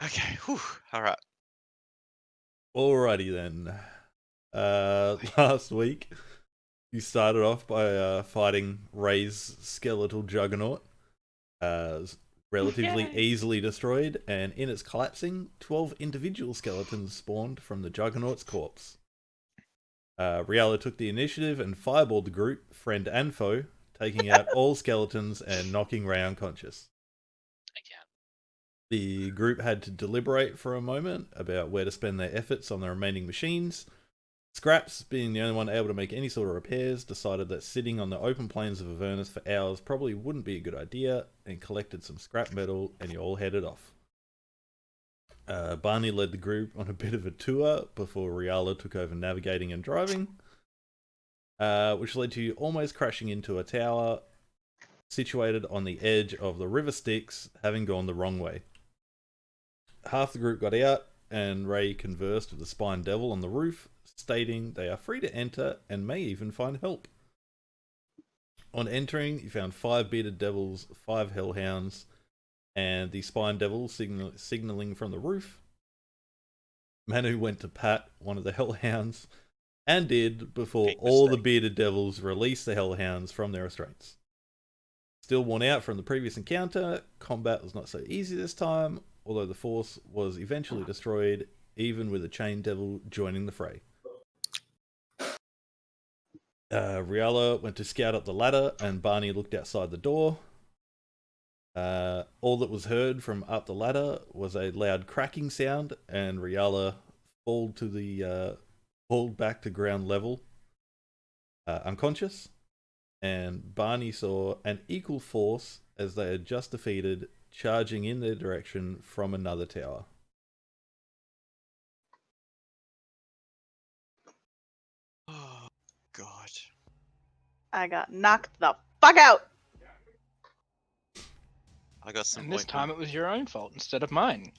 Okay, whew, alright. Alrighty then. Last week you started off by fighting Ray's skeletal juggernaut. Relatively easily destroyed, and in its collapsing, 12 individual skeletons spawned from the juggernaut's corpse. Riala took the initiative and fireballed the group, friend and foe, taking out all skeletons and knocking Ray unconscious. The group had to deliberate for a moment about where to spend their efforts on the remaining machines. Scraps, being the only one able to make any sort of repairs, decided that sitting on the open plains of Avernus for hours probably wouldn't be a good idea, and collected some scrap metal, and you all headed off. Barney led the group on a bit of a tour before Riala took over navigating and driving, which led to you almost crashing into a tower situated on the edge of the River Styx, having gone the wrong way. Half the group got out, and Ray conversed with the Spine Devil on the roof, stating they are free to enter and may even find help. On entering, you found 5 bearded devils, 5 hellhounds, and the Spine Devil signaling from the roof. Manu went to pat one of the hellhounds, and did before all the bearded devils released the hellhounds from their restraints. Still worn out from the previous encounter, combat was not so easy this time, although the force was eventually destroyed, even with a chain devil joining the fray. Riala went to scout up the ladder, and Barney looked outside the door. All that was heard from up the ladder was a loud cracking sound, and Riala fall back to ground level, unconscious. And Barney saw an equal force as they had just defeated charging in their direction from another tower. Oh, God. I got knocked the fuck out! I got some And this time it was your own fault instead of mine.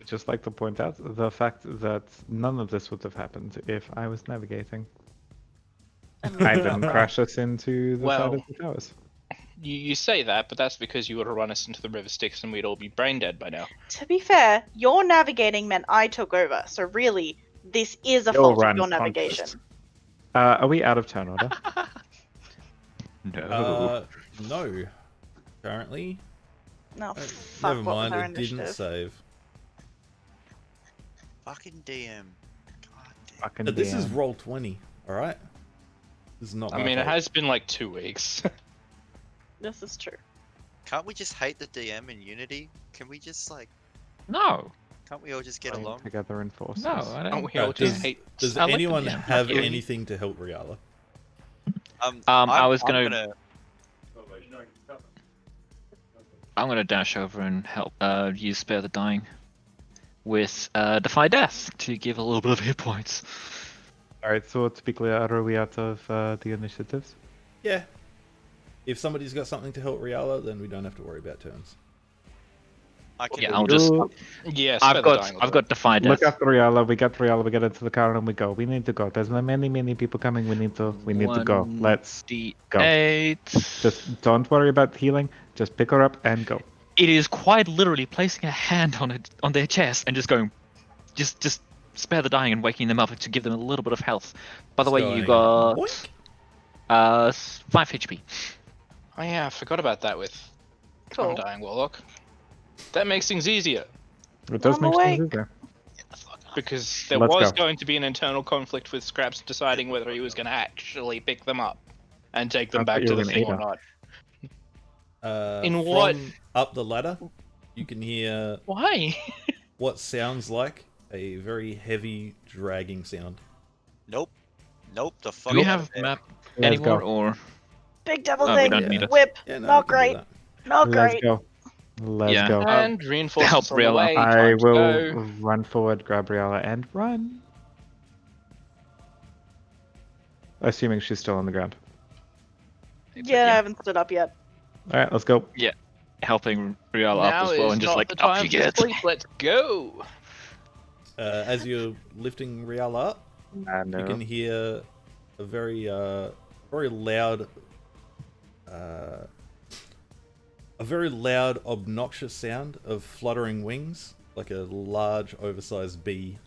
Just like to point out the fact that none of this would have happened if I was navigating. I didn't crash us into the side of the towers. You say that, but that's because you would have run us into the River Styx and we'd all be brain dead by now. To be fair, your navigating meant I took over, so really, this is a fault of your navigation. Are we out of turn order? No. No. Currently. No, Never mind, it didn't save. Fucking DM. Fucking But this DM. is roll 20, alright? This is not my it fault. has been like 2 weeks. This is true. Can't we just hate the DM in Unity? Can we just No. Can't we all just get along? Together in forces. No, I don't. We all just hate. Does I like anyone them, yeah. have Yeah. anything to help Riala? I was gonna. I'm gonna dash over and help. Use Spare the Dying with Defy Death to give a little bit of hit points. Alright, so to be clear, are we out of the initiatives? Yeah. If somebody's got something to help Riala, then we don't have to worry about turns. I can Yeah, I'll just. Yes, I've got Defy Death. Look after Riala, we get Riala, we get into the car and we go. We need to go. There's many people coming. We need to go. Let's go. 8. Just don't worry about healing. Just pick her up and go. It is quite literally placing a hand on their chest and just going, just spare the dying and waking them up to give them a little bit of health. By the way, you got boink. 5 HP. Oh yeah, I forgot about that with Cool. Undying Warlock. That makes things easier. It does I'm make awake. sense easier. Because there Let's was go. going to be an internal conflict with Scraps deciding whether he was going to actually pick them up and take them I back thought to you were the gonna thing eat or them. not. In From what? up the ladder, you can hear Why? what sounds like a very heavy dragging sound. Nope. The fuck. Do we have map Let's anymore go. or? Big devil Oh, we thing. don't need it. Whip. Yeah, no, Not we can do great. that. Not Let's great. go. Let's Yeah. go. And reinforcements help on the Riala. way. I Time to will go. run forward, grab Riala, and run. Assuming she's still on the ground. Yeah, I haven't stood up yet. Alright, let's go. Helping Riala Now up as well, is and just not like the up time you to get. sleep. Let's go. As you're lifting Riala up, I you can hear a very loud a very loud, obnoxious sound of fluttering wings, like a large, oversized bee.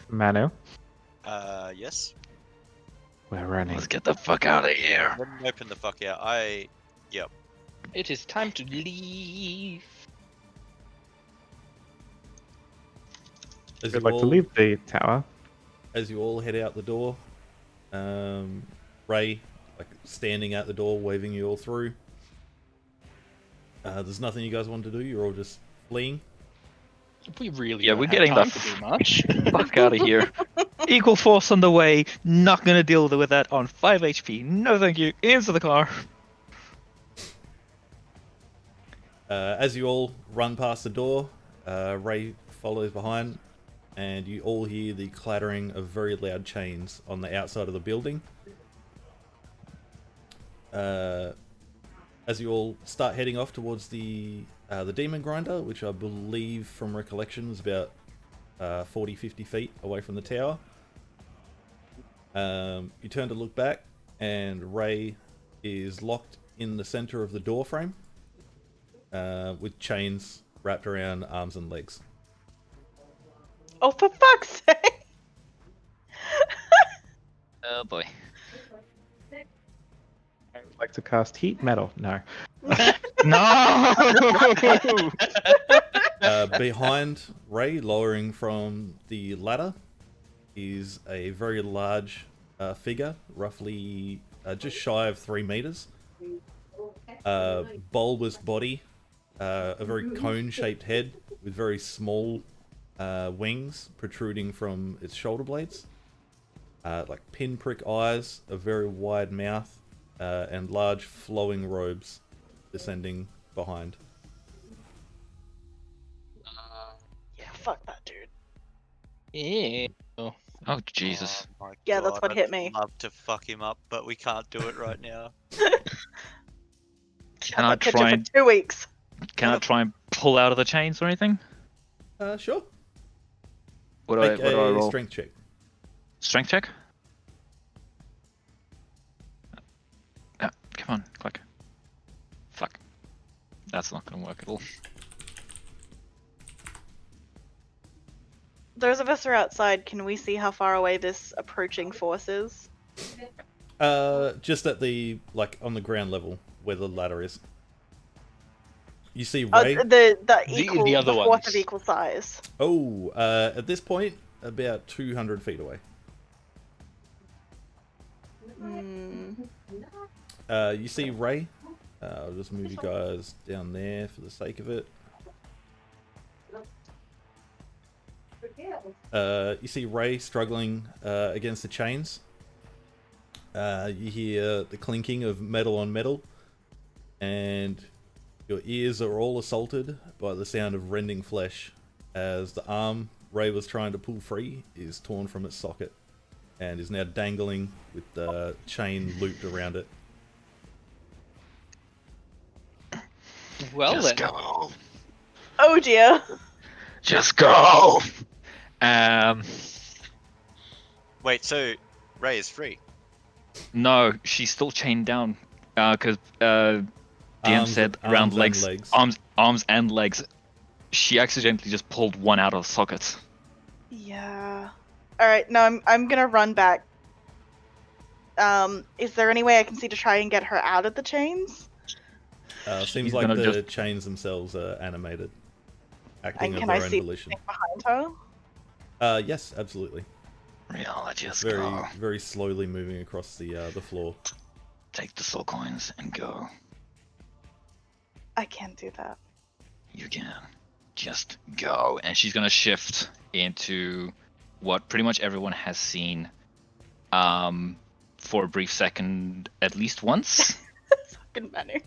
Manu, Yes. we're running. Let's get the fuck out of here. Let me open the fuck out. Yep. It is time to leave. As I'd like to leave the tower. As you all head out the door, Ray, like standing at the door, waving you all through. There's nothing you guys want to do. You're all just fleeing. We really Yeah, don't we're have getting time the to do much. Fuck out of here. Equal force on the way. Not gonna deal with that on 5 HP. No thank you. Into the car. As you all run past the door, Ray follows behind, and you all hear the clattering of very loud chains on the outside of the building. As you all start heading off towards the demon grinder, which I believe from recollection was about 40-50 feet away from the tower, you turn to look back, and Ray is locked in the center of the door frame, with chains wrapped around arms and legs. Oh, for fuck's sake! Oh boy. I would like to cast heat metal. No. No! Behind Ray, lowering from the ladder, is a very large figure, roughly just shy of 3 meters. Bulbous body, a very cone-shaped head with very small wings protruding from its shoulder blades, like pinprick eyes, a very wide mouth, and large flowing robes descending behind. Yeah, fuck that dude. Yeah. Oh Jesus. Oh my Yeah, that's God, what I'd hit me. love to fuck him up, but we can't do it right now. Can I'll I catch try it and for 2 weeks. pull out of the chains or anything? Sure. What do Make I a roll? strength check. Strength check? Come on, click. Fuck. That's not gonna work at all. Those of us who are outside, can we see how far away this approaching force is? Just at the, like, on the ground level where the ladder is. You see Oh, Ray. the equal, the other fourth ones. of equal size. Oh, at this point, about 200 feet away. Hmm. You see Ray. I'll just move you guys down there for the sake of it. You see Ray struggling against the chains. You hear the clinking of metal on metal, and your ears are all assaulted by the sound of rending flesh as the arm Ray was trying to pull free is torn from its socket and is now dangling with the chain looped around it. Well Just then. go. Oh dear. Just go. Wait, so Ray is free? No, she's still chained down. Because DM said around arms and legs, arms and legs. She accidentally just pulled one out of the socket. Yeah. All right. No, I'm gonna run back. Is there any way I can see to try and get her out of the chains? Seems She's like gonna the chains themselves are animated, acting And of can their I own see volition. behind her? Yes, absolutely. Real, just Very, go. very slowly moving across the floor. Take the soul coins and go. I can't do that. You can. Just go. And she's gonna shift into what pretty much everyone has seen for a brief second at least once. Fucking Manu.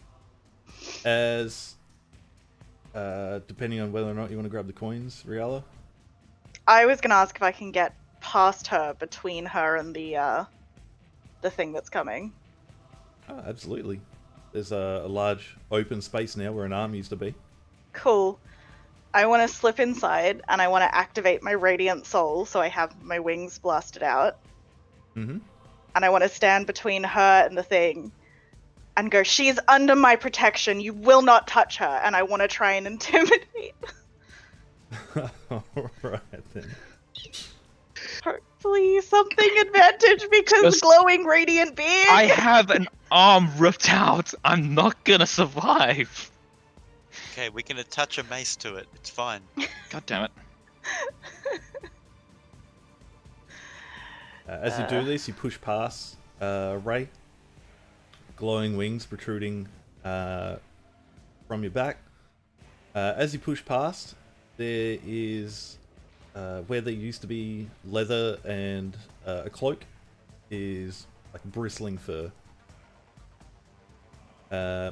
As depending on whether or not you want to grab the coins, Riala. I was gonna ask if I can get past her, between her and the thing that's coming. Oh, absolutely. There's a large open space now where an arm used to be. Cool. I want to slip inside, and I want to activate my Radiant Soul, so I have my wings blasted out. Mm-hmm. And I want to stand between her and the thing, and go, "She's under my protection. You will not touch her." And I want to try and intimidate. Alright then. Hopefully something advantage because Just- glowing radiant being. I have an arm ripped out. I'm not gonna survive. Okay, we can attach a mace to it. It's fine. God damn it. As you do this, you push past Ray. Glowing wings protruding from your back. As you push past, there is where there used to be leather and a cloak is like bristling fur.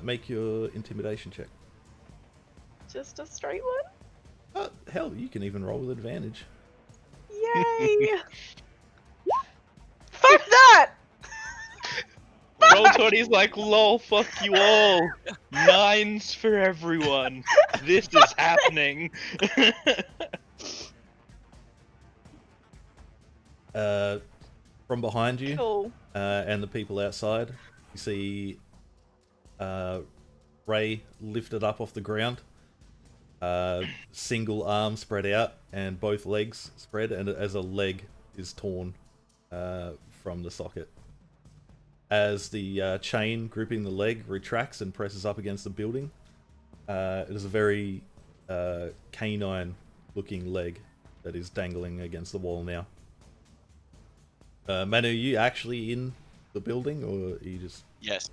Make your intimidation check. Just a straight one? Oh, hell, you can even roll with advantage. Yay! Fuck that! Roll 20's like, lol, fuck you all. 9s for everyone. This is happening. From behind you, Cool. and the people outside, you see Ray lifted up off the ground, single arm spread out, and both legs spread, and as a leg is torn from the socket. As the chain gripping the leg retracts and presses up against the building, it is a very canine-looking leg that is dangling against the wall now. Manu, are you actually in the building, or are you just... Yes.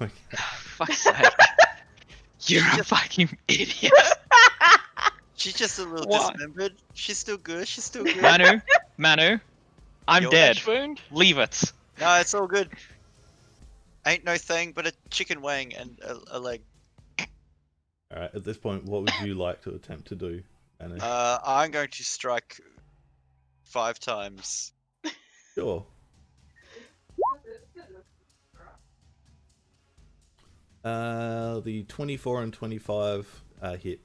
Okay. Fuck's sake. You're a fucking idiot. She's just a little Why? dismembered. She's still good. She's still good. Manu, I'm Your dead. Edge wound? Leave it. No, it's all good. Ain't no thing but a chicken wing and a leg. Alright, at this point, what would you like to attempt to do, Manu? I'm going to strike 5 times. Sure. The 24 and 25 hit.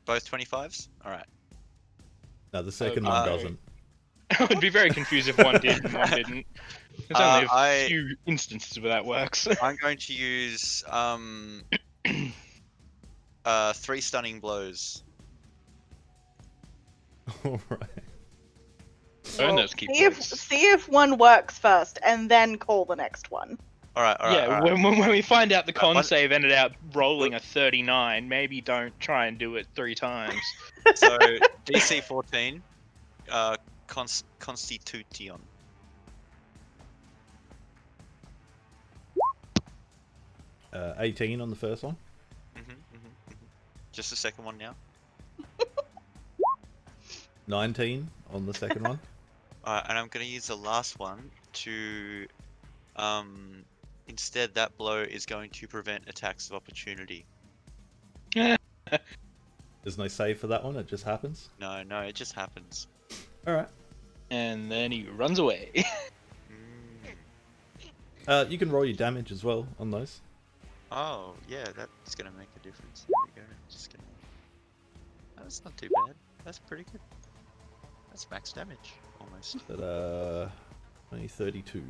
Both 25s? Alright. No, the second one doesn't. I would be very confused if one did and one didn't. There's only a I- few instances where that works. I'm going to use 3 stunning blows. Alright. Earn those key See points. if one works first, and then call the next one. Alright, alright. Yeah, alright. when we find out the con one- save ended up rolling a 39, maybe don't try and do it 3 times. So, DC 14, Constitution. Uh, 18 on the first one. Just the second one now. 19 on the second one. Alright, and I'm gonna use the last one to, instead that blow is going to prevent attacks of opportunity. There's no save for that one, it just happens. No, it just happens. Alright. And then he runs away. You can roll your damage as well on those. Oh, yeah, that's gonna make a difference. There we go. Just gonna... That's not too bad. That's pretty good. That's max damage, almost. But, 2032.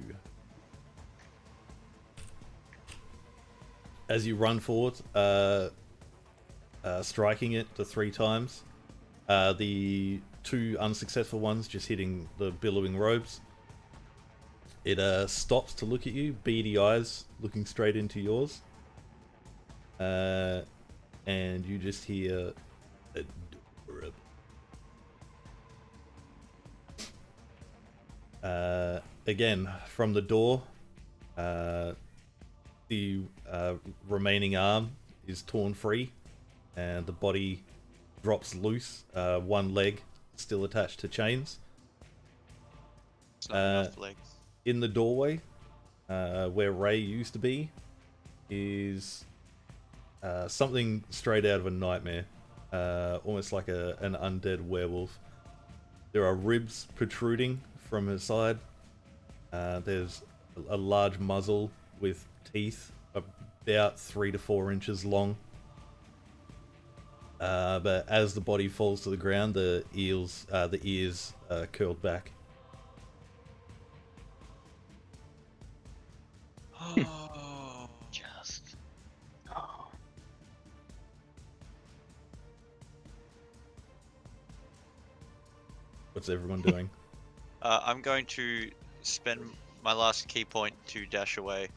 As you run forward, striking it to 3 times, the 2 unsuccessful ones just hitting the billowing robes. It stops to look at you, beady eyes looking straight into yours. And you just hear adorable. Again, from the door, the remaining arm is torn free, and the body drops loose. One leg still attached to chains. It's not enough legs. In the doorway, where Ray used to be, is something straight out of a nightmare, almost like an undead werewolf. There are ribs protruding from her side. There's a large muzzle with teeth about 3 to 4 inches long. But as the body falls to the ground, the ears curled back. What's everyone doing? I'm going to spend my last key point to dash away.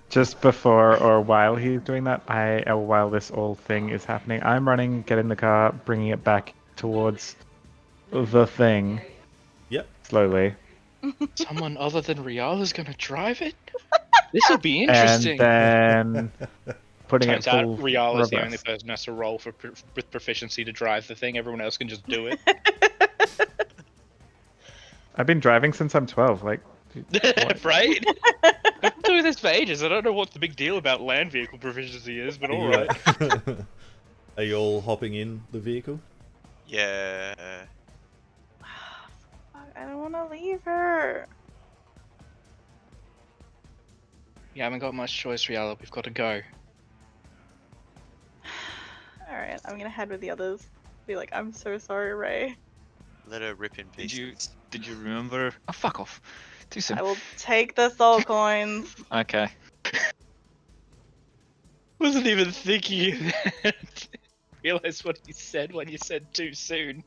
Just before or while he's doing that, while this all thing is happening, I'm running, get in the car, bringing it back towards the thing Yep. slowly, Someone other than Rial is gonna drive it? This will be and interesting. then putting Turns it out full Rial is the only reverse. person who has to roll with proficiency to drive the thing. Everyone else can just do it. I've been driving since I'm 12. Like, what? Right? I've been doing this for ages. I don't know what the big deal about land vehicle proficiency is, but alright. Are you all hopping in the vehicle? Yeah. I don't want to leave her. You haven't got much choice, Rial. We've got to go. Alright, I'm gonna head with the others. Be like, I'm so sorry, Ray. Let her rip in pieces. Did you remember? Oh, fuck off. Too soon. I will take the soul coins. Okay. Wasn't even thinking of that. Realized what you said when you said too soon.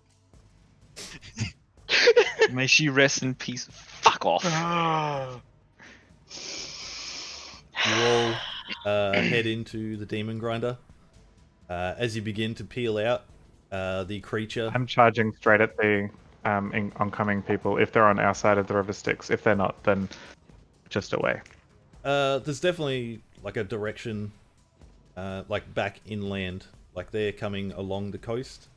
May she rest in peace. Fuck off. You all head into the demon grinder. As you begin to peel out, the creature. I'm charging straight at the oncoming people. If they're on our side of the river Styx, if they're not, then just away. There's definitely like a direction, like back inland. Like they're coming along the coast,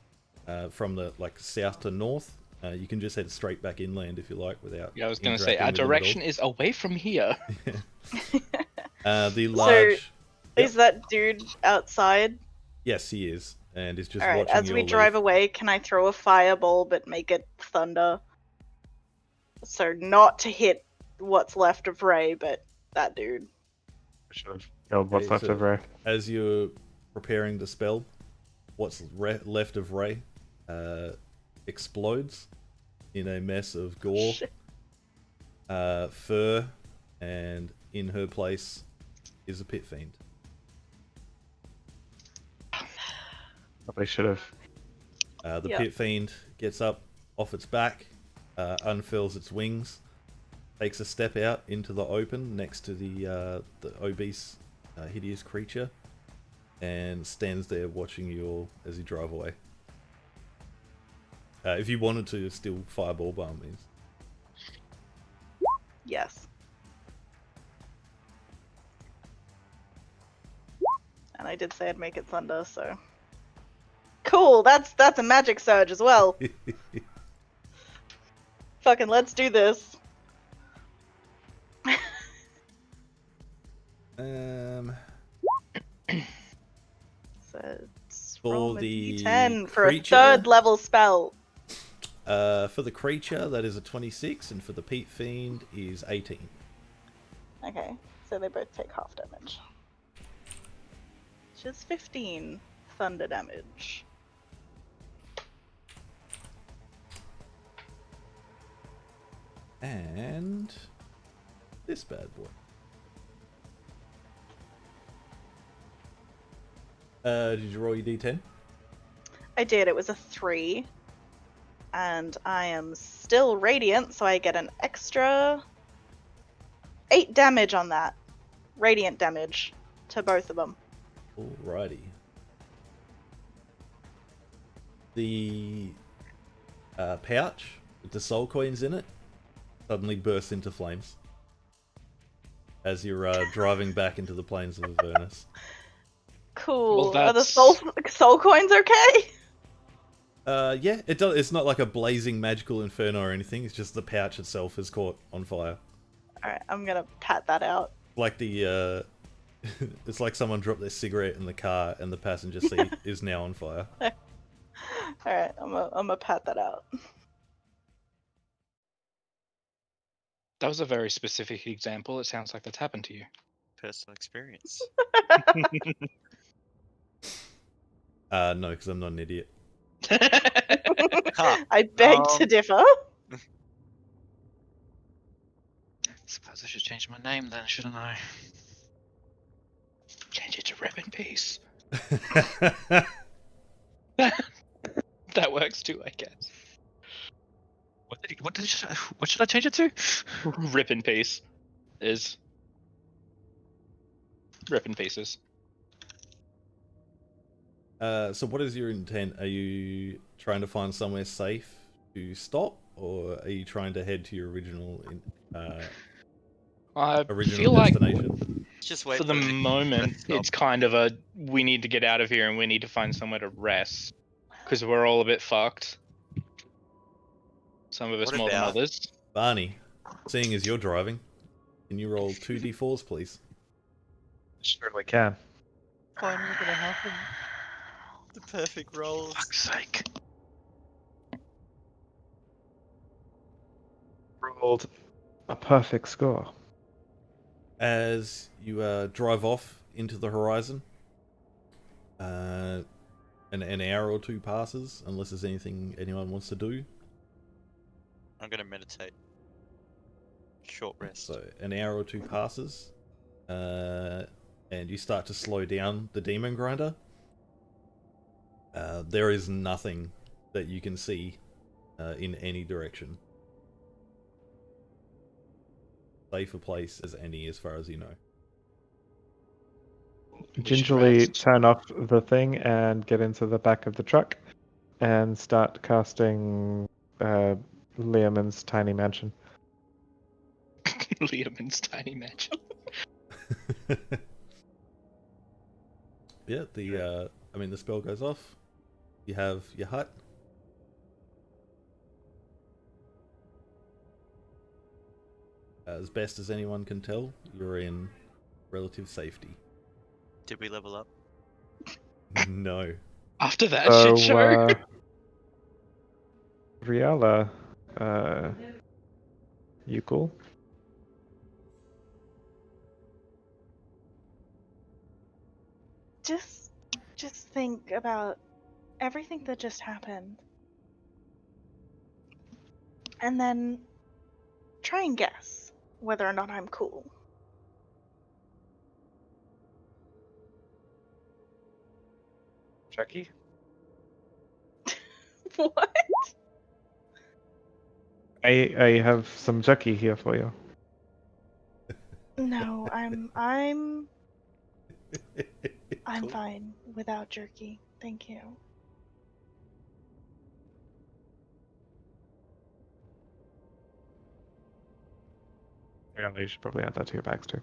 from the like south to north. You can just head straight back inland if you like, without. Yeah, I was gonna say interacting our with them at all. direction is away from here. The large. Is that dude outside? Yes, he is, and is just Alright, watching as you we all drive leave. away, can I throw a fireball but make it thunder? So not to hit what's left of Ray, but that dude. Should have killed what's Okay, left so of Ray. As you're preparing the spell, what's left of Ray explodes in a mess of gore, Shit. fur, and in her place is a pit fiend. Probably should have. The Yep. pit fiend gets up off its back, unfurls its wings, takes a step out into the open next to the obese, hideous creature, and stands there watching you all as you drive away. If you wanted to, still fireball by all means. Yes. And I did say I'd make it thunder, so. Cool, that's a magic surge as well. Fucking let's do this. So it's For roll a the D10 for creature? a third level spell. For the creature, that is a 26, and for the pit fiend is 18. Okay, so they both take half damage. Which is 15 thunder damage. And this bad boy. Did you roll your d10? I did, it was a 3. And I am still radiant, so I get an extra 8 damage on that. Radiant damage to both of them. Alrighty. The pouch with the soul coins in it suddenly bursts into flames as you're driving back into the plains of Avernus. Cool. Well, Are the that's- soul coins okay? Yeah, it's not like a blazing magical inferno or anything. It's just the pouch itself is caught on fire. Alright, I'm gonna pat that out. Like the it's like someone dropped their cigarette in the car and the passenger seat is now on fire. Alright, I'm gonna pat that out. That was a very specific example. It sounds like that's happened to you. Personal experience. No, because I'm not an idiot. Ha! I beg to differ. Suppose I should change my name then, shouldn't I? Change it to Rip in Peace. That works too, I guess. What should I change it to? Rip in peace is rip in pieces. So what is your intent? Are you trying to find somewhere safe to stop, or are you trying to head to your original I original feel like destination? Just wait for the for moment, stop. it's kind of a we need to get out of here and we need to find somewhere to rest because we're all a bit fucked. Some of us What more than about- others. Barney, seeing as you're driving, can you roll 2d4s, please? Surely can. Finally gonna happen. The perfect rolls. Fuck's sake. Rolled a perfect score. As you drive off into the horizon, an hour or two passes, unless there's anything anyone wants to do. I'm gonna meditate. Short rest. So an hour or two passes, and you start to slow down the demon grinder. There is nothing that you can see in any direction. Safe a place as any, as far as you know. Gingerly rest. turn off the thing and get into the back of the truck and start casting Liamon's tiny mansion. Liamon's tiny mansion. Yeah, the spell goes off. You have your hut. As best as anyone can tell, you're in relative safety. Did we level up? No. After that shit show. Riala, you cool? Just think about everything that just happened. And then try and guess whether or not I'm cool. Jackie? What? I have some Jackie here for you. No, I'm Cool. fine without jerky. Thank you. Yeah, you should probably add that to your bags too.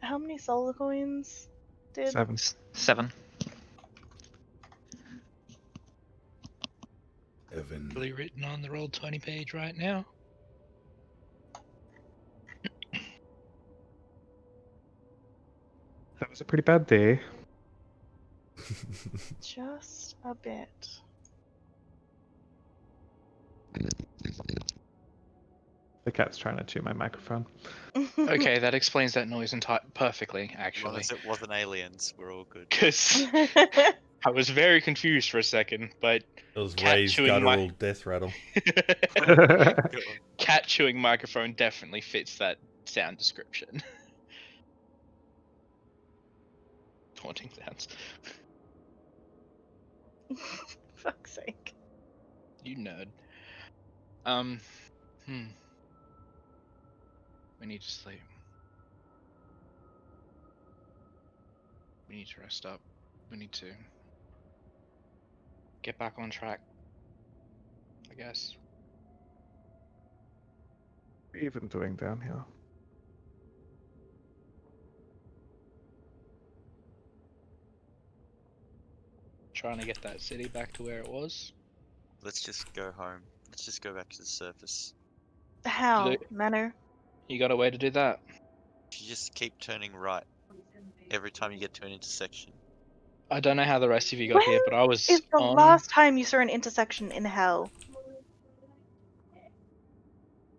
How many soul coins did? 7. 7. Evan. Really written on the Roll20 page right now. That was a pretty bad day. Just a bit. The cat's trying to chew my microphone. Okay, that explains that noise perfectly, As long actually. as it wasn't aliens, we're all good. Because I was very confused for a second, but It was Cat Ray's chewing guttural death rattle. cat chewing microphone definitely fits that sound description. Haunting sounds. Fuck's sake. You nerd. We need to sleep. We need to rest up. We need to get back on track, I guess. What are you even doing down here? Trying to get that city back to where it was. Let's just go home. Let's just go back to the surface. How, Look. Manor? You got a way to do that? If you just keep turning right every time you get to an intersection. I don't know how the rest of you got here, but I was Is the on. last time you saw an intersection in hell?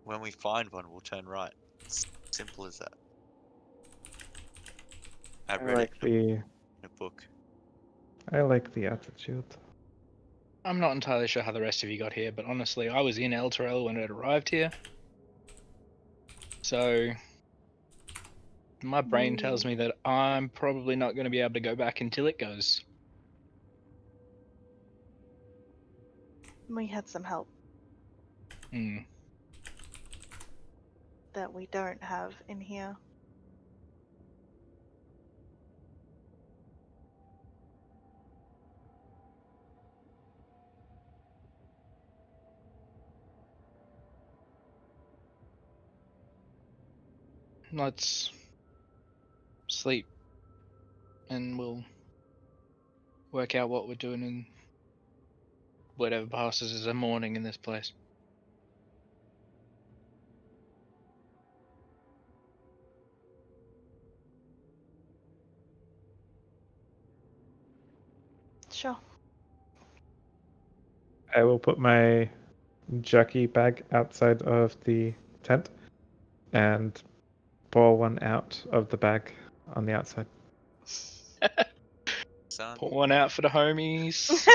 When we find one, we'll turn right. It's simple as that. I I read like it in the a book. attitude. I'm not entirely sure how the rest of you got here, but honestly, I was in El Terrell when it arrived here. So my brain tells me that I'm probably not going to be able to go back until it goes. We had some help Hmm. that we don't have in here. Let's sleep, and we'll work out what we're doing in whatever passes as a morning in this place. Sure. I will put my jerky bag outside of the tent and pour one out of the bag on the outside. Son. Put one out for the homies.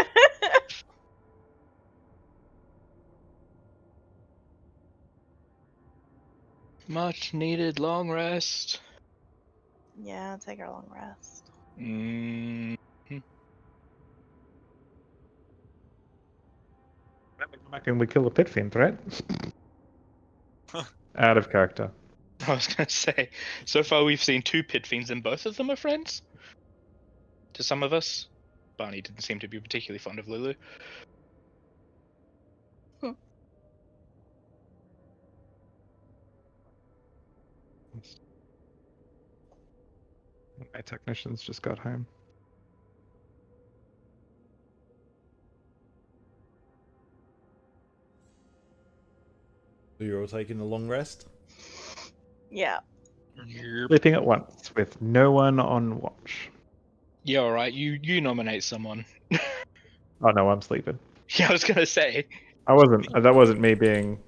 Much needed long rest. Yeah, take our long rest. Mm. Back and we kill a pit fiend, right? Out of character. I was gonna say, so far we've seen 2 pit fiends and both of them are friends. To some of us, Barney didn't seem to be particularly fond of Lulu. My technicians just got home. So you're all taking a long rest? Yeah. Sleeping at once with no one on watch. Yeah, all right. You nominate someone. Oh no, I'm sleeping. Yeah, I was gonna say. I wasn't. That wasn't me being.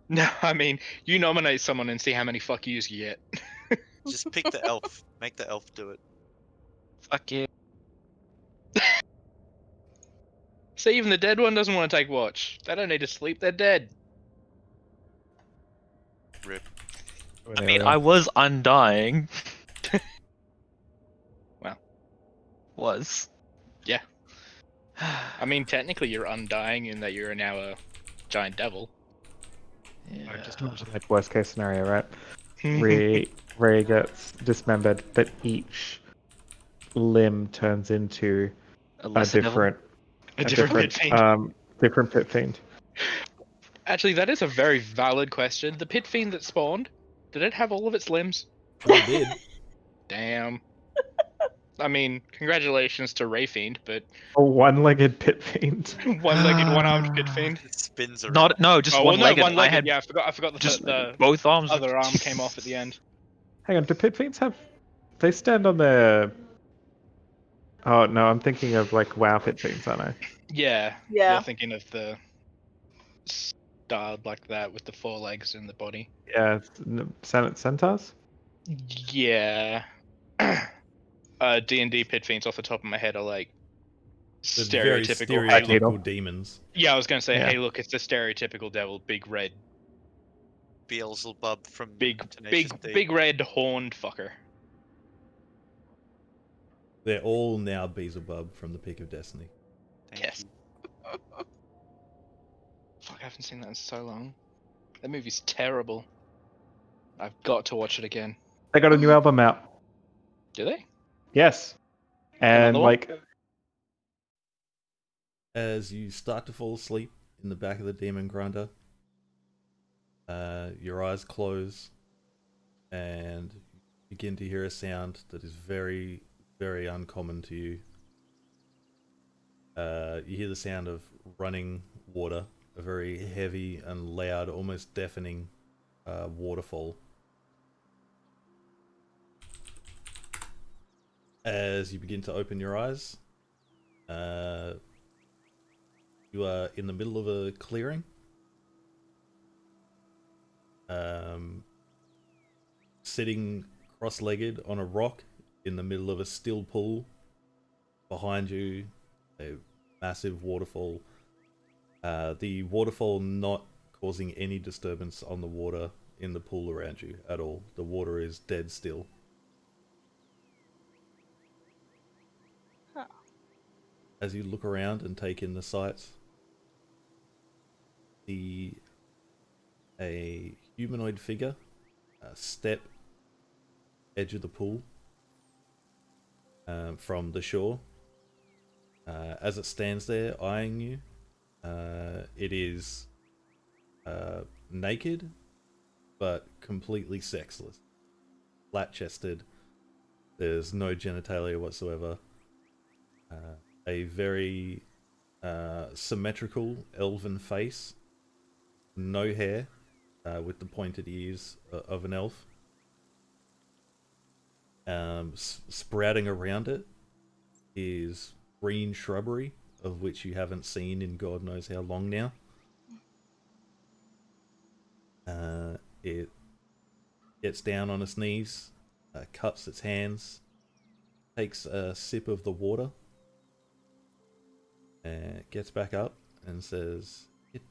No, I mean you nominate someone and see how many fuck yous you get. Just pick the elf. Make the elf do it. Fuck yeah. See, even the dead one doesn't want to take watch. They don't need to sleep. They're dead. Rip. I mean, I was undying. Well. Was. Yeah. I mean, technically you're undying in that you're now a giant devil. Yeah. Just imagine like worst case scenario, right? Ray gets dismembered, but each limb turns into A a lesser devil? different, A different pit fiend. different pit fiend. Actually, that is a very valid question. The pit fiend that spawned, did it have all of its limbs? It did. Damn. I mean, congratulations to Ray Fiend, but A one-legged pit fiend. one-legged, one-armed pit fiend. It spins around. Not no, just Oh well, one-legged. no, one-legged. I had Yeah, I forgot just the both arms. other arm came off at the end. Hang on, do pit fiends have? They stand on their. Oh no, I'm thinking of like WoW pit fiends, aren't I? Yeah. Yeah. You're thinking of the styled like that with the 4 legs and the body. Yeah, centaurs. Yeah. D&D pit fiends off the top of my head are like They're very stereotypical. stereotypical demons. Yeah, I was gonna say, Yeah. hey, look, it's the stereotypical devil, big red, Beelzebub from big Tenacious D. big red horned fucker. They're all now Beelzebub from the Peak of Destiny. Thank Yes. you. Fuck, I haven't seen that in so long. That movie's terrible. I've got to watch it again. They got a new album out. Do they? Yes, Another and one? like As you start to fall asleep in the back of the demon grinder, your eyes close and you begin to hear a sound that is very, very uncommon to you. You hear the sound of running water, a very heavy and loud, almost deafening waterfall. As you begin to open your eyes, you are in the middle of a clearing. Sitting cross-legged on a rock in the middle of a still pool. Behind you, a massive waterfall. The waterfall not causing any disturbance on the water in the pool around you at all. The water is dead still. Huh. As you look around and take in the sights, see a humanoid figure step edge of the pool from the shore. As it stands there eyeing you, it is naked but completely sexless, flat-chested. There's no genitalia whatsoever. A very symmetrical elven face, no hair, with the pointed ears of an elf. Sprouting around it is green shrubbery, of which you haven't seen in God knows how long now. It gets down on its knees, cups its hands, takes a sip of the water, and gets back up and says, "It's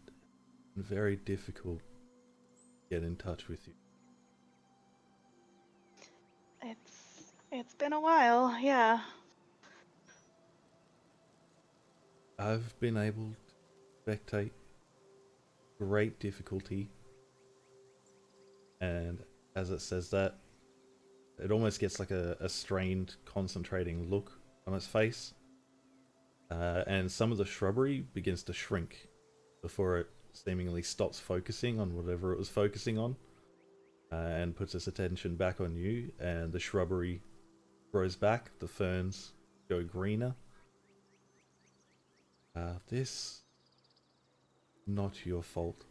very difficult to get in touch with you." It's been a while, yeah. I've been able to spectate great difficulty, and as it says that, it almost gets like a strained, concentrating look on its face, and some of the shrubbery begins to shrink before it seemingly stops focusing on whatever it was focusing on, and puts its attention back on you, and the shrubbery grows back, the ferns go greener. This not your fault.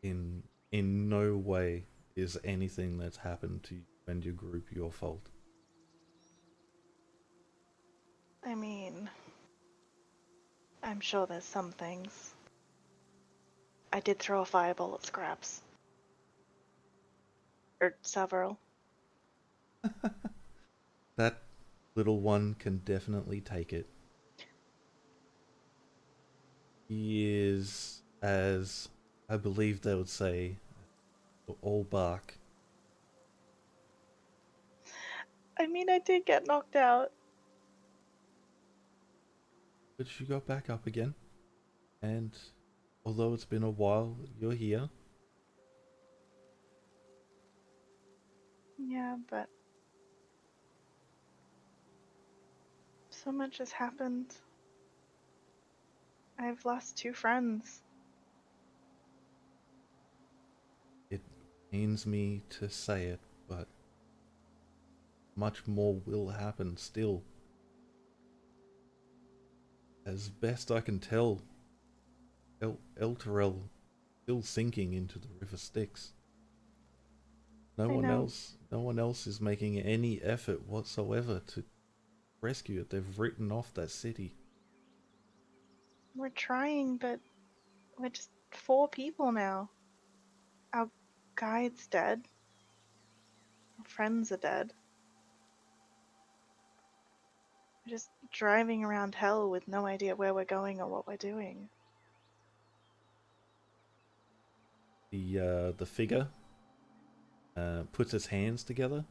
In no way is anything that's happened to you and your group your fault. I mean, I'm sure there's some things. I did throw a fireball at Scraps. Or several. That little one can definitely take it. He is, as I believe they would say, all bark. I mean, I did get knocked out. But you got back up again, and although it's been a while, you're here. Yeah, but so much has happened. I've lost 2 friends. It pains me to say it, but much more will happen still. As best I can tell, Elturel still sinking into the River Styx. No one else is making any effort whatsoever to rescue it. They've written off that city. We're trying, but we're just 4 people now. Our guide's dead. Our friends are dead. We're just driving around hell with no idea where we're going or what we're doing. The figure puts its hands together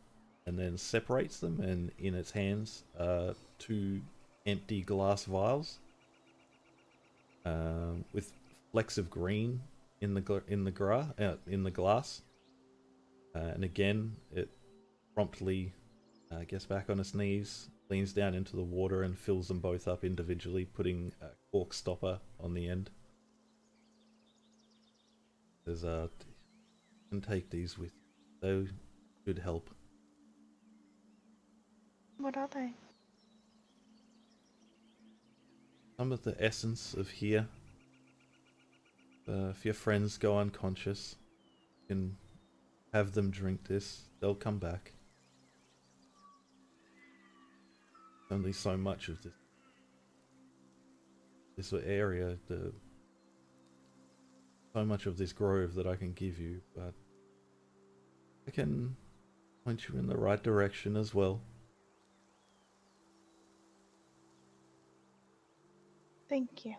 and then separates them, and in its hands are 2 empty glass vials with flecks of green in the glass. And again, it promptly gets back on its knees, leans down into the water, and fills them both up individually, putting a cork stopper on the end. Says, "You can take these with you. They should help." What are they? Some of the essence of here. If your friends go unconscious, you can have them drink this. They'll come back. Only so much of this area, so much of this grove that I can give you, but I can point you in the right direction as well. Thank you.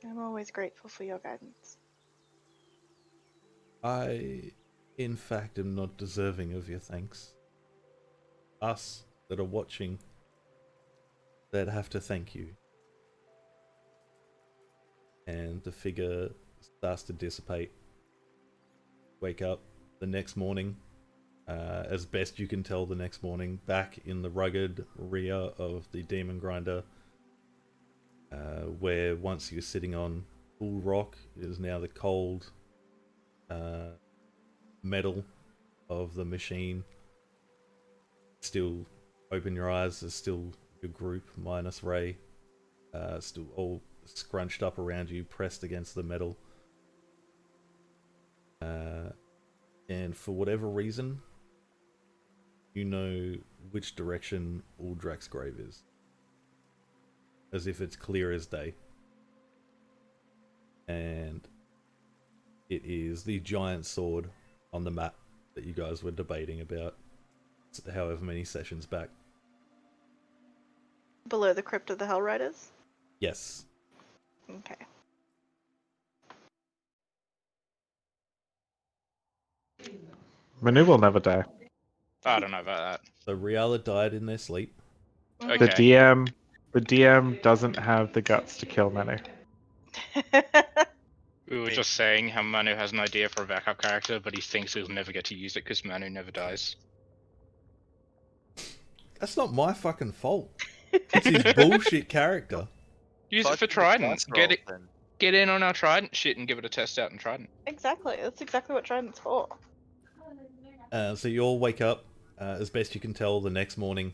I'm always grateful for your guidance. I, in fact, am not deserving of your thanks. Us that are watching they'd have to thank you. And the figure starts to dissipate. Wake up the next morning, as best you can tell the next morning, back in the rugged rear of the Demon Grinder, where once you're sitting on full rock is now the cold metal of the machine. Still open your eyes, there's still your group minus Ray, still all scrunched up around you, pressed against the metal. And for whatever reason, you know which direction Uldrak's grave is. As if it's clear as day. And it is the giant sword on the map that you guys were debating about however many sessions back. Below the crypt of the Hell Riders? Yes. Okay. Manu will never die. I don't know about So Riala died in their sleep. that. The Okay. the DM doesn't have the guts to kill Manu. We were just saying how Manu has an idea for a backup character, but he thinks he'll never get to use it because Manu never dies. That's not my fucking fault. It's his bullshit character. Use it for Trident. Get in on our Trident shit and give it a test out in Trident. Exactly. That's exactly what Trident's for. So you all wake up, as best you can tell, the next morning,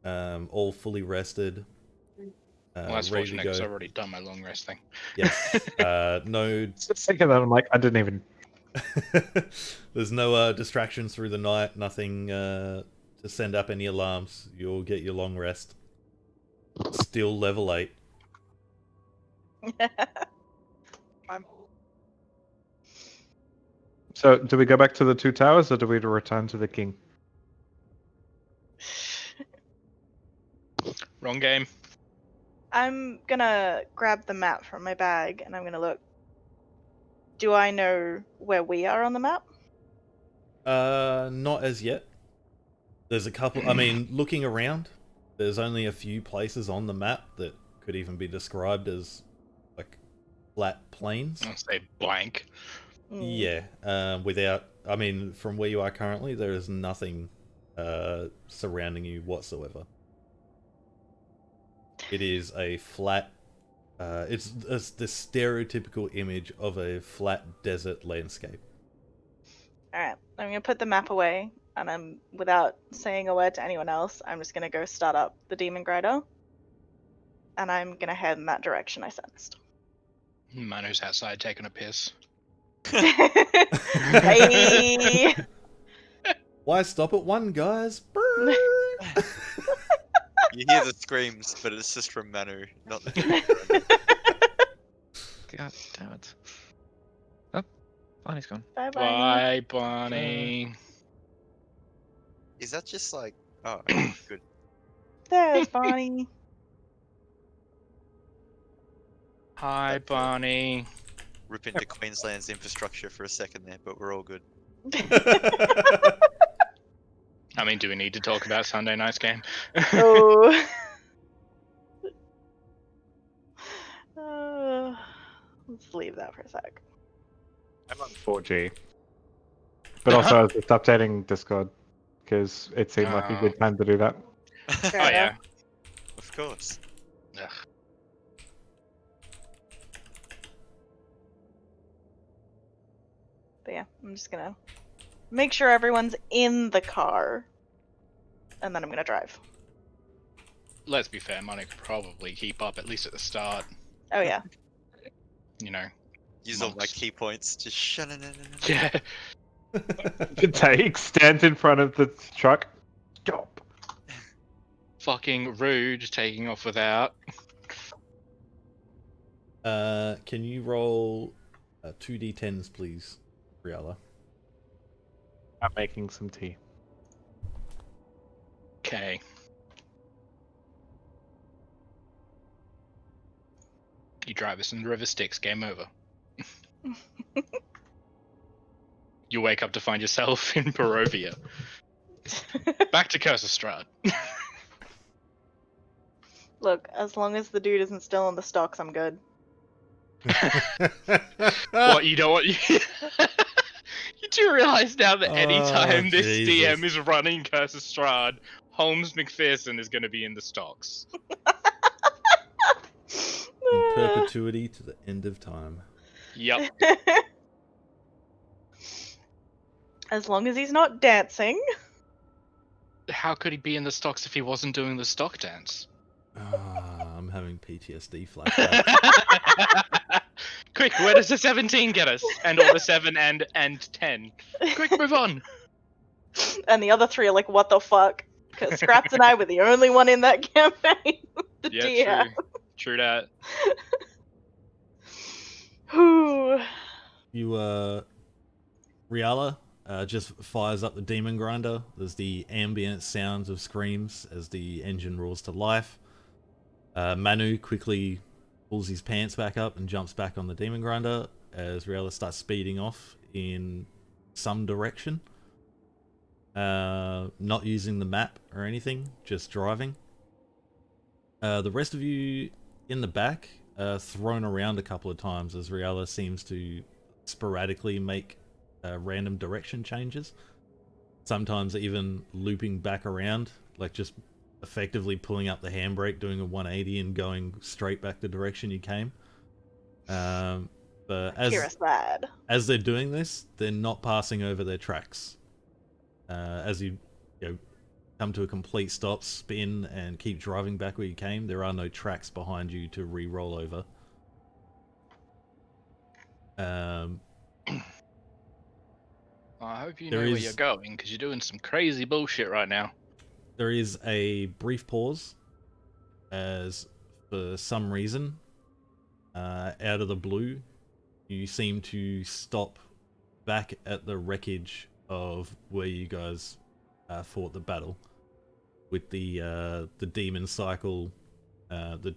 all fully rested. Well, that's ready to fortunate go. because I've already done my long rest thing. Yes. No. Thinking that, I'm like, I didn't even. There's no distractions through the night. Nothing to send up any alarms. You'll get your long rest. Still level 8. So, do we go back to the 2 towers, or do we return to the king? Wrong game. I'm gonna grab the map from my bag and I'm gonna look. Do I know where we are on the map? Not as yet. There's a couple. I mean, looking around, there's only a few places on the map that could even be described as like flat plains. I'll say blank. Yeah. Without, I mean, from where you are currently, there is nothing surrounding you whatsoever. It is a flat. It's the stereotypical image of a flat desert landscape. Alright, I'm gonna put the map away, and I'm, without saying a word to anyone else, I'm just gonna go start up the Demon Grinder. And I'm gonna head in that direction I sensed. Manu's outside taking a piss. Hey! Why stop at one, guys? You hear the screams, but it's just from Manu, not the. God damn it. Oh, Bonnie's gone. Bye, Bonnie. Bye, Bonnie. Is that just like? Oh, okay, good. There's Bonnie. Hi, Bonnie. Rip into Queensland's infrastructure for a second there, but we're all good. I mean, do we need to talk about Sunday night's game? Oh. Let's leave that for a sec. I'm on 4G. But also, I was just updating Discord because it seemed like a good time to do that. Fair Oh, enough. yeah. Of course. Ugh. But yeah, I'm just gonna make sure everyone's in the car, and then I'm gonna drive. Let's be fair, Manu could probably keep up, at least at the start. Oh yeah. You know. Use all my Monks. key points. Just shut it. Yeah. Take, stand in front of the truck. Stop. Fucking rude, taking off without. Can you roll 2d10s, please, Riala? I'm making some tea. Okay. You drive us in the river Styx, game over. You wake up to find yourself in Barovia. Back to Curse of Strahd. Look, as long as the dude isn't still in the stocks, I'm good. What, you don't want... You do realize now that any Oh, time this Jesus. DM is running Curse of Strahd, Holmes McPherson is going to be in the stocks. In perpetuity to the end of time. Yep. As long as he's not dancing. How could he be in the stocks if he wasn't doing the stock dance? I'm having PTSD flashbacks. Quick, where does the 17 get us? And or the 7 and 10? Quick, move on. And the other three are like, what the fuck? Because Scraps and I were the only one in that campaign. The Yeah, DM. true that. Whew. You, Riala just fires up the demon grinder. There's the ambient sounds of screams as the engine roars to life. Manu quickly pulls his pants back up and jumps back on the demon grinder as Riala starts speeding off in some direction. Not using the map or anything, just driving. The rest of you in the back thrown around a couple of times as Riala seems to sporadically make random direction changes. Sometimes even looping back around, like just effectively pulling up the handbrake, doing a 180 and going straight back the direction you came. But as they're doing this, they're not passing over their tracks. As you come to a complete stop, spin, and keep driving back where you came, there are no tracks behind you to re-roll over. I hope you know where you're going, because you're doing some crazy bullshit right now. There is a brief pause, as for some reason, out of the blue, you seem to stop back at the wreckage of where you guys fought the battle, with the demon cycle, the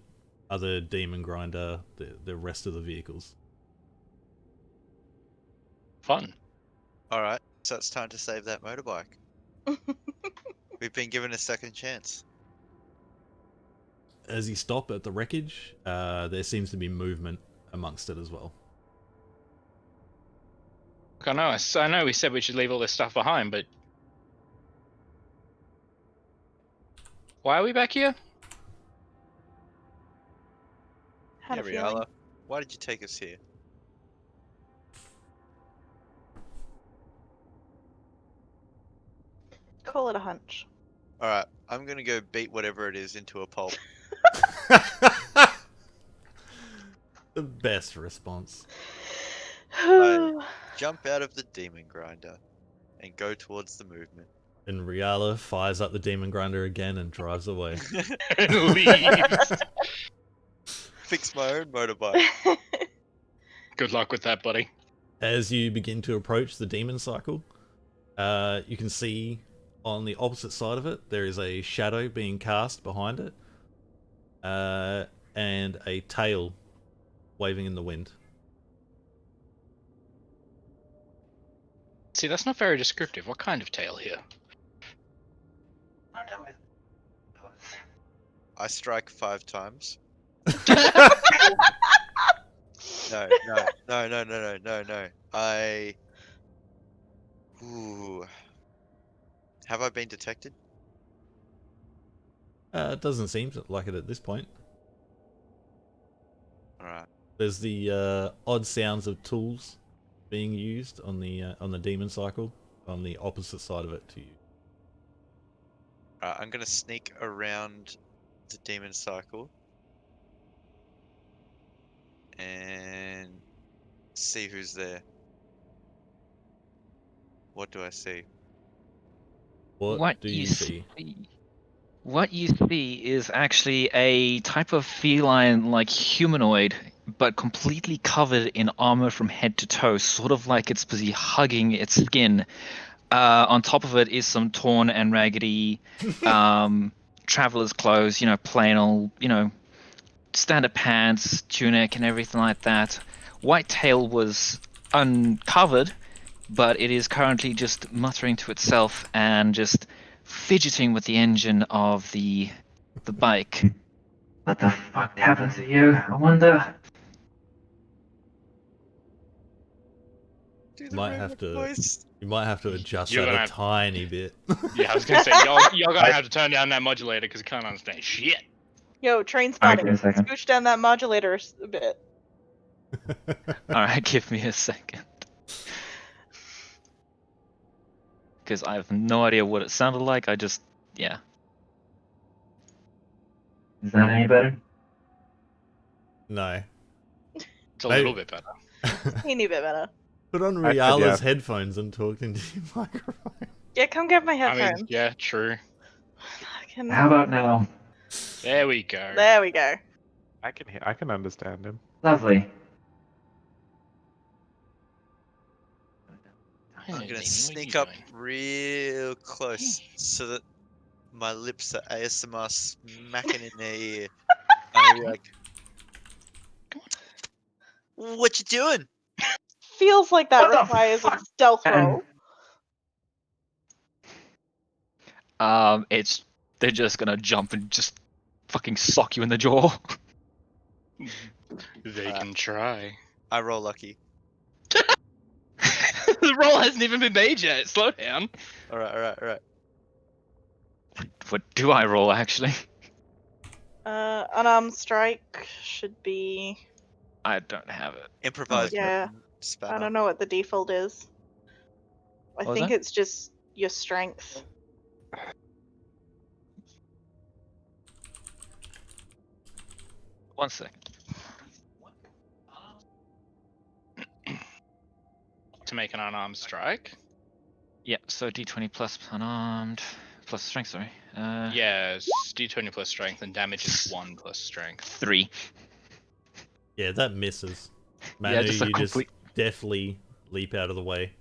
other demon grinder, the rest of the vehicles. Fun. Alright, so it's time to save that motorbike. We've been given a second chance. As you stop at the wreckage, there seems to be movement amongst it as well. I know we said we should leave all this stuff behind, but... Why are we back here? Had Yeah, a feeling. Riala, why did you take us here? Call it a hunch. Alright, I'm gonna go beat whatever it is into a pulp. The best response. Jump out of the demon grinder and go towards the movement. And Riala fires up the demon grinder again and drives away. And leaves. Fix my own motorbike. Good luck with that, buddy. As you begin to approach the demon cycle, you can see on the opposite side of it, there is a shadow being cast behind it, and a tail waving in the wind. See, that's not very descriptive. What kind of tail here? I strike 5 times. No. Ooh. Have I been detected? It doesn't seem like it at this point. Alright. There's the odd sounds of tools being used on the demon cycle on the opposite side of it to you. Alright, I'm gonna sneak around the demon cycle and see who's there. What do I see? What do you see? What you see is actually a type of feline-like humanoid, but completely covered in armor from head to toe, sort of like it's busy hugging its skin. On top of it is some torn and raggedy traveler's clothes, plain old, standard pants, tunic, and everything like that. White tail was uncovered, but it is currently just muttering to itself and just fidgeting with the engine of the bike. What the fuck happened to you? I wonder. Do Might have robot to- voice. You might have to adjust You're that gonna a have- tiny bit. Yeah, I was gonna say you're gonna have to turn down that modulator because you can't understand shit. Yo, train Alright, spotting. give me a second. Scooch down that modulator a bit. Alright, give me a second. Because I have no idea what it sounded like. Yeah. Is that any better? No. It's a Maybe- little bit better. Teeny bit better. Put on I said Riala's yeah. headphones and talk into your microphone. Yeah, come get my I headphones. mean, yeah, true. Fucking- How about now? There we go. There we go. I can understand him. Lovely. I'm Hey, gonna Zini, what are sneak you up doing? real close so that my lips are ASMR smacking in their ear. I'm gonna be like, "What you doing?" Feels like that What the requires a fuck? stealth roll. They're just gonna jump and just fucking sock you in the jaw. They Uh, can try. I roll lucky. The roll hasn't even been made yet. Slow down. All right, all right, all right. What do I roll actually? Unarmed strike should be. I don't have it. Improvise Yeah, weapon spanner. I don't know what the default is. I What was think that? it's just your strength. One second. To make an unarmed strike. Yeah, so d20 plus unarmed plus strength. Sorry. Yes, d20 plus strength and damage is 1 plus strength. 3. Yeah, that misses. Yeah, Manu, just a you complete- just definitely leap out of the way.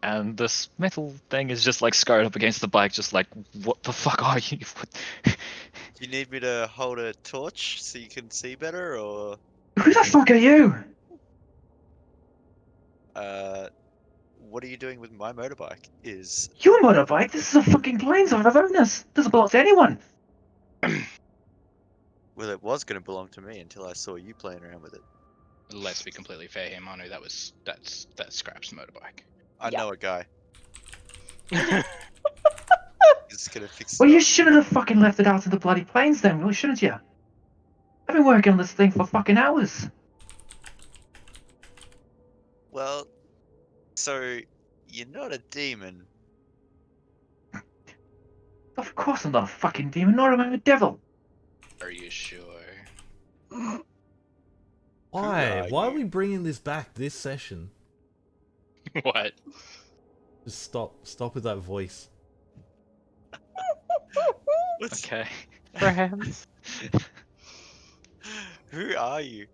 And this metal thing is just like scarred up against the bike, just like, what the fuck are you? Do you need me to hold a torch so you can see better, or Who the fuck are you? what are you doing with my motorbike? Is Your motorbike? This is a fucking plains of Avernus. Doesn't belong to anyone. well, it was going to belong to me until I saw you playing around with it. Let's be completely fair here, Manu. That's Scrap's motorbike. I Yeah. know a guy. He's gonna fix Well, it you up. shouldn't have fucking left it out to the bloody plains then, really, shouldn't you? I've been working on this thing for fucking hours. Well, so you're not a demon. Of course I'm not a fucking demon, nor am I a devil. Are you sure? Why? are Why are you? we bringing this back this session? What? Just stop with that voice. What's, Okay. Friends. Who are you?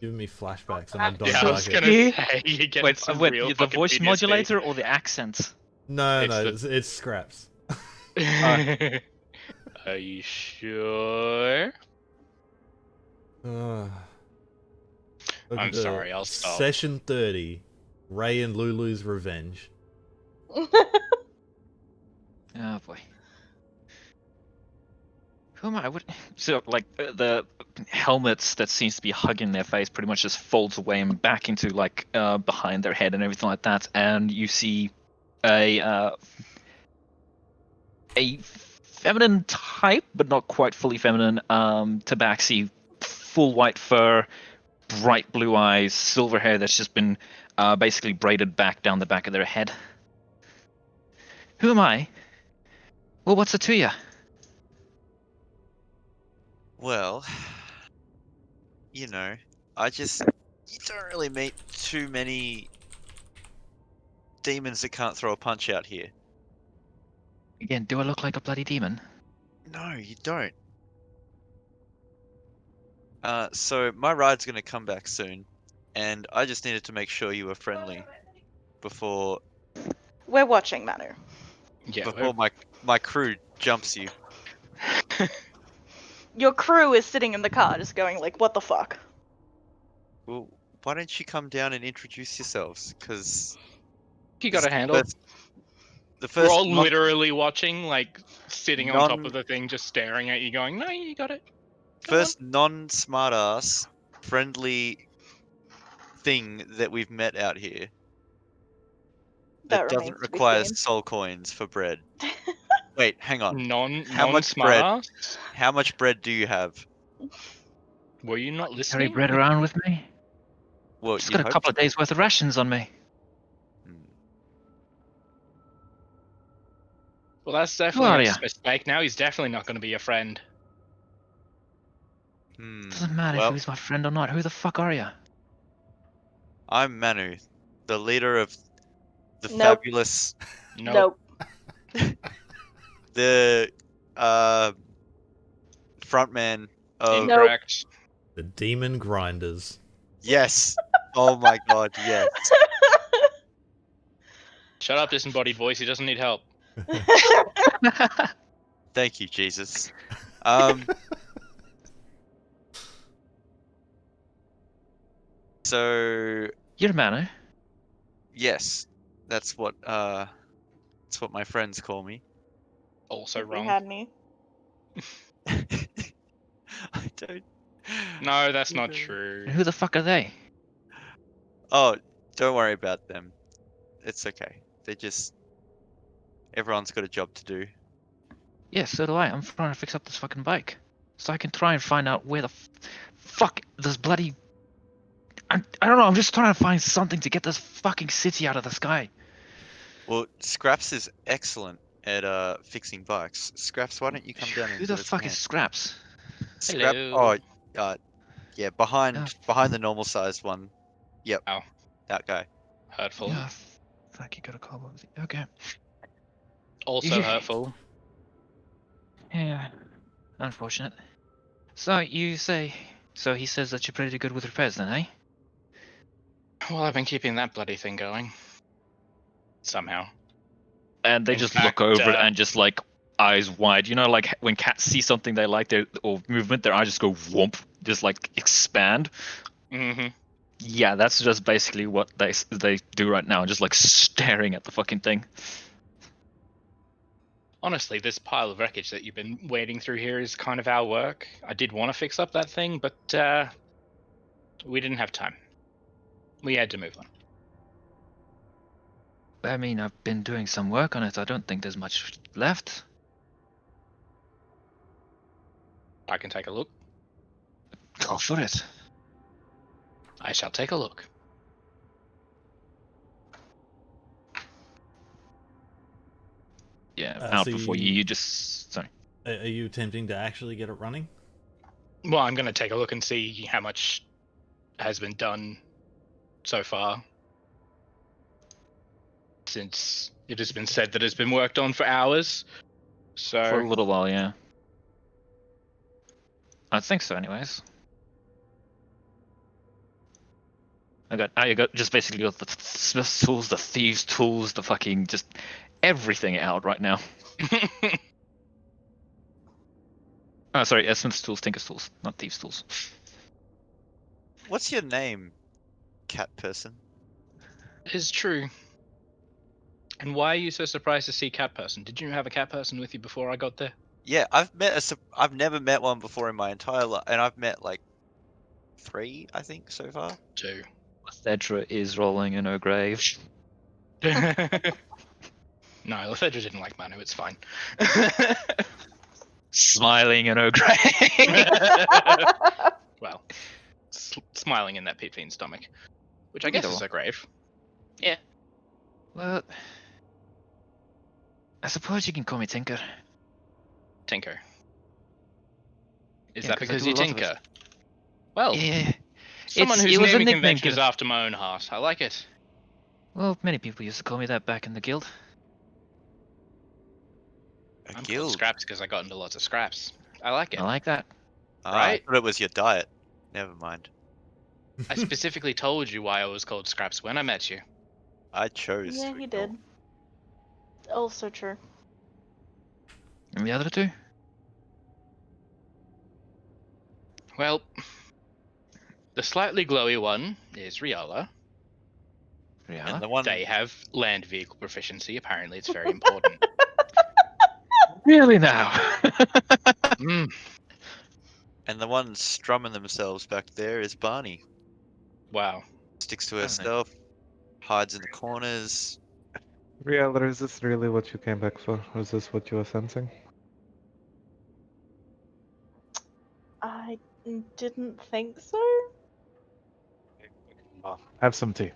Giving me flashbacks and I don't Yeah, I was like gonna it. say you get Wait, some wait, real the fucking voice PTSD. modulator or the accent? No, It's no, the- it's Scraps. Are you sure? Ugh. I'm Look at sorry, I'll stop. Session 30. Ray and Lulu's Revenge. Oh boy. Who am I? So, like, the helmets that seems to be hugging their face pretty much just folds away and back into, like, behind their head and everything like that. And you see a feminine type, but not quite fully feminine, tabaxi, full white fur, bright blue eyes, silver hair that's just been basically braided back down the back of their head. Who am I? Well, what's it to you? Well, you know, you don't really meet too many demons that can't throw a punch out here. Again, do I look like a bloody demon? No, you don't. So my ride's gonna come back soon, and I just needed to make sure you were friendly before We're watching, Manu. Yeah. before my crew jumps you. Your crew is sitting in the car just going like, what the fuck? Well, why don't you come down and introduce yourselves? Because You got a handle. The We're first all non, literally watching, like sitting on top non of the thing, just staring at you, going, "No, you got it." Go first non-smartass friendly thing that we've met out here that doesn't remains to be require seen. soul coins for bread. Wait, hang on. How much Non-smart bread? ass. How much bread do you have? Were you not Carry listening? bread around with me. Well, Just you'd got a hope couple of so. days worth of rations on me. Hmm. Well, that's Who definitely are a you? mistake. Now he's definitely not going to be a friend. Doesn't matter if Well, he was my friend or not. Who the fuck are you? I'm Manu, the leader of the Nope. fabulous, Nope. the frontman of. Nope. Incorrect. The Demon Grinders. Yes. Oh my god, yes. Shut up, disembodied voice. He doesn't need help. Thank you, Jesus. So You're Manu. yes, that's what my friends call me. Also If you wrong. had me. I don't. No, that's not Okay. true. And who the fuck are they? Oh, don't worry about them. It's okay. They just. Everyone's got a job to do. Yeah, so do I. I'm trying to fix up this fucking bike. So I can try and find out where the fuck this bloody... I don't know, I'm just trying to find something to get this fucking city out of the sky. Well, Scraps is excellent at fixing bikes. Scraps, why don't you come down and Who the give us a fuck is hand? Scraps? Scrap. Hello. Oh, yeah, behind the normal sized one. Yep. Ow. That guy. Hurtful. Yeah, fuck, you got a call. Okay. Also Yeah. hurtful. Yeah, unfortunate. So you say... So he says that you're pretty good with repairs then, eh? Well, I've been keeping that bloody thing going. Somehow. And they In just fact, look over it and just like eyes wide. You know, like when cats see something they like, or movement, their eyes just go whoomp, just like expand. Mm-hmm. Yeah, that's just basically what they do right now, just like staring at the fucking thing. Honestly, this pile of wreckage that you've been wading through here is kind of our work. I did want to fix up that thing, but we didn't have time. We had to move on. I mean, I've been doing some work on it. I don't think there's much left. I can take a look. Go for it. I shall take a look. Yeah, So out before you. You just sorry. Are you attempting to actually get it running? Well, I'm going to take a look and see how much has been done so far. Since it has been said that it's been worked on for hours. So For a little while, yeah. I think so, anyways. I got just basically got the Smith's tools, the thieves' tools, the fucking just everything out right now. Oh, sorry, Smith's tools, Tinker's tools, not thieves' tools. What's your name, cat person? it's true. And why are you so surprised to see cat person? Did you have a cat person with you before I got there? Yeah, I've never met one before in my entire life, and I've met like 3, I think, so far. 2. Thedra is rolling in her grave. No, Lefedra didn't like Manu, it's fine. Smiling in her grave. Well, smiling in that pit fiend stomach. Which I Either guess is one. her grave. Well, I suppose you can call me Tinker. Tinker. Is Yeah, that 'cause I because do a you lot of it. tinker? Well, Yeah. someone It whose was a naming nickname convention is given. after my own heart. I like it. Well, many people used to call me that back in the guild. A I'm called guild. Scraps because I got into lots of scraps. I like it. I like that. I right? thought it was your diet. Never mind. I specifically told you why I was called Scraps when I met you. I chose. Yeah, to he ignore. did. Also true. And the other two? Well, the slightly glowy one is Riola. Yeah. And the one They have land vehicle proficiency. Apparently, it's very important. Really now? Mm. and the one strumming themselves back there is Barney. Wow. Sticks to Barney. herself, hides in the corners. Real, is this really what you came back for? Or is this what you were sensing? I didn't think so. Have some tea.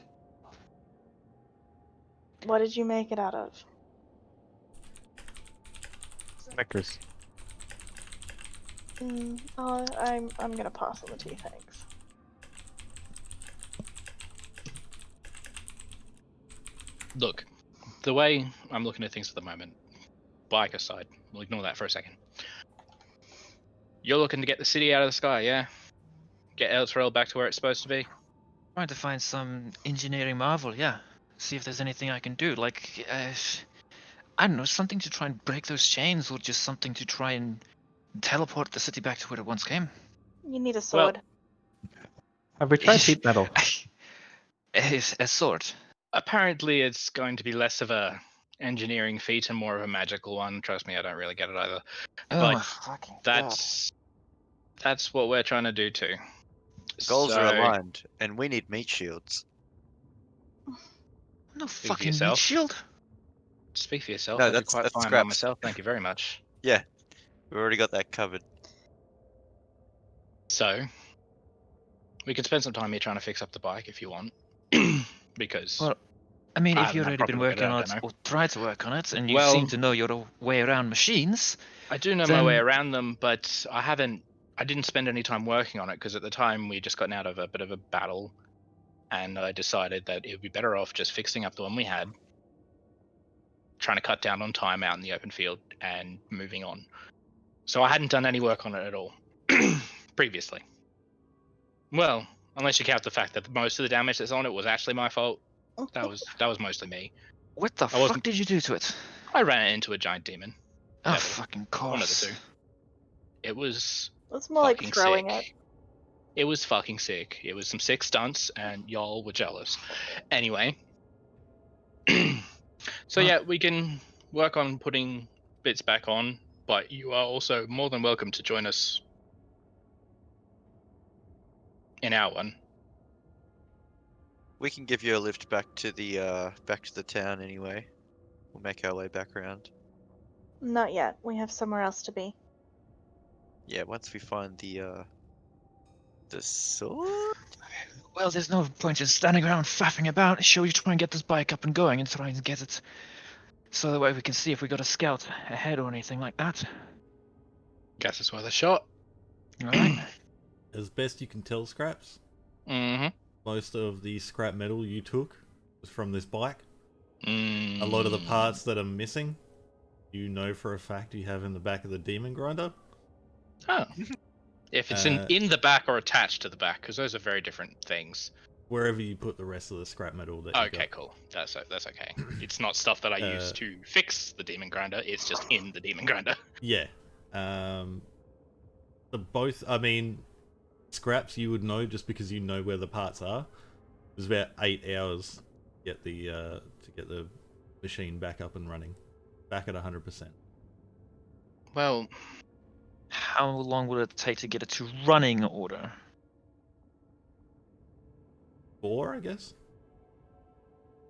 What did you make it out of? Snickers. I'm gonna pass on the tea, thanks. Look, the way I'm looking at things at the moment, bike aside, we'll ignore that for a second. You're looking to get the city out of the sky, yeah? Get Elturel back to where it's supposed to be? Trying to find some engineering marvel, yeah. See if there's anything I can do. Like, I don't know, something to try and break those chains, or just something to try and teleport the city back to where it once came. You need a sword. Have we tried heat metal? A sword. Apparently, it's going to be less of a engineering feat and more of a magical one. Trust me, I don't really get it either. Oh But my fucking that's what we're trying to do too. Goals So, are aligned, and we need meat shields. No for fucking meat yourself. shield. Speak for yourself. No, I'd be that's- quite that's fine by scraps. myself. Thank you very much. Yeah, we've already got that covered. So, we could spend some time here trying to fix up the bike if you want, because Well, I mean, I if haven't you've had already proper been look at working it, I on don't it, know. or tried to work on it, and you Well- seem to know your way around machines, I do know my way then- around them, but I didn't spend any time working on it because at the time we just gotten out of a bit of a battle, and I decided that it would be better off just fixing up the one we had, trying to cut down on time out in the open field, and moving on. So I hadn't done any work on it at all previously. Well, unless you count the fact that most of the damage that's on it was actually my fault. That was mostly me. what the I fuck wasn't- did you do to it? I ran it into a giant demon. Oh, Devil. fucking One of the course. two. It was It's more like fucking throwing sick. It was fucking sick. It was some sick stunts, and y'all were jealous. Anyway, so Well- yeah, we can work on putting bits back on, but you are also more than welcome to join us in our one. We can give you a lift back to the town anyway. We'll make our way back around. Not yet. We have somewhere else to be. Yeah, once we find the sword. Well, there's no point in standing around faffing about. Shall we try and get this bike up and going and try and get it so that way we can see if we got a scout ahead or anything like that? Guess it's worth a shot. Alright. As best you can tell, Scraps, Mm-hmm. most of the scrap metal you took was from this bike. Mm. A lot of the parts that are missing, you know for a fact you have in the back of the demon grinder. Oh. If it's in the back or attached to the back, because those are very different things. Wherever you put the rest of the scrap metal that you Okay, got. cool. That's okay. It's not stuff that I use to fix the demon grinder. It's just in the demon grinder. Yeah. I mean, scraps you would know just because you know where the parts are. It was about 8 hours to get the machine back up and running, back at 100%. Well, How long will it take to get it to running order? 4, I guess.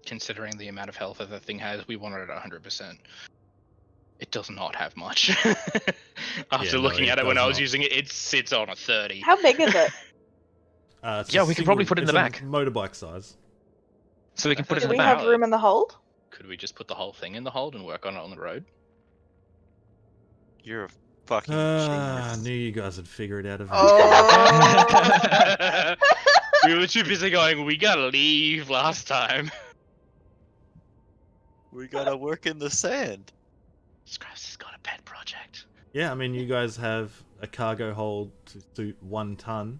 considering the amount of health that the thing has, we want it at 100%. It does not have much. After looking at it when I was using it, it sits on a 30. How big is it? It's Yeah, a we can probably put it in it's the a back. motorbike size. So we can put it Do in the we back. have room in the hold? Could we just put the whole thing in the hold and work on it on the road? You're a fucking I genius. knew you guys would figure it out eventually. Oh! We were too busy going, we gotta leave last time. We gotta work in the sand. Scraps has got a pet project. Yeah, I mean, you guys have a cargo hold to suit 1 ton,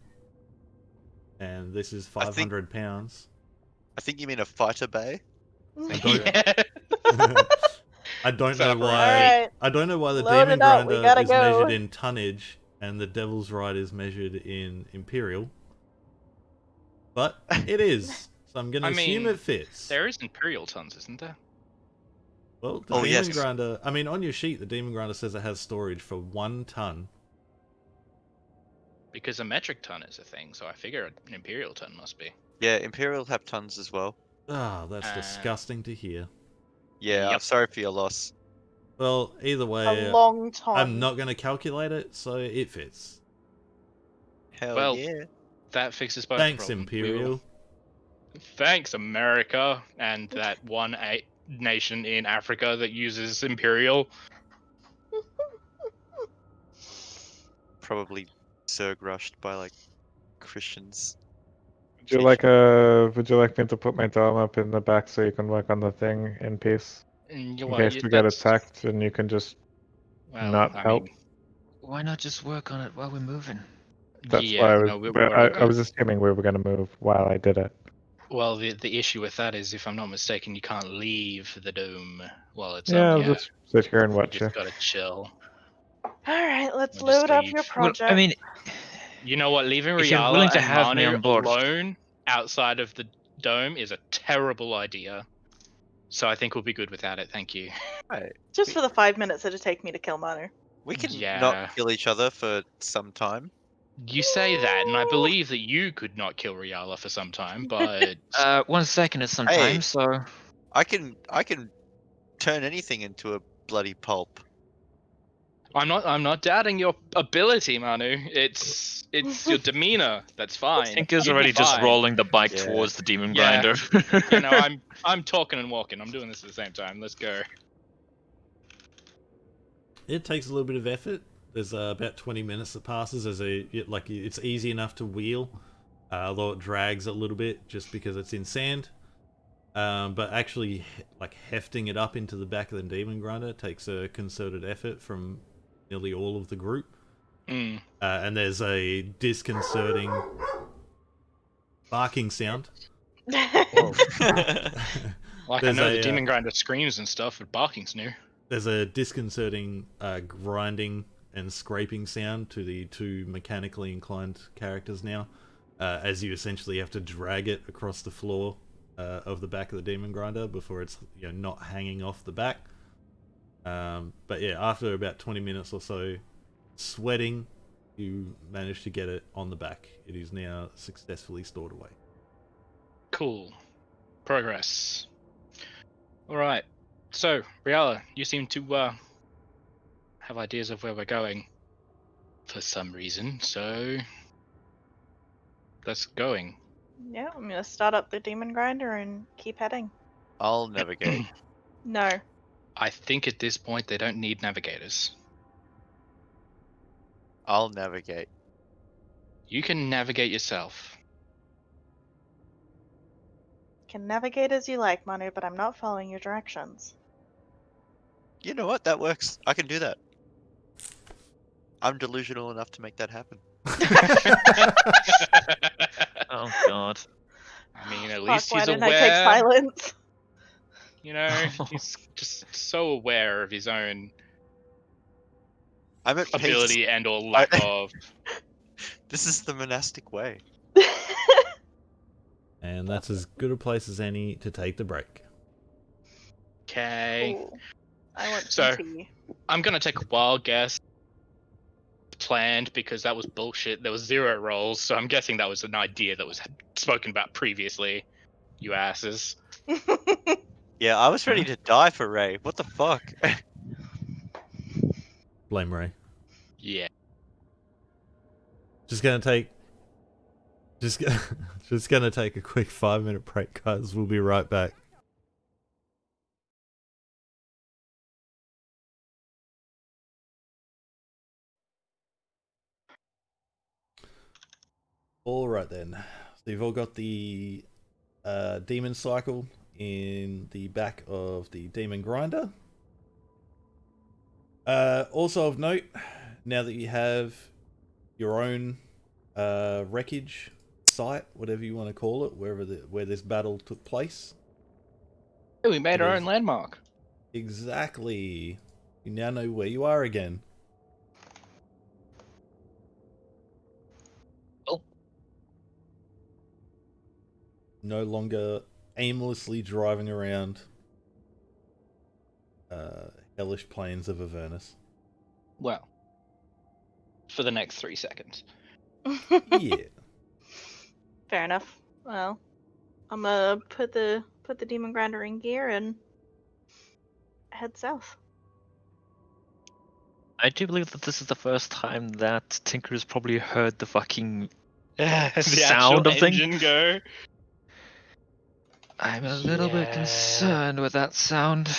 and this is I think- 500 pounds. I think you mean a fighter bay. I don't, Yeah. I don't Set know up a why. Alright. I don't know why the Load demon it up, we grinder gotta is go. measured in tonnage and the devil's ride is measured in imperial. But it is. So I'm going to I assume mean, it fits. There is Imperial tons, isn't there? Well, the Oh, Demon yes. Grinder... I mean, on your sheet, the Demon Grinder says it has storage for 1 ton. Because a metric ton is a thing, so I figure an Imperial ton must be. Yeah, Imperial have tons as well. Ah, that's And- disgusting to hear. Yeah, I'm Yep. sorry for your loss. Well, either A way, long time. I'm not going to calculate it, so it fits. Hell Well, yeah. That fixes both Thanks, problems. Imperial. Thanks, America, and that one nation in Africa that uses Imperial. Probably Zerg rushed by like Christians. Would you like me to put my dome up in the back so you can work on the thing in peace? And In case we get attacked and you can just not help? Why not just work on it while we're moving? That's yeah, why I was, no, but I was assuming we were going to move while I did it. Well, the issue with that is, if I'm not mistaken, you can't leave the dome while it's Yeah, up. I'll just sit here and You watch you. just gotta chill. Alright, let's We'll just load up leave. your Well, project. I mean, You know what? Leaving If you're willing Riala to and have me Manu on board. alone outside of the dome is a terrible idea. So I think we'll be good without it. Thank you. Right. Just for the 5 minutes it'd take me to kill Manu. We can Yeah. not kill each other for some time. You say that, and I believe that you could not kill Riala for some time, but 1 second is some time, so I can turn anything into a bloody pulp. I'm not doubting your ability, Manu. It's your demeanor that's fine. Tinker's You'd be already just fine. rolling the bike Yeah. towards the demon Yeah. grinder. You know, I'm talking and walking. I'm doing this at the same time. Let's go. It takes a little bit of effort. There's about 20 minutes that passes as it's easy enough to wheel, although it drags a little bit just because it's in sand. But actually, like hefting it up into the back of the demon grinder takes a concerted effort from nearly all of the group. Mm. And there's a disconcerting barking sound. Whoa. Like, I There's know a, the demon grinder screams and stuff, but barking's new. There's a disconcerting grinding and scraping sound to the 2 mechanically inclined characters now, as you essentially have to drag it across the floor of the back of the demon grinder before it's not hanging off the back. But yeah, after about 20 minutes or so sweating, you manage to get it on the back. It is now successfully stored away. Cool. Progress. Alright. So, Riala, you seem to have ideas of where we're going for some reason, so that's going. Yeah, I'm gonna start up the demon grinder and keep heading. I'll navigate. No. I think at this point they don't need navigators. I'll navigate. You can navigate yourself. Can navigate as you like, Manu, but I'm not following your directions. You know what? That works. I can do that. I'm delusional enough to make that happen. Oh god. I mean, at Fuck, least why he's didn't aware. I take silence? You know, he's just so aware of his own I'm at pace. ability and or lack of. This is the monastic way. And that's as good a place as any to take the break. Okay. Ooh, I want So- some tea. I'm gonna take a wild guess. Planned, because that was bullshit. There was 0 rolls, so I'm guessing that was an idea that was spoken about previously. You asses. Yeah, I was ready to die for Ray. What the fuck? Blame Ray. Yeah. Just gonna take just gonna take a quick 5-minute break, guys. We'll be right back. All right then. So you've all got the demon cycle in the back of the demon grinder. Also of note, now that you have your own wreckage site, whatever you want to call it, where this battle took place. Hey, we made It our is- own landmark. Exactly. You now know where you are again. Oh. no longer aimlessly driving around hellish plains of Avernus. Well, for the next 3 seconds. Yeah. Fair enough. Well, I'm gonna put the demon grinder in gear and head south. I do believe that this is the first time that Tinker's probably heard the fucking The sound actual of thing. engine go. I'm a little bit concerned with that sound.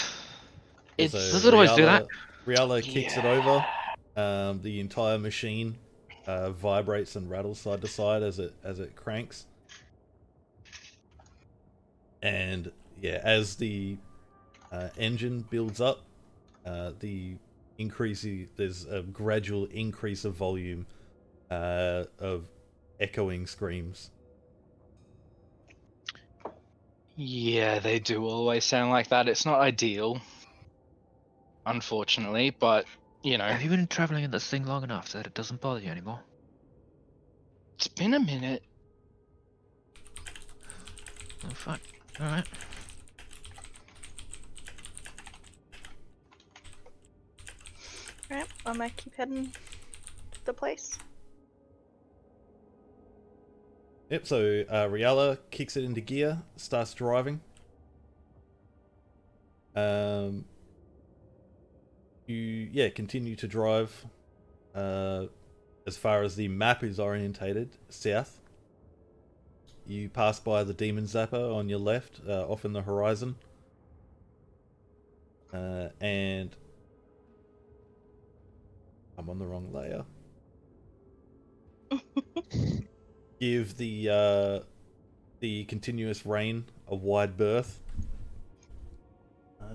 It's Does it always do that? Riala kicks it over. The entire machine vibrates and rattles side to side as it cranks. And yeah, as the engine builds up, there's a gradual increase of volume of echoing screams. Yeah, they do always sound like that. It's not ideal, unfortunately, but you know, Have you been traveling in this thing long enough that it doesn't bother you anymore? it's been a minute. Oh, fine. Alright. Alright, I'm gonna keep heading to the place. Yep, so Riala kicks it into gear, starts driving. You continue to drive as far as the map is orientated south. You pass by the Demon Zapper on your left, off in the horizon. And I'm on the wrong layer. Give the continuous rain a wide berth.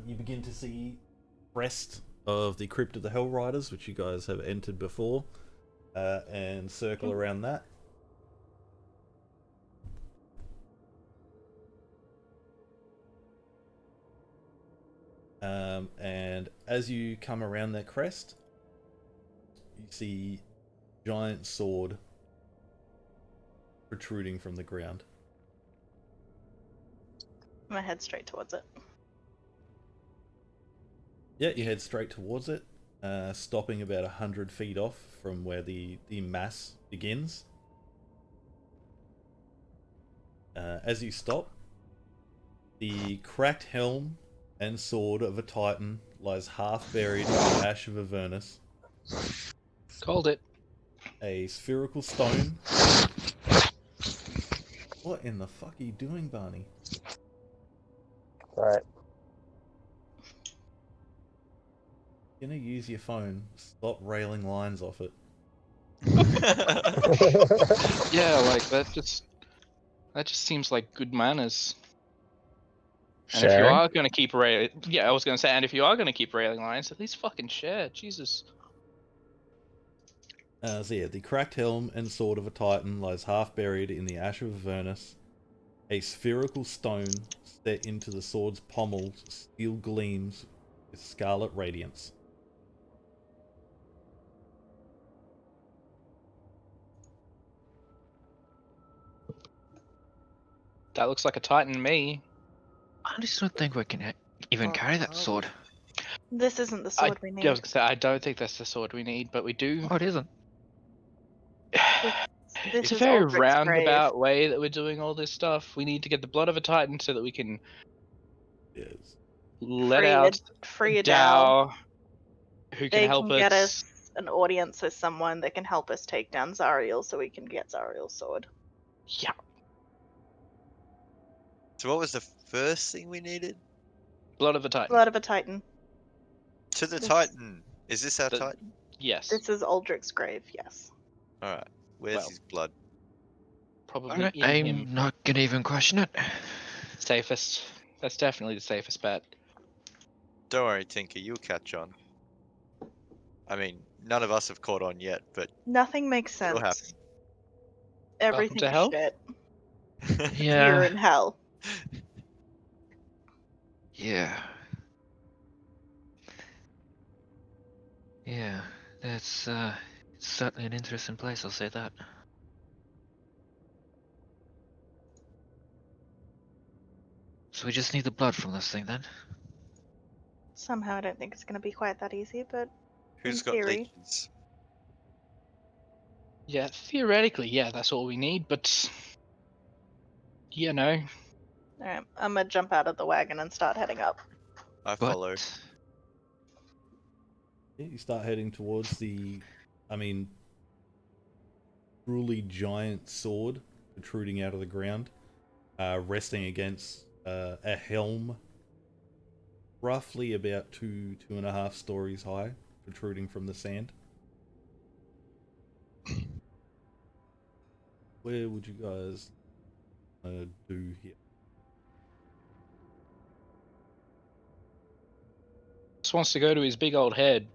You begin to see crest of the Crypt of the Hell Riders, which you guys have entered before, and circle around that. And as you come around that crest, you see a giant sword protruding from the ground. I'm gonna head straight towards it. Yeah, you head straight towards it, stopping about 100 feet off from where the mass begins. As you stop, the cracked helm and sword of a Titan lies half buried in the ash of Avernus. Called it. A spherical stone. What in the fuck are you doing, Barney? Right. You're gonna use your phone. Stop railing lines off it. Yeah, like that just seems like good manners. And if you Sharing? are gonna keep yeah, I was gonna say, and if you are gonna keep railing lines, at least fucking share. Jesus. So yeah, the cracked helm and sword of a Titan lies half buried in the ash of Avernus. A spherical stone set into the sword's pommel still gleams with scarlet radiance. That looks like a Titan to me. I just don't think we can even carry that sword. This isn't the I sword we was need. gonna say, I don't think that's the sword we need, but we do. Oh, it isn't. This It's a is very Aldrich's grave. roundabout way that we're doing all this stuff. We need to get the blood of a Titan so that we can Yes. let out Free a Dow. Dow, who can They help can get us. us an audience with someone that can help us take down Zariel so we can get Zariel's sword. Yeah, So what was the first thing we needed? blood of a Titan. Blood of a Titan. To the This- Titan. Is this our The- Titan? Yes. This is Aldrich's grave, yes. Alright. Where's Well. his blood? Probably Alright, in I'm him. not gonna even question it. Safest. That's definitely the safest bet. Don't worry, Tinker, you'll catch on. I mean, none of us have caught on yet, but Nothing makes it'll sense. happen. Everything to is hell? shit. You're Yeah. in hell. Yeah. Yeah. That's it's certainly an interesting place, I'll say that. So we just need the blood from this thing then? Somehow I don't think it's going to be quite that easy, but Who's in got theory. leeches? Yeah, theoretically, yeah, that's all we need, but you know, Alright, I'm gonna jump out of the wagon and start heading up. I But follow. Yeah, you start heading towards the, I mean, truly giant sword protruding out of the ground, resting against a helm roughly about 2.5 stories high, protruding from the sand. Where would you guys do here? just wants to go to his big old head,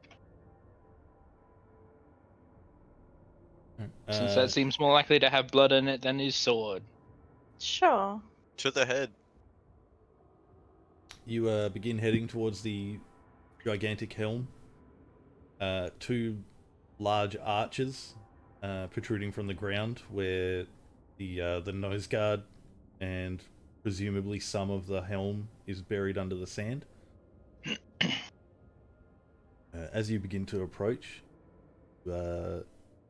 since that seems more likely to have blood in it than his sword. Sure. To the head. You begin heading towards the gigantic helm. Two large arches protruding from the ground, where the nose guard and presumably some of the helm is buried under the sand. As you begin to approach, you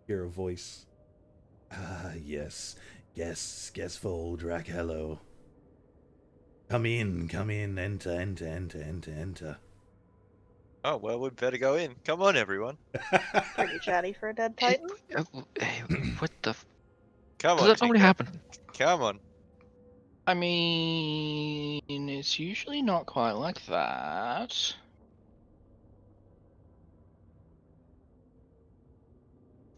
hear a voice. Ah, yes, guestful Drakello. Come in, enter. Oh, well, we'd better go in. Come on, everyone. Pretty chatty for a dead titan. Hey, what the? Come Does on, that normally Tinker. happen? Come on. I mean, it's usually not quite like that.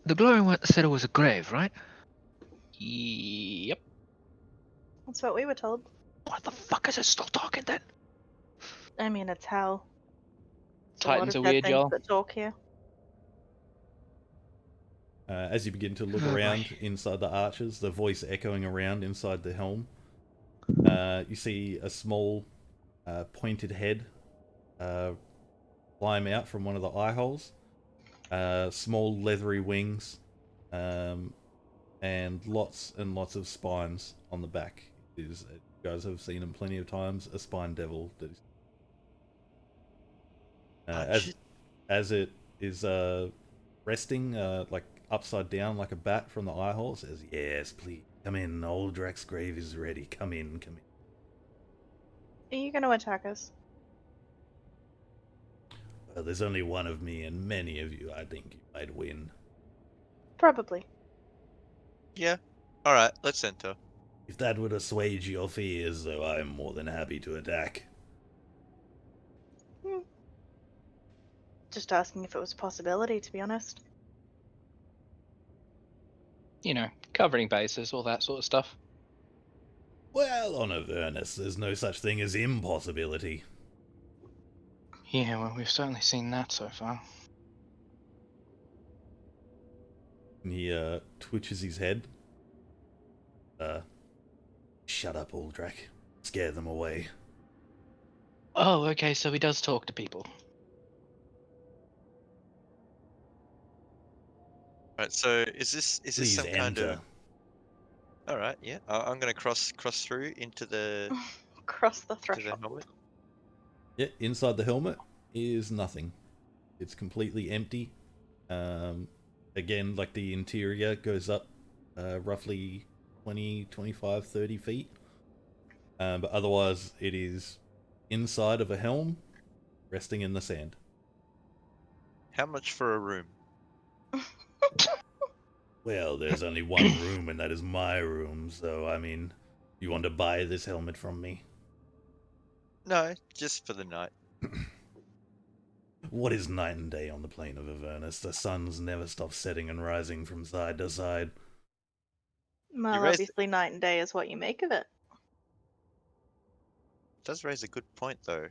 The glowing one said it was a grave, right? Yep. That's what we were told. What the fuck is it still talking then? I mean, it's hell. It's a lot Titans of are dead weird, things y'all. that talk here. As you begin to look Oh, boy. around inside the arches, the voice echoing around inside the helm, you see a small pointed head climb out from one of the eye holes. Small leathery wings, and lots and lots of spines on the back. You guys have seen them plenty of times. A spine devil. That is, Punch it. as it is resting like upside down like a bat from the eye hole, it says, "Yes, please come in. Old Drax's grave is ready. Come in, come in." Are you gonna attack us? Well, there's only one of me and many of you. I think you might win. Probably. Yeah. Alright, let's enter. If that would assuage your fears, though, I'm more than happy to attack. Just asking if it was a possibility, to be honest. You know, covering bases, all that sort of stuff. Well, on Avernus, there's no such thing as impossibility. Yeah, well, we've certainly seen that so far. And he twitches his head. Shut up, Aldrak. Scare them away. Oh, okay, so he does talk to people. Alright, so is this Please some enter. kind of... Alright, yeah. I'm gonna cross through into the Cross the into the threshold. helmet. Yeah, inside the helmet is nothing. It's completely empty. Again, like the interior goes up roughly 20, 25, 30 feet. But otherwise, it is inside of a helm, resting in the sand. How much for a room? Well, there's only one room, and that is my room, so, I mean, you want to buy this helmet from me? No, just for the night. What is night and day on the plane of Avernus? The suns never stop setting and rising from side to side. Well, raised- obviously, night and day is what you make of it. Does raise a good point though.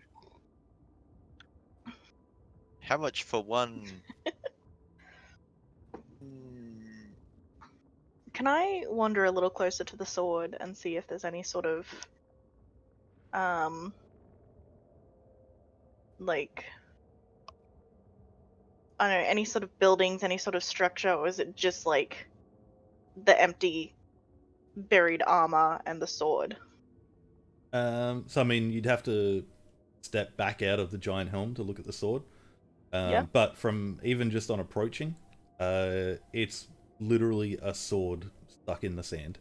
How much for one? Can I wander a little closer to the sword and see if there's any sort of, like, I don't know, any sort of buildings, any sort of structure, or is it just like the empty, buried armor and the sword? So I mean, you'd have to step back out of the giant helm to look at the sword. Yeah. But from even just on approaching, it's literally a sword stuck in the sand.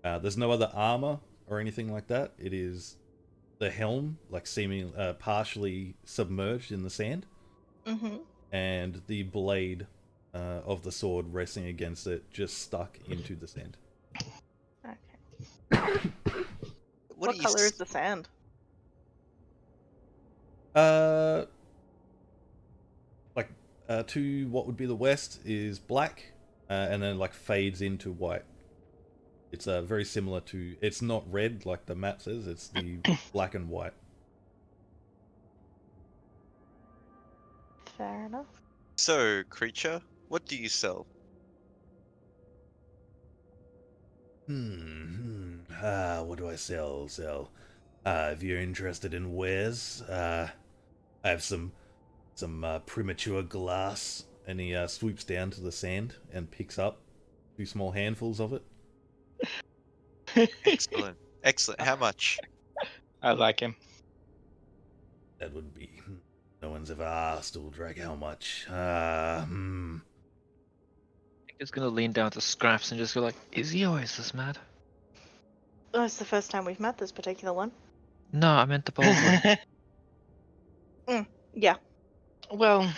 There's no other armor or anything like that. It is the helm, like seeming partially submerged in the sand, Mm-hmm. and the blade of the sword resting against it, just stuck into the sand. Okay. What What do you color is the sand? Like to what would be the west is black, and then like fades into white. It's very similar to. It's not red like the map says. It's the black and white. Fair enough. So, creature, what do you sell? What do I sell? If you're interested in wares, I have some premature glass, and he swoops down to the sand and picks up 2 small handfuls of it. Excellent. Excellent. How much? I like him. That would be. No one's ever asked Uldrak how much. I think it's gonna lean down to Scraps and just go like, "Is he always this mad?" Oh, it's the first time we've met this particular one. No, I meant the bold one. Yeah. Well,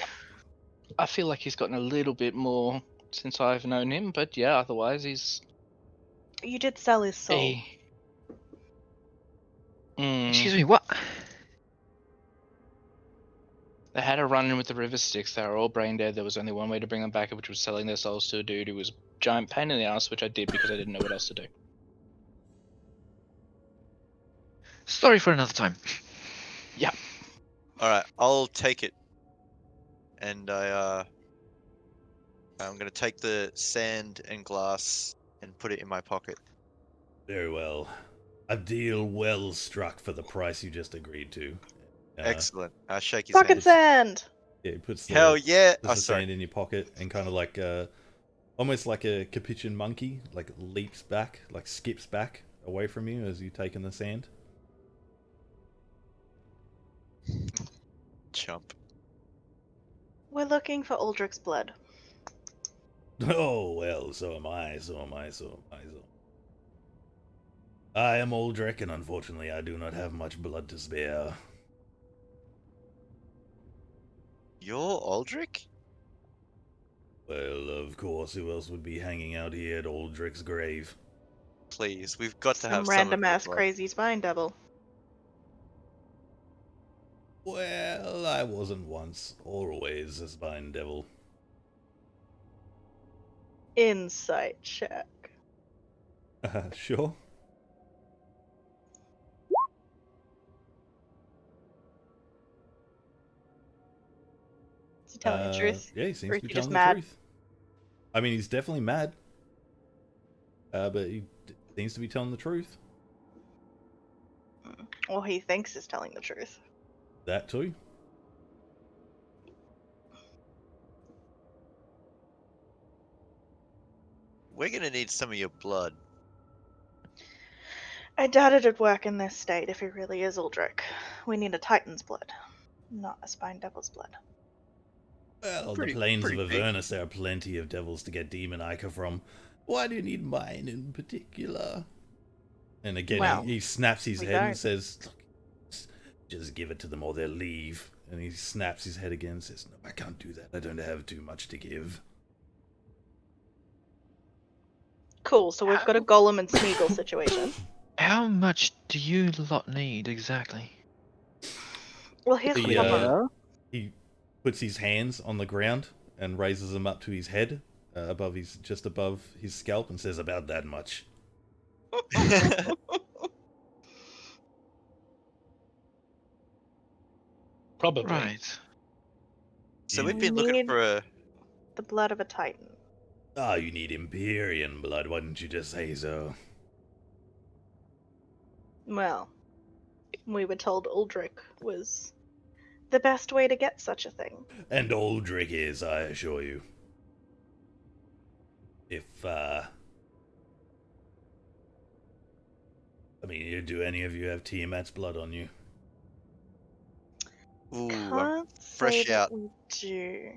I feel like he's gotten a little bit more since I've known him, but yeah, otherwise he's You did sell his soul. a. Excuse me, what? They had a run in with the River Styx. They were all brain dead. There was only one way to bring them back, which was selling their souls to a dude who was a giant pain in the ass, which I did because I didn't know what else to do. Story for another time. Yeah. Alright, I'll take it. And I'm gonna take the sand and glass and put it in my pocket. Very well. A deal well struck for the price you just agreed to. Excellent. I shake his Pocket hand. sand! Yeah, he puts Hell yeah! puts Oh, the sorry. sand in your pocket and kind of like almost like a capuchin monkey, like leaps back, like skips back away from you as you take in the sand. Chump. We're looking for Uldric's blood. Oh well, so am I. I am Uldric, and unfortunately, I do not have much blood to spare. You're Aldrich? Well, of course, who else would be hanging out here at Uldric's grave? Please, we've got to have Some some of random your ass blood. crazy spine devil. Well, I wasn't once, always a spine devil. Insight check. Sure. Is he telling the truth? Yeah, he seems Or to is be he just telling the mad? truth. I mean, he's definitely mad. But he seems to be telling the truth. Well, he thinks he's telling the truth. That too. We're gonna need some of your blood. I doubt it'd work in this state if he really is Uldric. We need a Titan's blood, not a spine devil's blood. Well, on the Pretty plains of big. Avernus, there are plenty of devils to get demon ichor from. Why do you need mine in particular? And again, Well, he snaps his we head and don't. says, just give it to them or they'll leave. And he snaps his head again and says, no, I can't do that. I don't have too much to give. Cool, so we've got a Golem and Smeagol situation. How much do you lot need exactly? Well, here's He, the problem. he puts his hands on the ground and raises them up to his head, just above his scalp, and says, about that much. Probably. Right. So We we've been looking need for a. the blood of a Titan. Ah, you need Empyrean blood. Why didn't you just say so? Well, we were told Uldric was the best way to get such a thing. And Uldric is, I assure you. If, I mean, do any of you have Tiamat's blood on you? Ooh, I'm Can't fresh say that out. we do.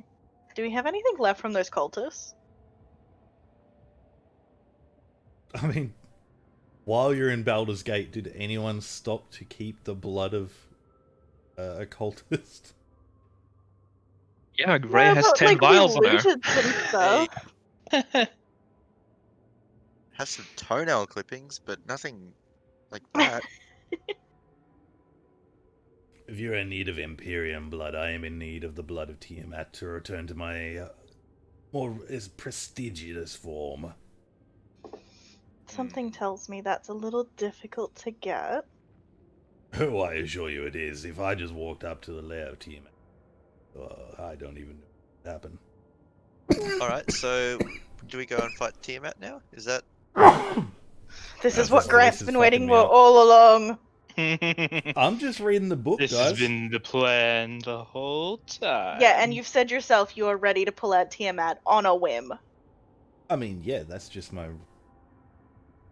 Do we have anything left from those cultists? I mean, while you're in Baldur's Gate, did anyone stop to keep the blood of a cultist? Yeah, Ray No, has but 10 like we vials on her. looted some stuff. Has some toenail clippings, but nothing like that. If you're in need of Imperium blood, I am in need of the blood of Tiamat to return to my more prestigious form. Something tells me that's a little difficult to get. Oh, I assure you it is. If I just walked up to the lair of Tiamat, I don't even know what happened. Alright, so do we go and fight Tiamat now? Is that... This is This what voice Grant's is been fucking waiting me for up. all along. I'm just reading the book, This guys. has been the plan the whole time. Yeah, and you've said yourself you are ready to pull out Tiamat on a whim. I mean, yeah, that's just my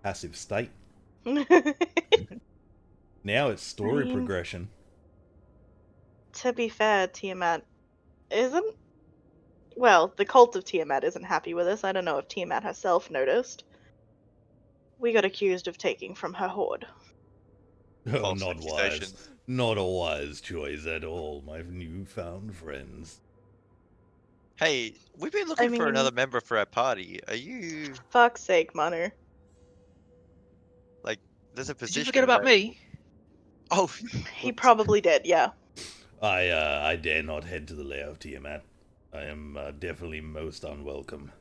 passive state. Now it's story mean- progression. To be fair, Tiamat isn't. Well, the cult of Tiamat isn't happy with us. I don't know if Tiamat herself noticed. We got accused of taking from her hoard. Oh, False not accusation. wise. Not a wise choice at all, my newfound friends. Hey, we've been looking for mean- another member for our party. Are you... Fuck's sake, Manu. like, there's a Did position you forget about available. me? Oh, He whoops. probably did, yeah. I dare not head to the lair of Tiamat. I am definitely most unwelcome.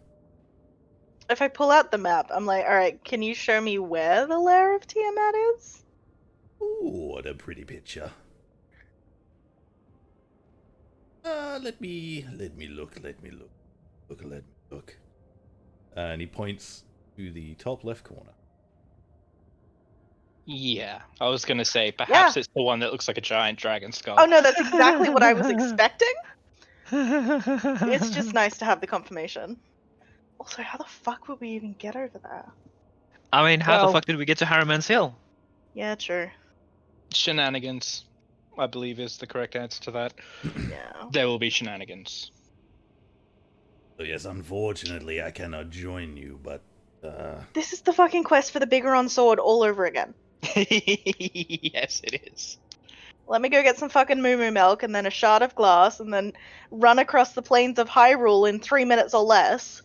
If I pull out the map, I'm like, alright, can you show me where the lair of Tiamat is? Ooh, what a pretty picture. Let me look. And he points to the top left corner. Yeah, I was gonna say perhaps Yeah. it's the one that looks like a giant dragon skull. Oh no, that's exactly what I was expecting. It's just nice to have the confirmation. Also, how the fuck would we even get over there? I mean, how the Well- fuck did we get to Harriman's Hill? Yeah, true. Shenanigans, I believe, is the correct answer to that. Yeah. There will be shenanigans. So yes, unfortunately I cannot join you, but This is the fucking quest for the Bigoron sword all over again. Yes, it is. Let me go get some fucking moo milk and then a shard of glass and then run across the plains of Hyrule in 3 minutes or less.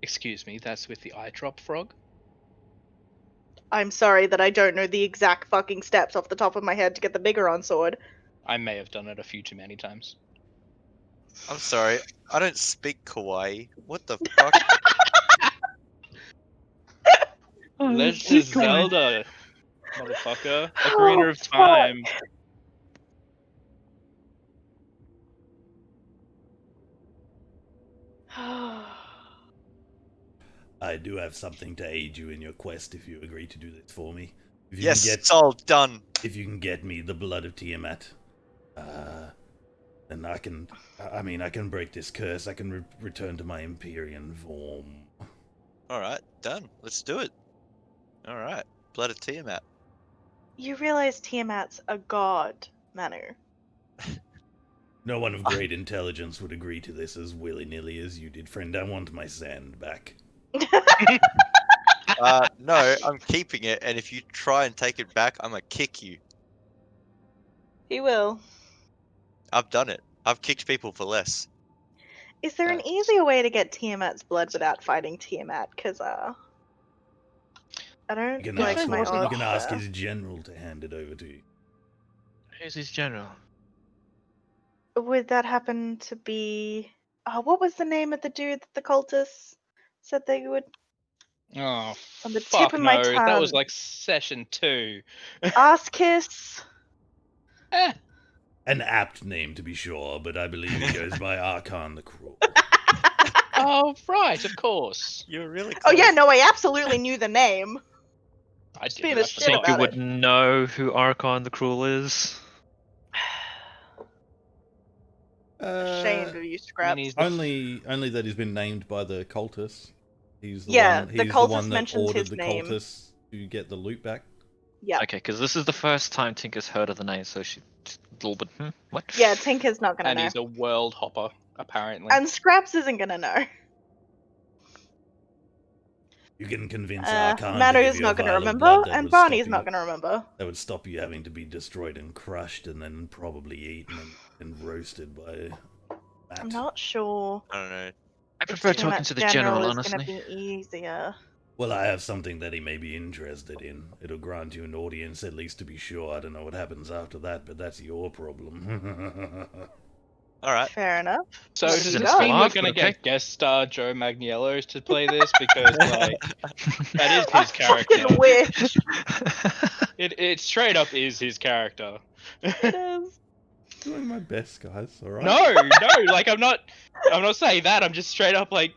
Excuse me, that's with the eye drop frog? I'm sorry that I don't know the exact fucking steps off the top of my head to get the Bigoron sword. I may have done it a few too many times. I'm sorry, I don't speak kawaii. What the fuck? Legend of Zelda, motherfucker. Oh, Ocarina of fuck. Time. I do have something to aid you in your quest if you agree to do this for me. If you Yes, can get, it's all done. if you can get me the blood of Tiamat, then I can break this curse. I can return to my Empyrean form. Alright, done. Let's do it. Alright, blood of Tiamat. You realize Tiamat's a god, Manu. No one of great intelligence would agree to this as willy-nilly as you did, friend. I want my sand back. No, I'm keeping it, and if you try and take it back, I'm gonna kick you. He will. I've done it. I've kicked people for less. Is there an That's- easier way to get Tiamat's blood without fighting Tiamat? Because, I don't You can like ask, my wasn't- you odds can ask there. his general to hand it over to you. Who's his general? Would that happen to be... what was the name of the dude that the cultists said they would... Oh, On the tip fuck of no. my That was tongue. like session 2. Arceus? Eh, An apt name, to be sure, but I believe he goes by Archon the Cruel. oh, right, of course. You're really Oh close. yeah, no, I absolutely knew the name. I Just being didn't. a I shit Think forgot. you about would it. know who Archon the Cruel is? Ashamed of you, I mean, Scraps. he's the Only that he's been named by the cultists. He's the Yeah, one. the He's the cultist one that mentions ordered his the name. cultists to get the loot back. Yeah. Okay, because this is the first time Tinker's heard of the name, so she's a little bit. What? Yeah, Tinker's not gonna And know. he's a world hopper, apparently. And Scraps isn't gonna know. You can convince Archon to Manu's give you a not gonna vial of remember, blood that and would stop Barney's you. not gonna remember. That would stop you having to be destroyed and crushed and then probably eaten and roasted by Matt. I'm not sure. I don't know. I prefer If talking Tiamat to the general, is honestly. gonna be easier. Well, I have something that he may be interested in. It'll grant you an audience, at least to be sure. I don't know what happens after that, but that's your problem. Alright. Fair enough. So What does do it you seem got? we're gonna get guest star Joe Magniello to play this? Because like that is his character. I fucking wish. It straight up is his character. It is. Doing my best, guys. All right. No, like I'm not saying that. I'm just straight up like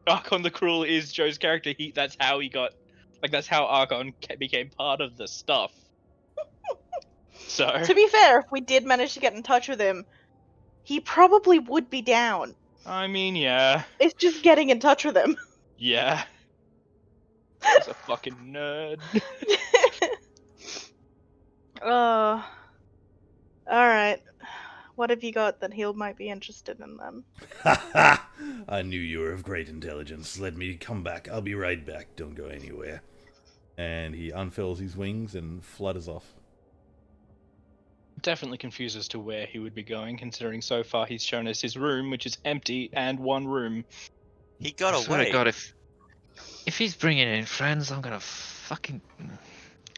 Archon the Cruel is Joe's character. That's how he got, like that's how Archon became part of the stuff. So To be fair, if we did manage to get in touch with him, he probably would be down. I mean, yeah, It's just getting in touch with him. yeah. He's a fucking nerd. Alright. What have you got that he might be interested in then? I knew you were of great intelligence. Let me come back. I'll be right back. Don't go anywhere. And he unfurls his wings and flutters off. Definitely confused as to where he would be going, considering so far he's shown us his room, which is empty, and one room. He got I swear to away. God, if he's bringing in friends, I'm gonna fucking.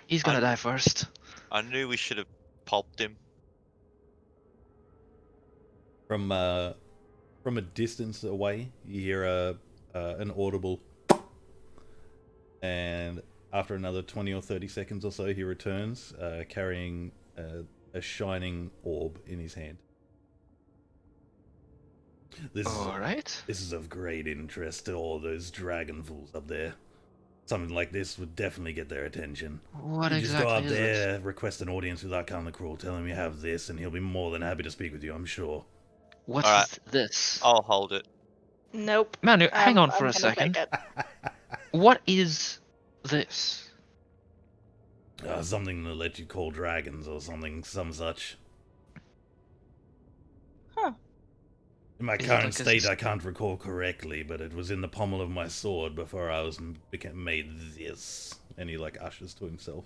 He's gonna die first. I knew we should have pulped him. From a distance away, you hear an audible, and after another 20 or 30 seconds or so, he returns, carrying a shining orb in his hand. This is of great interest to all those dragon fools up there. Something like this would definitely get their attention. What you exactly just go up is there, request an audience with Archon the Cruel, tell him you have this, and he'll be more than happy to speak with you, I'm sure. What's Alright. this? I'll hold it. Nope. Manu, hang on for I'm a gonna take second. it. What is this? Something to let you call dragons or something, some such. Huh. In my Is it current like a state, I can't recall correctly, but it was in the pommel of my sword before I was made this. And he like ushers to himself.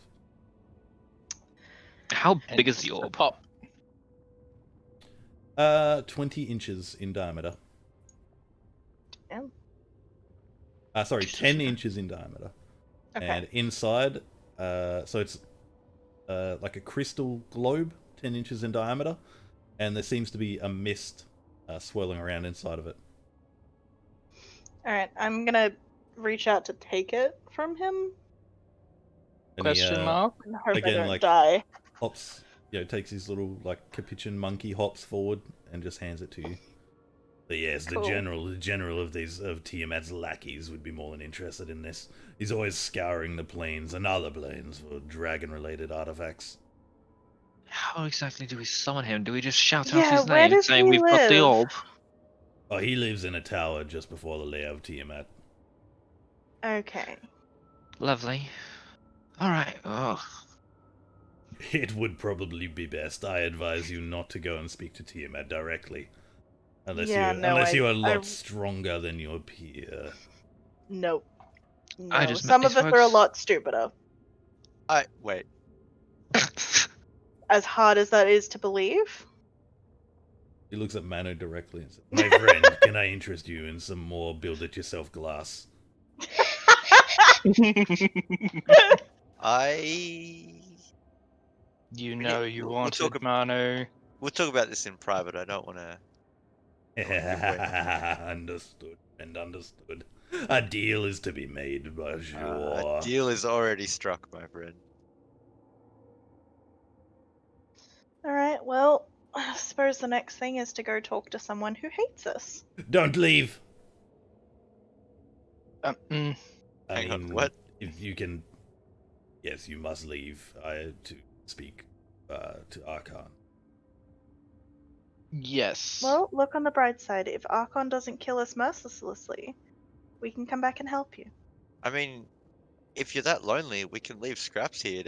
How big is the orb? Pop. 20 inches in diameter. Damn. Sorry, 10 inches in diameter. Okay. And inside, so it's like a crystal globe, 10 inches in diameter, and there seems to be a mist swirling around inside of it. Alright, I'm gonna reach out to take it from him. And Question mark? And hope Again, I don't like- die. hops, takes his little like capuchin monkey, hops forward and just hands it to you. But yes, Cool. the general of Tiamat's lackeys would be more than interested in this. He's always scouring the plains and other plains for dragon-related artifacts. How exactly do we summon him? Do we just shout Yeah, out his where name does saying he we've got the live? orb? Oh, he lives in a tower just before the lair of Tiamat. Okay. Lovely. Alright. Oh. It would probably be best. I advise you not to go and speak to Tiamat directly. Unless you're a lot stronger than your peer. Nope. No. I just met Some of these us are a folks. lot stupider. Wait. As hard as that is to believe. He looks at Manu directly and says, "My friend, can I interest you in some more build-it-yourself glass?" You know you we'll wanted, talk Manu. We'll talk about this in private. I don't want to. Understood and understood. A deal is to be made, for sure. A deal is already struck, my friend. Alright, well, I suppose the next thing is to go talk to someone who hates us. Don't leave. I Hang on, mean, what? If you can, yes, you must leave. To speak to Archon. Yes. Well, look on the bright side. If Archon doesn't kill us mercilessly, we can come back and help you. I mean, If you're that lonely, we can leave Scraps here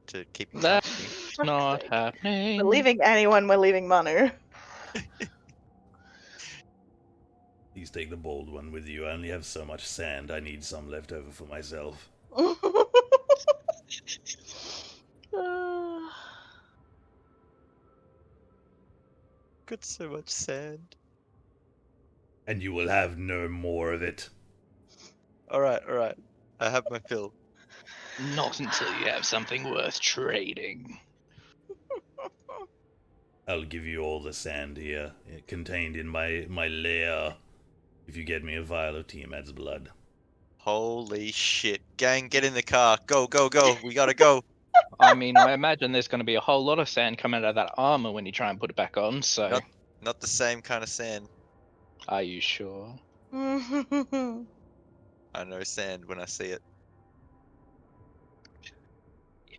to keep you That's company. not sake. happening. We're leaving anyone, we're leaving Manu. Please take the bold one with you. I only have so much sand. I need some left over for myself. Got so much sand. And you will have no more of it. Alright. I have my fill. Not until you have something worth trading. I'll give you all the sand here, contained in my lair, if you get me a vial of Tiamat's blood. Holy shit. Gang, get in the car. Go. We gotta go. I mean, I imagine there's going to be a whole lot of sand coming out of that armor when you try and put it back on, so. Not the same kind of sand. Are you sure? I know sand when I see it.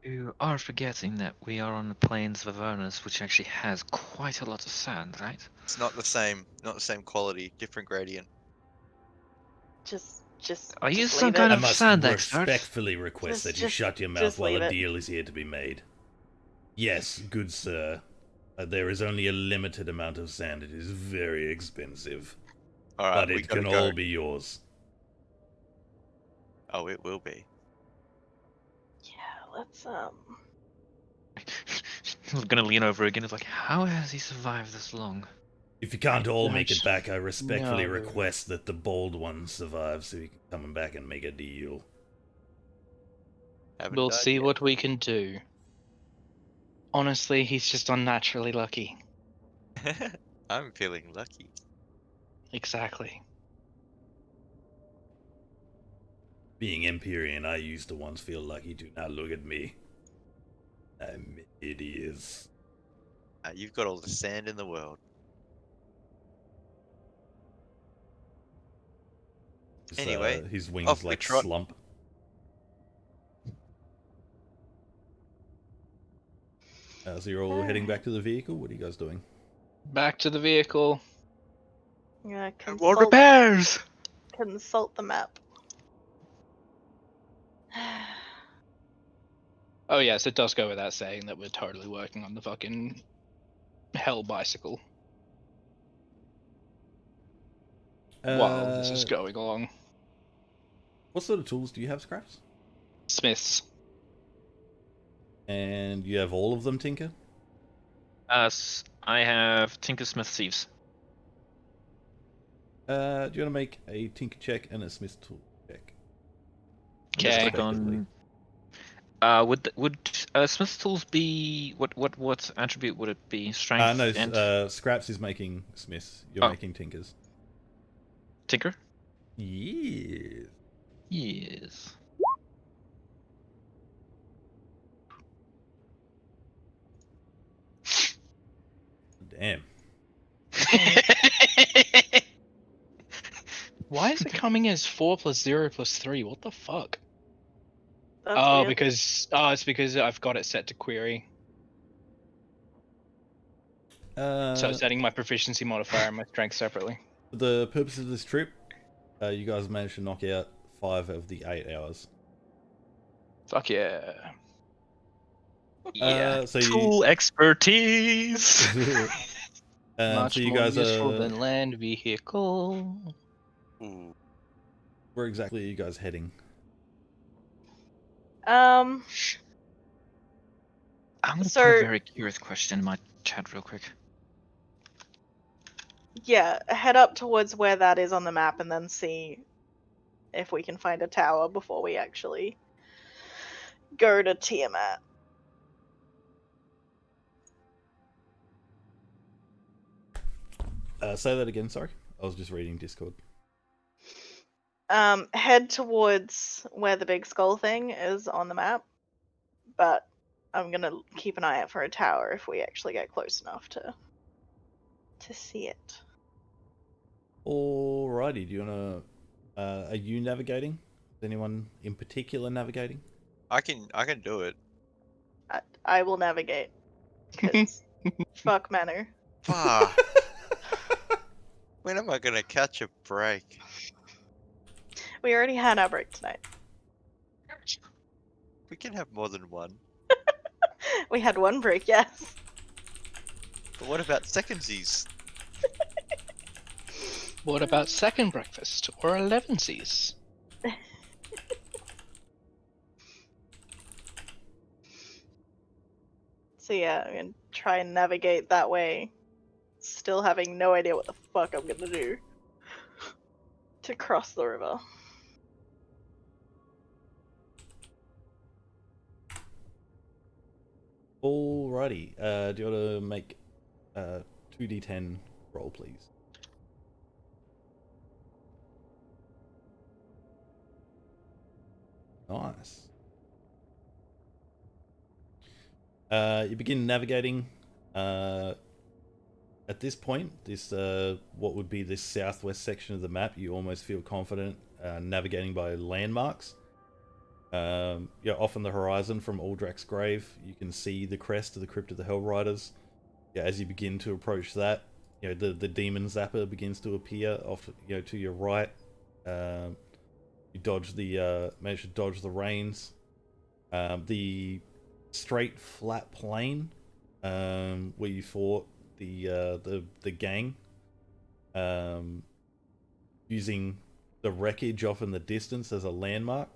You are forgetting that we are on the plains of Avernus, which actually has quite a lot of sand, right? It's not the same. Not the same quality. Different gradient. just Are you just some leave kind it. I of must sand expert? respectfully request that you shut your mouth just while leave a it. deal is here to be made. Yes, good sir. There is only a limited amount of sand. It is very expensive. Alright, But we it gotta can go. all be yours. Oh, it will be. Yeah, let's I'm gonna lean over again. It's like, how has he survived this long? If you can't all make it don't back, I respectfully know. request that the bold one survive so we can come back and make a deal. Haven't We'll died see yet. what we can do. Honestly, he's just unnaturally lucky. I'm feeling lucky. Exactly. Being Empyrean, I used to once feel lucky. Do not look at me. I'm hideous. You've got all the sand in the world. Anyway, His wings off we like trot. slump. So you're all heading back to the vehicle? What are you guys doing? Back to the vehicle. yeah, More repairs! consult the map. Oh yes, it does go without saying that we're totally working on the fucking hell bicycle while this is going along. What sort of tools do you have, Scraps? Smiths. And you have all of them, Tinker? I have Tinkersmith Thieves. Do you want to make a Tinker check and a Smith tool check? Just Okay. click on. Would Smith tools be what attribute would it be? Strength No, and Scraps is making Smiths. You're making Tinkers. Tinker? Yes. Yes. Damn. Why is it coming as 4 + 0 + 3? What the fuck? That's Oh, weird. it's because I've got it set to query. So setting my proficiency modifier and my strength separately. For the purpose of this trip, you guys managed to knock out 5 of the 8 hours. Fuck yeah. Yeah. So Tool expertise. so Much you more guys useful are. than land vehicle. Ooh. Where exactly are you guys heading? I'm gonna So- put a very curious question in my chat real quick. Yeah, head up towards where that is on the map and then see if we can find a tower before we actually go to Tiamat. Say that again, sorry. I was just reading Discord. Head towards where the big skull thing is on the map, but I'm gonna keep an eye out for a tower if we actually get close enough to see it. Alrighty, do you wanna... are you navigating? Is anyone in particular navigating? I can do it. I will navigate. 'Cause fuck Manu. Fuck. When am I gonna catch a break? We already had our break tonight. We can have more than one. We had one break, yes. But what about secondsies? What about second breakfast or 11sies? So yeah, I'm gonna try and navigate that way, still having no idea what the fuck I'm gonna do to cross the river. Alrighty. Do you want to make 2d10 roll, please? Nice. You begin navigating. At this point, this what would be this southwest section of the map, you almost feel confident navigating by landmarks. Off on the horizon from Aldrak's grave, you can see the crest of the Crypt of the Hellriders. Yeah, as you begin to approach that, the demon zapper begins to appear off, to your right. You manage to dodge the rains. The straight flat plain where you fought the gang, using the wreckage off in the distance as a landmark.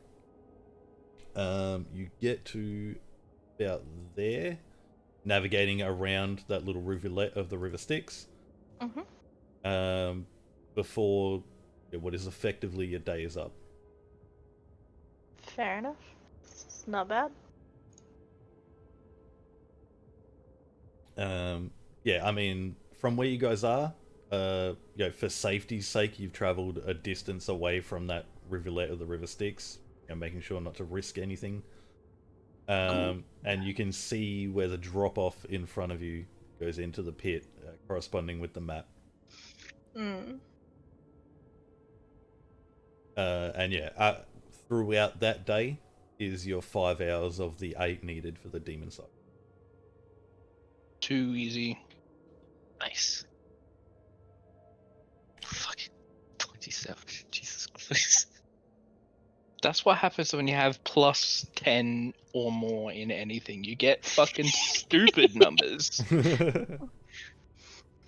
You get to about there, navigating around that little rivulet of the River Styx. Before what is effectively your day is up. Fair enough. It's not bad. I mean, from where you guys are, for safety's sake, you've traveled a distance away from that rivulet of the River Styx, making sure not to risk anything. And you can see where the drop off in front of you goes into the pit, corresponding with the map. Throughout that day is your 5 hours of the 8 needed for the demon cycle. Too easy. Nice. Fucking 27. Jesus Christ. That's what happens when you have plus 10 or more in anything. You get fucking stupid numbers.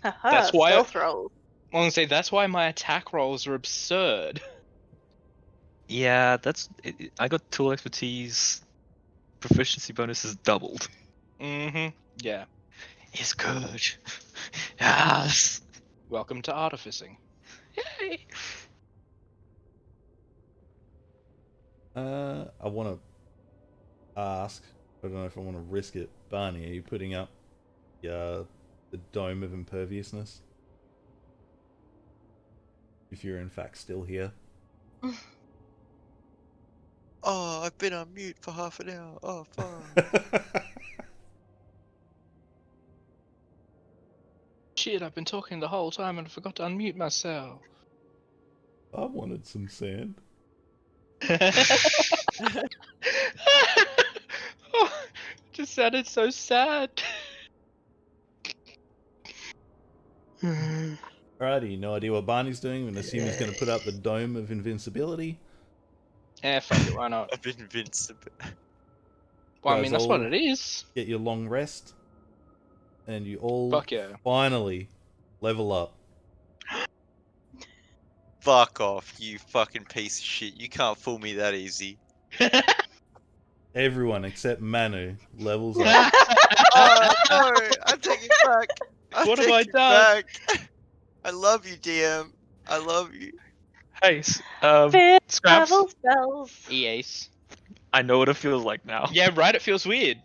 Haha, why stealth rolls. I want to say that's why my attack rolls are absurd. Yeah, I got tool expertise. Proficiency bonus is doubled. Yeah. It's good. Yes. Welcome to artificing. Yay. I want to ask, I don't know if I want to risk it. Barney, are you putting up the dome of imperviousness? If you're in fact still here. Oh, I've been on mute for half an hour. Oh, fuck. Shit, I've been talking the whole time and I forgot to unmute myself. I wanted some sand. Oh, just sounded so sad. Alrighty, no idea what Barney's doing. I'm going to assume he's going to put up the dome of invincibility. Yeah, fuck it, why not? I've been invincible. Well, I Guys mean, that's what all it is. Get your long rest. And you all Fuck yeah. finally level up. Fuck off, you fucking piece of shit. You can't fool me that easy. Everyone except Manu levels up. Oh, no, I'm taking it back. What have I done? Back. I love you, DM. I love you. Hey, Fifth Scraps. level spells. EAce. I know what it feels like now. Yeah, right. It feels weird.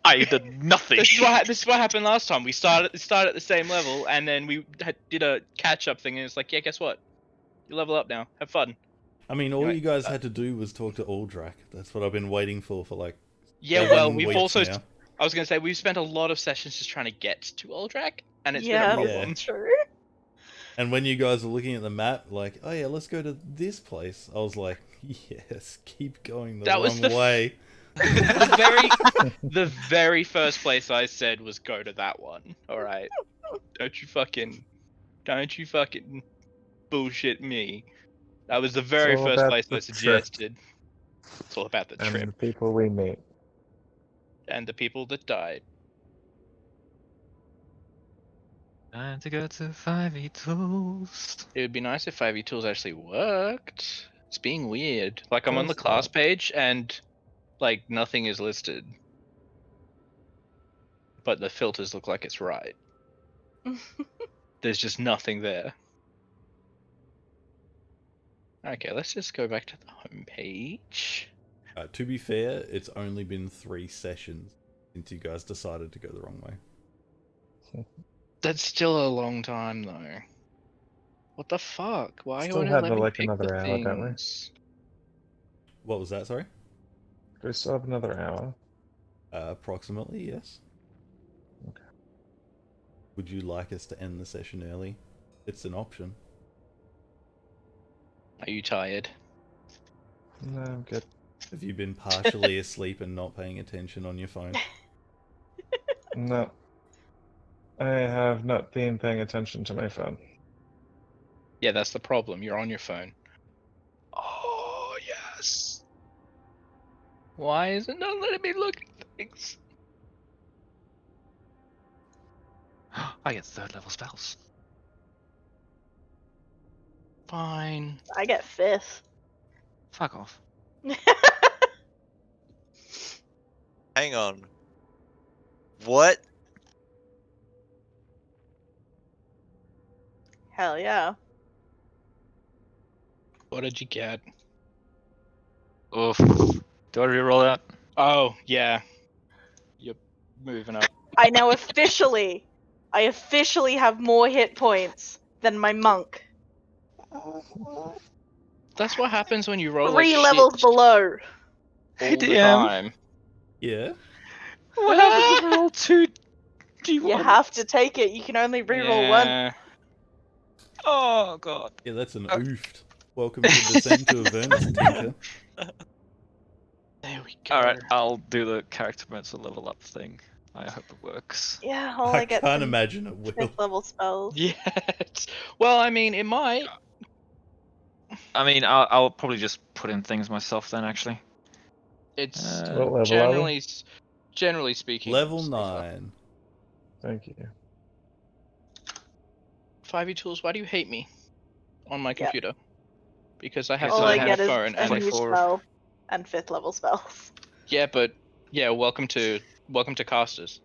I did nothing. This is what happened last time. We started at the same level, and then we did a catch-up thing, and it's like, yeah, guess what? You level up now. Have fun. I mean, all you guys had to do was talk to Aldrak. That's what I've been waiting for like. Yeah, well, 7 we've weeks also. now. I was gonna say we've spent a lot of sessions just trying to get to Aldrak, and it's Yeah, been a problem. true. And when you guys were looking at the map, like, oh yeah, let's go to this place, I was like, yes, keep going the wrong way. The very first place I said was go to that one. All right, don't you fucking bullshit me. That was the very all first about place the I suggested. It's all about the And trip the people we meet. and the people that died. Time to go to 5e Tools. It would be nice if 5e Tools actually worked. It's being weird. Like, I'm on the Does class work. page and, like, nothing is listed. But the filters look like it's right. There's just nothing there. Okay, let's just go back to the home page. To be fair, it's only been 3 sessions since you guys decided to go the wrong way. That's still a long time, though. What the fuck? Why Still won't it have let me like pick the another hour, don't we? things? What was that, sorry? Do we still have another hour? Approximately, yes. Okay. Would you like us to end the session early? It's an option. Are you tired? No, I'm good. Have you been partially asleep and not paying attention on your phone? No. I have not been paying attention to my phone. Yeah, that's the problem. You're on your phone. Oh, yes. Why is it not letting me look at things? I get 3rd level spells. Fine. I get 5th. Fuck off. Hang on. What? Hell yeah. What did you get? Oof. Do I reroll that? Oh, yeah. You're moving up. I officially have more hit points than my monk. That's what happens when you roll like 3 shit levels below. all the DM. time. Yeah? What happens if I roll 2 You D1? have to take it. You can only reroll one. Yeah. Oh god. Yeah, that's an oofed. Welcome to Descent to Avernus, Tinker. There we go. Alright, I'll do the character modes and level up thing. I hope it works. Yeah, all I I get can't some imagine it will. 5th level spells. Yes. Well, I mean, it might. I mean, I'll probably just put in things myself then, actually. It's What level are we? generally speaking. Level safer. 9. Thank you. 5e Tools, why do you hate me on my Yep. computer? Because I have Because All to I have get a is phone a and new 24. spell and 5th level spells. yeah, but yeah, welcome to casters.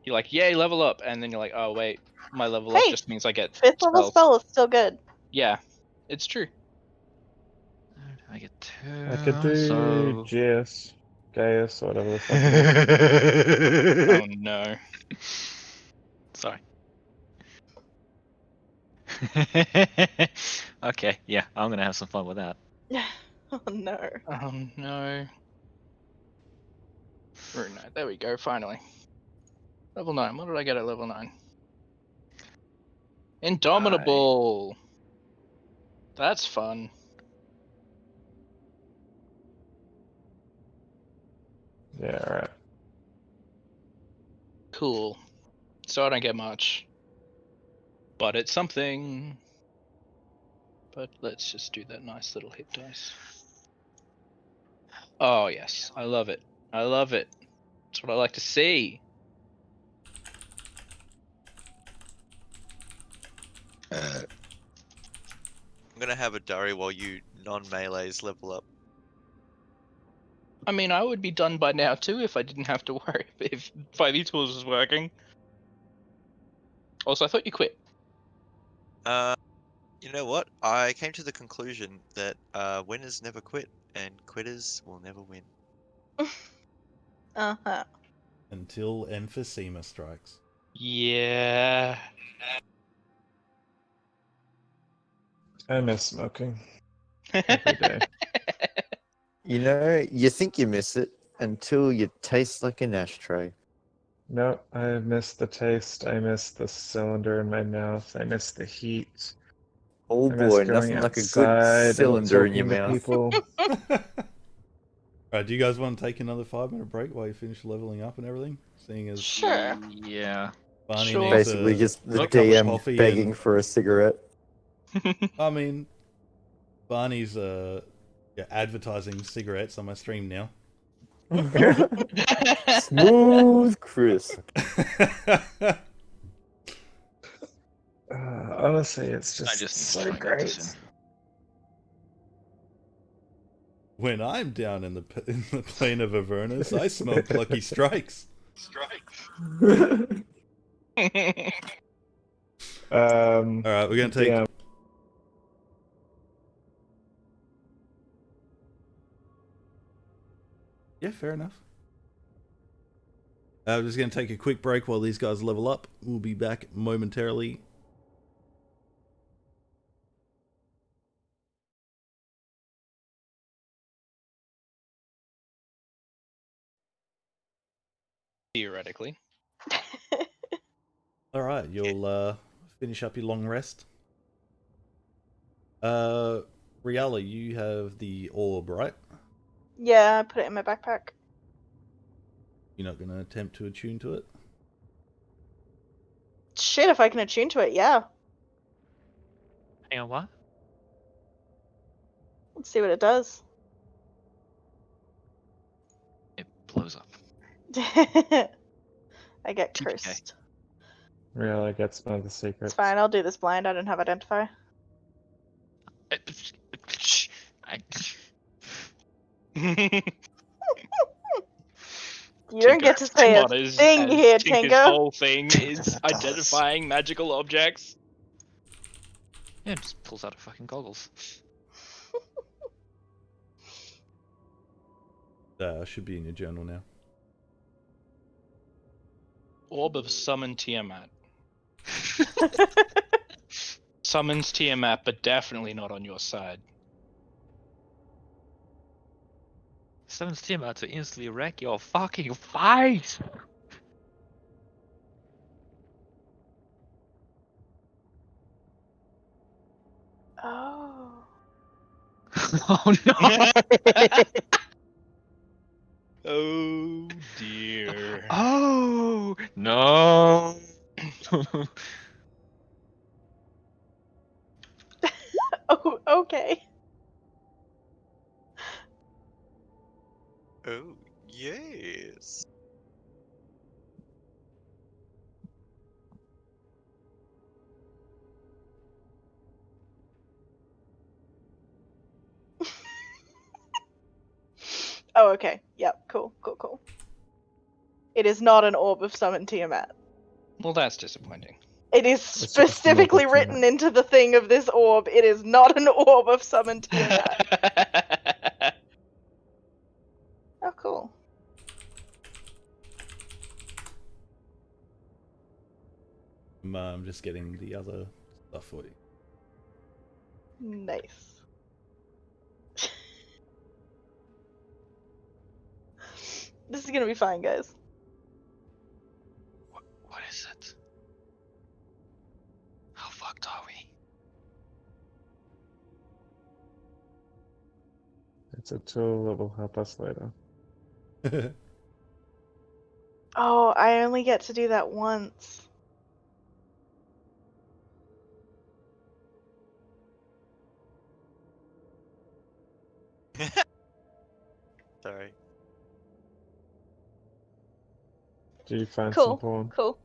You're like, yay, level up, and then you're like, oh wait, my level up Hey, just means I get 5th level spells. spell is still good. Yeah, it's true. I get 2. I could do so... Gaius, or whatever the fuck it is. Oh no. Sorry. Okay, yeah, I'm gonna have some fun with that. Oh no. Oh no. Rune Knight, there we go, finally. Level 9, what did I get at level 9? Indomitable! That's fun. Yeah, alright. Cool. So I don't get much. But it's something. But let's just do that nice little hit dice. Oh yes, I love it. I love it. That's what I like to see. I'm gonna have a durry while you non-melees level up. I mean, I would be done by now too if I didn't have to worry if 5e Tools was working. Also, I thought you quit. You know what? I came to the conclusion that winners never quit, and quitters will never win. Uh-huh. Until emphysema strikes. Yeah. I miss smoking every day. You know, you think you miss it until you taste like an ashtray. No, I miss the taste. I miss the cylinder in my mouth. I miss the heat. Oh I miss boy, going nothing like a good outside and cylinder in your talking to mouth. people. Alright, do you guys want to take another 5-minute break while you finish leveling up and everything? Seeing as Sure. Yeah. Barney Sure. needs Basically, a just the cup of DM coffee begging and for a cigarette. I mean, Barney's Yeah, advertising cigarettes on my stream now. Smooth crisp. Honestly, it's I just just so need to try great. this in. When I'm down in the plane of Avernus, I smoke Lucky Strikes. All right, we're gonna take. Yeah. Yeah, fair enough. I'm just gonna take a quick break while these guys level up. We'll be back momentarily. Theoretically. All right, you'll finish up your long rest. Riala, you have the orb, right? Yeah, I put it in my backpack. You're not gonna attempt to attune to it? Shit, if I can attune to it, yeah. Hang on, what? Let's see what it does. It blows up. I get TPK. cursed. Really gets one of the secrets. It's fine, I'll do this blind. I don't have identify. You don't get to say a thing here, Tinker's Tinker. whole thing is identifying magical objects. Yeah, it just pulls out her fucking goggles. Should be in your journal now. Orb of Summon Tiamat. Summons Tiamat, but definitely not on your side. Summons Tiamat to instantly wreck your fucking face! Oh. Oh no! Oh dear. Oh no! Oh, okay. Oh, yes. Oh, okay. Yep, cool, cool, cool. It is not an orb of summon Tiamat. Well, that's disappointing. It is It's just an orb of specifically Tiamat. written into the thing of this orb. It is not an orb of summon Tiamat. Oh, cool. I'm just getting the other stuff for you. Nice. This is gonna be fine, guys. What is it? How fucked are we? It's a tool that will help us later. Oh, I only get to do that once. Sorry. Do you find some Cool, porn? cool.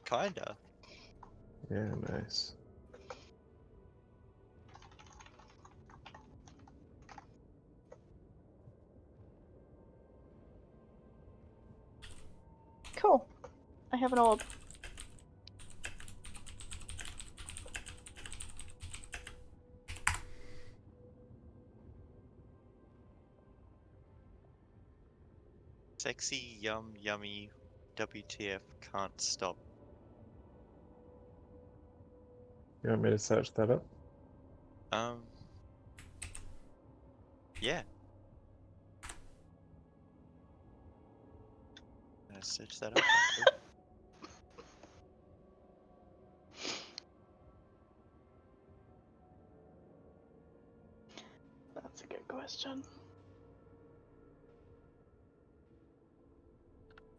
Kinda. Yeah, nice. Cool. I have an orb. Sexy, yummy, WTF, can't stop. You want me to search that up? Yeah. Let's search that up. Actually. That's a good question.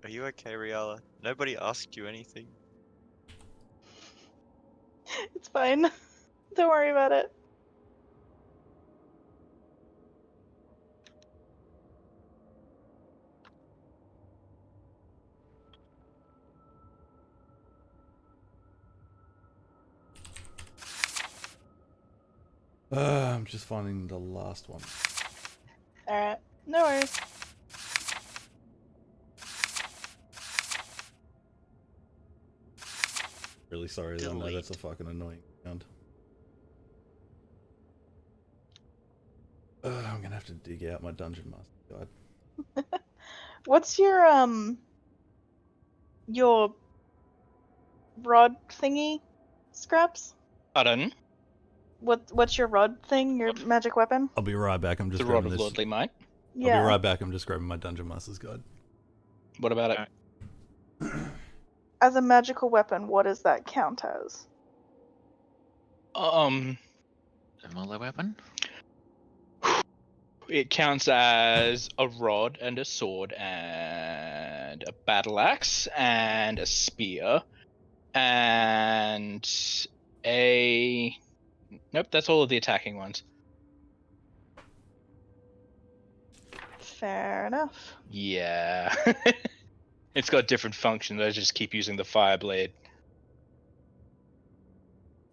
Are you okay, Riala? Nobody asked you anything. It's fine. Don't worry about it. I'm just finding the last one. Alright, no worries. Really sorry, I know Delete. that's a fucking annoying sound. I'm gonna have to dig out my Dungeon Master guide. What's your rod thingy, Scraps? Pardon? What's your rod thing? Your magic weapon? I'll be right back. I'm just The Rod grabbing of this. Lordly Might. I'll be right back. I'm just grabbing my Dungeon Master's guide. What about it? As a magical weapon, what does that count as? A melee weapon? It counts as a rod and a sword and a battle axe and a spear and a... Nope, that's all of the attacking ones. Fair enough. Yeah. It's got different functions. I just keep using the fire blade.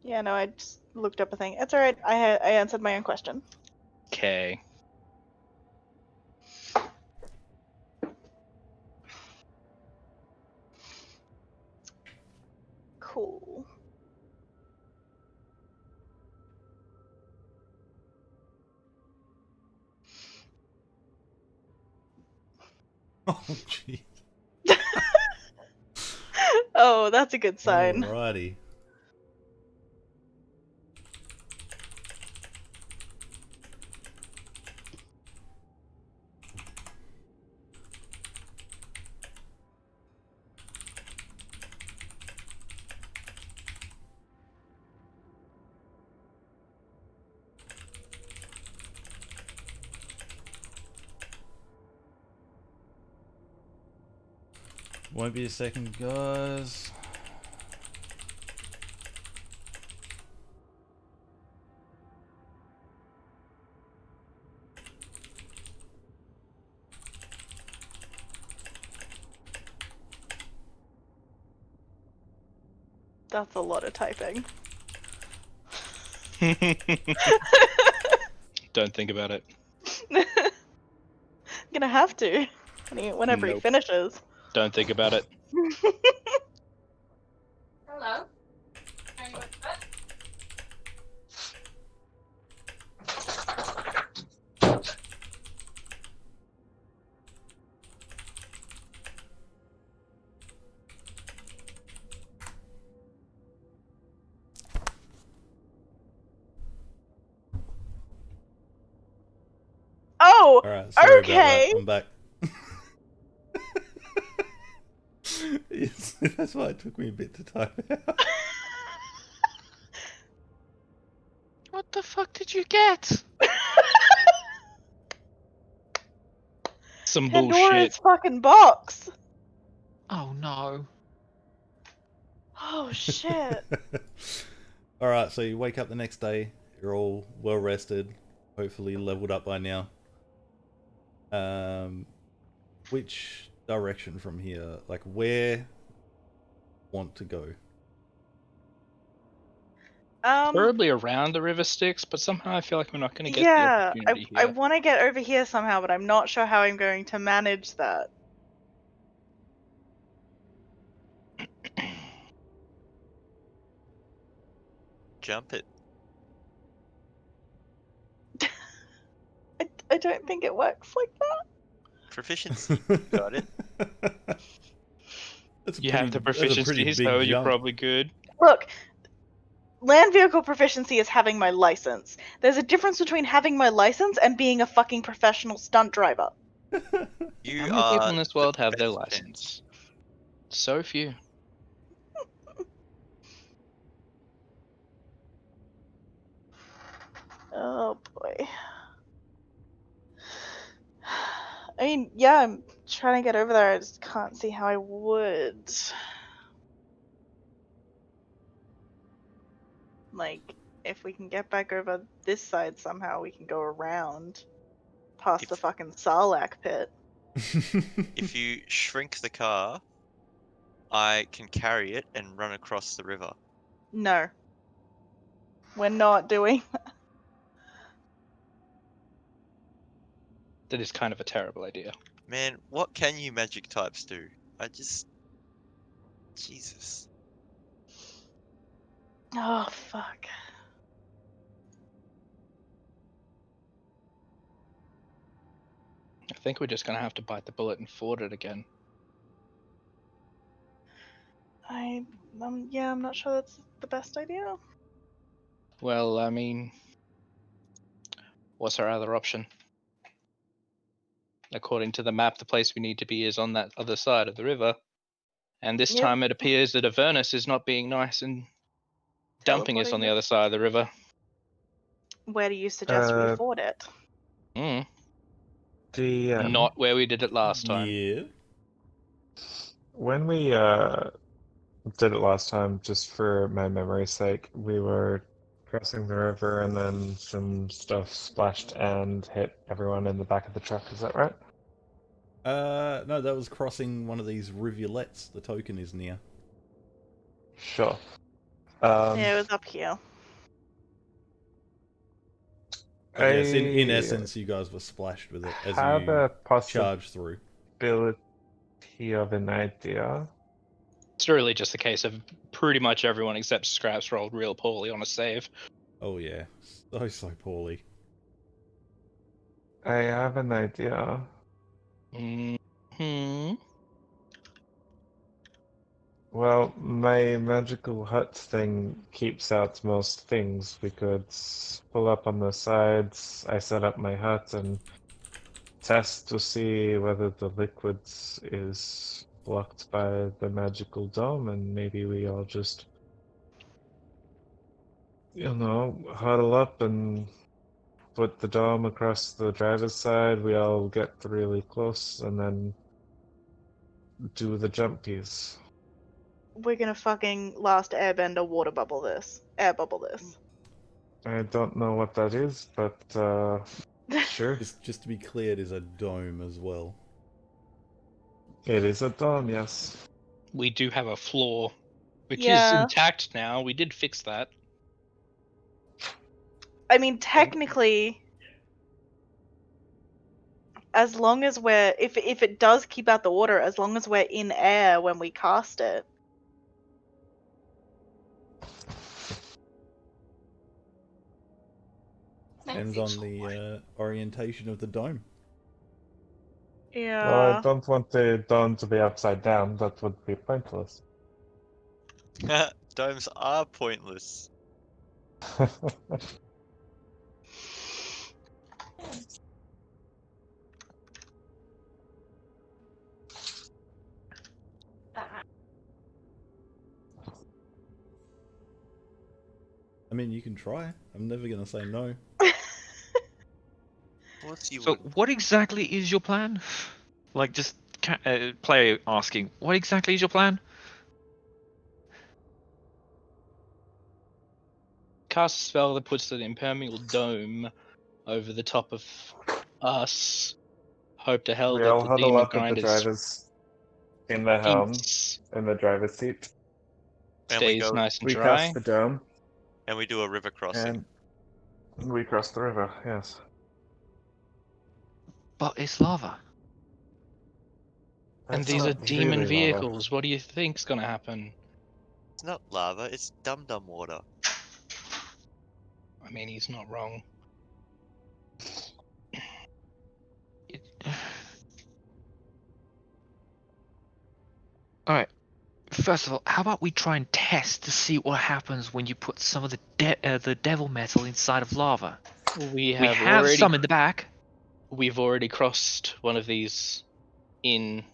Yeah, no, I just looked up a thing. It's alright. I answered my own question. Okay. Cool. Oh, jeez. Oh, that's a good sign. Alrighty. Won't be a second, guys. That's a lot of typing. Don't think about it. I'm gonna have to whenever he Nope. finishes. Don't think about it. Hello. Are you upset? Oh, Alright, sorry okay. about that. I'm back. Yes, that's why it took me a bit to type out. What the fuck did you get? Some Pandora's bullshit. fucking box. Oh no. Oh shit. Alright, so you wake up the next day, you're all well rested, hopefully leveled up by now. Which direction from here? Like, where want to go? Preferably around the river Styx, but somehow I feel like we're not going to get the Yeah, opportunity I here. want to get over here somehow, but I'm not sure how I'm going to manage that. Jump it. I don't think it works like that. Proficiency. Got it. You have the proficiency, so you're probably good. Look, land vehicle proficiency is having my license. There's a difference between having my license and being a fucking professional stunt driver. You How many are people in this world the have their best license? So few. Oh boy. I mean, yeah, I'm trying to get over there. I just can't see how I would. Like, if we can get back over this side somehow, we can go around past the fucking Sarlacc pit. If you shrink the car, I can carry it and run across the river. No. We're not doing that. That is kind of a terrible idea. Man, what can you magic types do? Jesus. Oh, fuck. I think we're just gonna have to bite the bullet and ford it again. Yeah, I'm not sure that's the best idea. Well, I mean, what's our other option? According to the map, the place we need to be is on that other side of the river. And this Yep. time it appears that Avernus is not being nice and dumping us on the Teleporting. other side of the river. Where do you suggest we ford it? DM. Not where we did it last time. Yeah. When we did it last time, just for my memory's sake, we were crossing the river and then some stuff splashed and hit everyone in the back of the truck. Is that right? No, that was crossing one of these rivulets the token is near. Sure. Yeah, it was up here. But yes, in essence, you guys were splashed with it as have you a charged through. possibility of an idea. It's really just a case of pretty much everyone except Scraps rolled real poorly on a save. Oh yeah, so poorly. I have an idea. Well, my magical hut thing keeps out most things. We could pull up on the sides. I set up my hut and test to see whether the liquids is blocked by the magical dome, and maybe we all just, huddle up and put the dome across the driver's side. We all get really close and then do the jump piece. We're gonna fucking last airbender water bubble this. Air bubble this. I don't know what that is, but sure. Just to be clear, it is a dome as well. It is a dome, yes. We do have a floor, which is Yeah. intact now. We did fix that. I mean, technically, as long as we're if it does keep out the water, as long as we're in air when we cast it. Depends on the orientation of the dome. Yeah. Well, I don't want the dome to be upside down. That would be pointless. Domes are pointless. I mean, you can try. I'm never gonna say no. So, what exactly is your plan? Like, just player asking, what exactly is your plan? Cast a spell that puts an impermeable dome over the top of us. Hope to hell We that all the huddle demon up at the grinders driver's in the helm, in the driver's seat. And we stays go, nice and We dry. cast the dome, and we do a river crossing. and we cross the river. Yes. But it's lava. And That's these are not demon really lava. vehicles. What do you think's gonna happen? It's not lava, it's dum-dum water. I mean, he's not wrong. Alright. First of all, how about we try and test to see what happens when you put some of the devil metal inside of lava? We We have some in the back. We've already crossed one of these in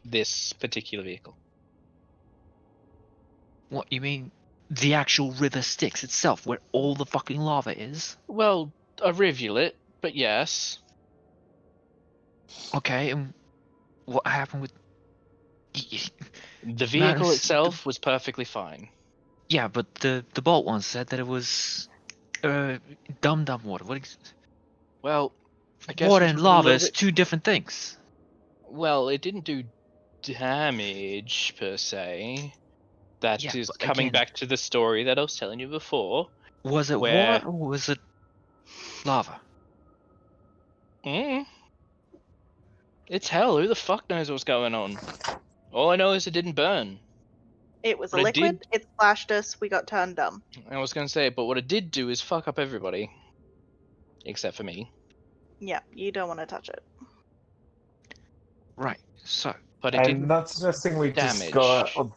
this particular vehicle. What, you mean the actual river Styx itself, where all the fucking lava is? Well, a rivulet, but yes. Okay, and what happened with... The vehicle itself was perfectly fine. Yeah, but the bolt one said that it was dum-dum water. Well, I guess water we and took it a lava little is bit- two different things. Well, it didn't do damage per se. That Yeah, is but coming again- back to the story that I was telling you before. Was it where- water or was it lava? Mm, It's hell. Who the fuck knows what's going on? All I know is it didn't burn. It was a But it liquid. did- It splashed us. We got turned dumb. I was gonna say, but what it did do is fuck up everybody, except for me. Yeah, you don't want to touch it. Right. So But it I'm didn't not suggesting we just damage. go out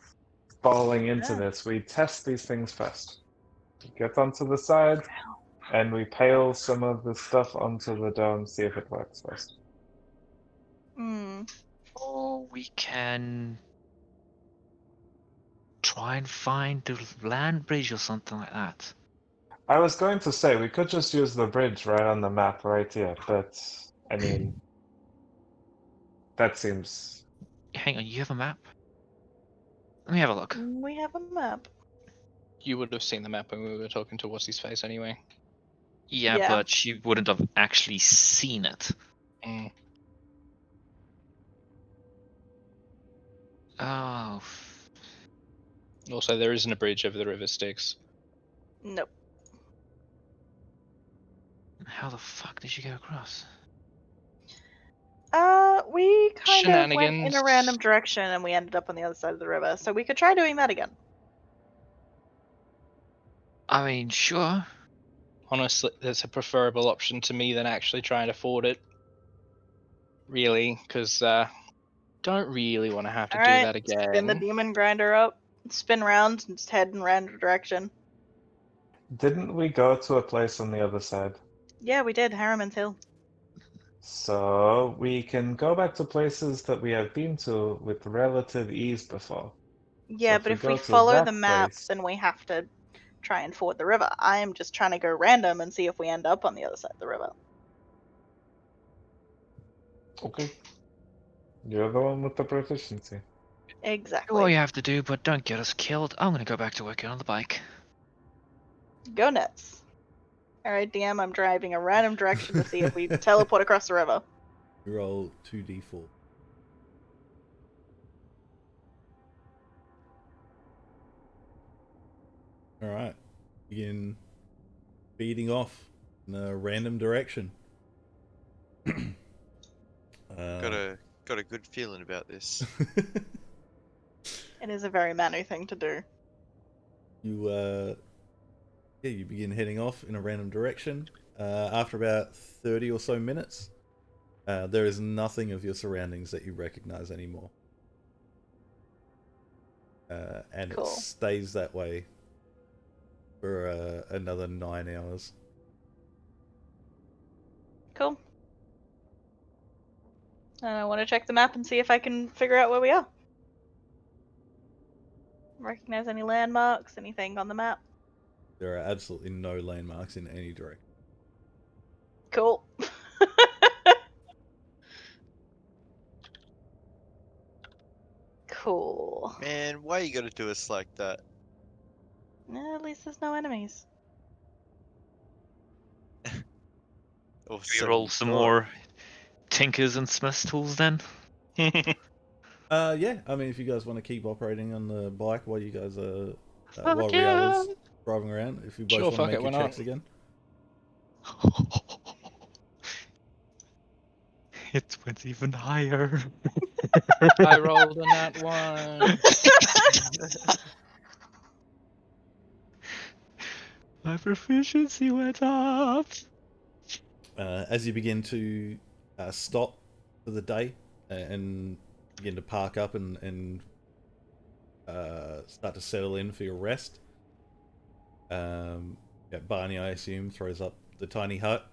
falling into Yeah. this. We test these things first. We get onto the side, and we pale some of the stuff onto the dome, see if it works first. Hmm. or we can try and find the land bridge or something like that. I was going to say, we could just use the bridge right on the map right here, but, I mean, that seems... Hang on, you have a map? Let me have a look. We have a map. You would have seen the map when we were talking to what's his face anyway. Yeah, Yeah. but she wouldn't have actually seen it. Mm. Oh. Also, there isn't a bridge over the river Styx. Nope. How the fuck did you go across? We kind of went in Shenanigans. a random direction and we ended up on the other side of the river, so we could try doing that again. I mean, sure. Honestly, that's a preferable option to me than actually trying to ford it. Really, because don't really want to have to do Alright, that again. spin the demon grinder up, spin round, and just head in random direction. Didn't we go to a place on the other side? Yeah, we did, Harriman's Hill. So, we can go back to places that we have been to with relative ease before. Yeah, if but we if go we to follow that the map, place- then we have to try and ford the river. I am just trying to go random and see if we end up on the other side of the river. Okay. You're the one with the proficiency. Do Exactly. what you have to do, but don't get us killed. I'm gonna go back to working on the bike. Go nuts. Alright, DM, I'm driving a random direction to see if we teleport across the river. You roll 2d4. Alright. Begin speeding off in a random direction. Got a good feeling about this. It is a very Manu thing to do. You begin heading off in a random direction. After about 30 or so minutes, there is nothing of your surroundings that you recognize anymore. And Cool. it stays that way for another 9 hours. Cool. And I want to check the map and see if I can figure out where we are. Recognize any landmarks, anything on the map? There are absolutely no landmarks in any direction. Cool. Cool. Man, why you gotta do us like that? At least there's no enemies. Or We so roll you some thought. more Tinkers and Smith's tools then? Yeah, I mean, if you guys want to keep operating on the bike while you guys are Fuck while yeah. Riala's driving around, if you both Sure, want to fuck make it, your why not? checks again. It went even higher. I rolled a nat one. My proficiency went up. As you begin to stop for the day and begin to park up and start to settle in for your rest, Barney, I assume, throws up the tiny hut.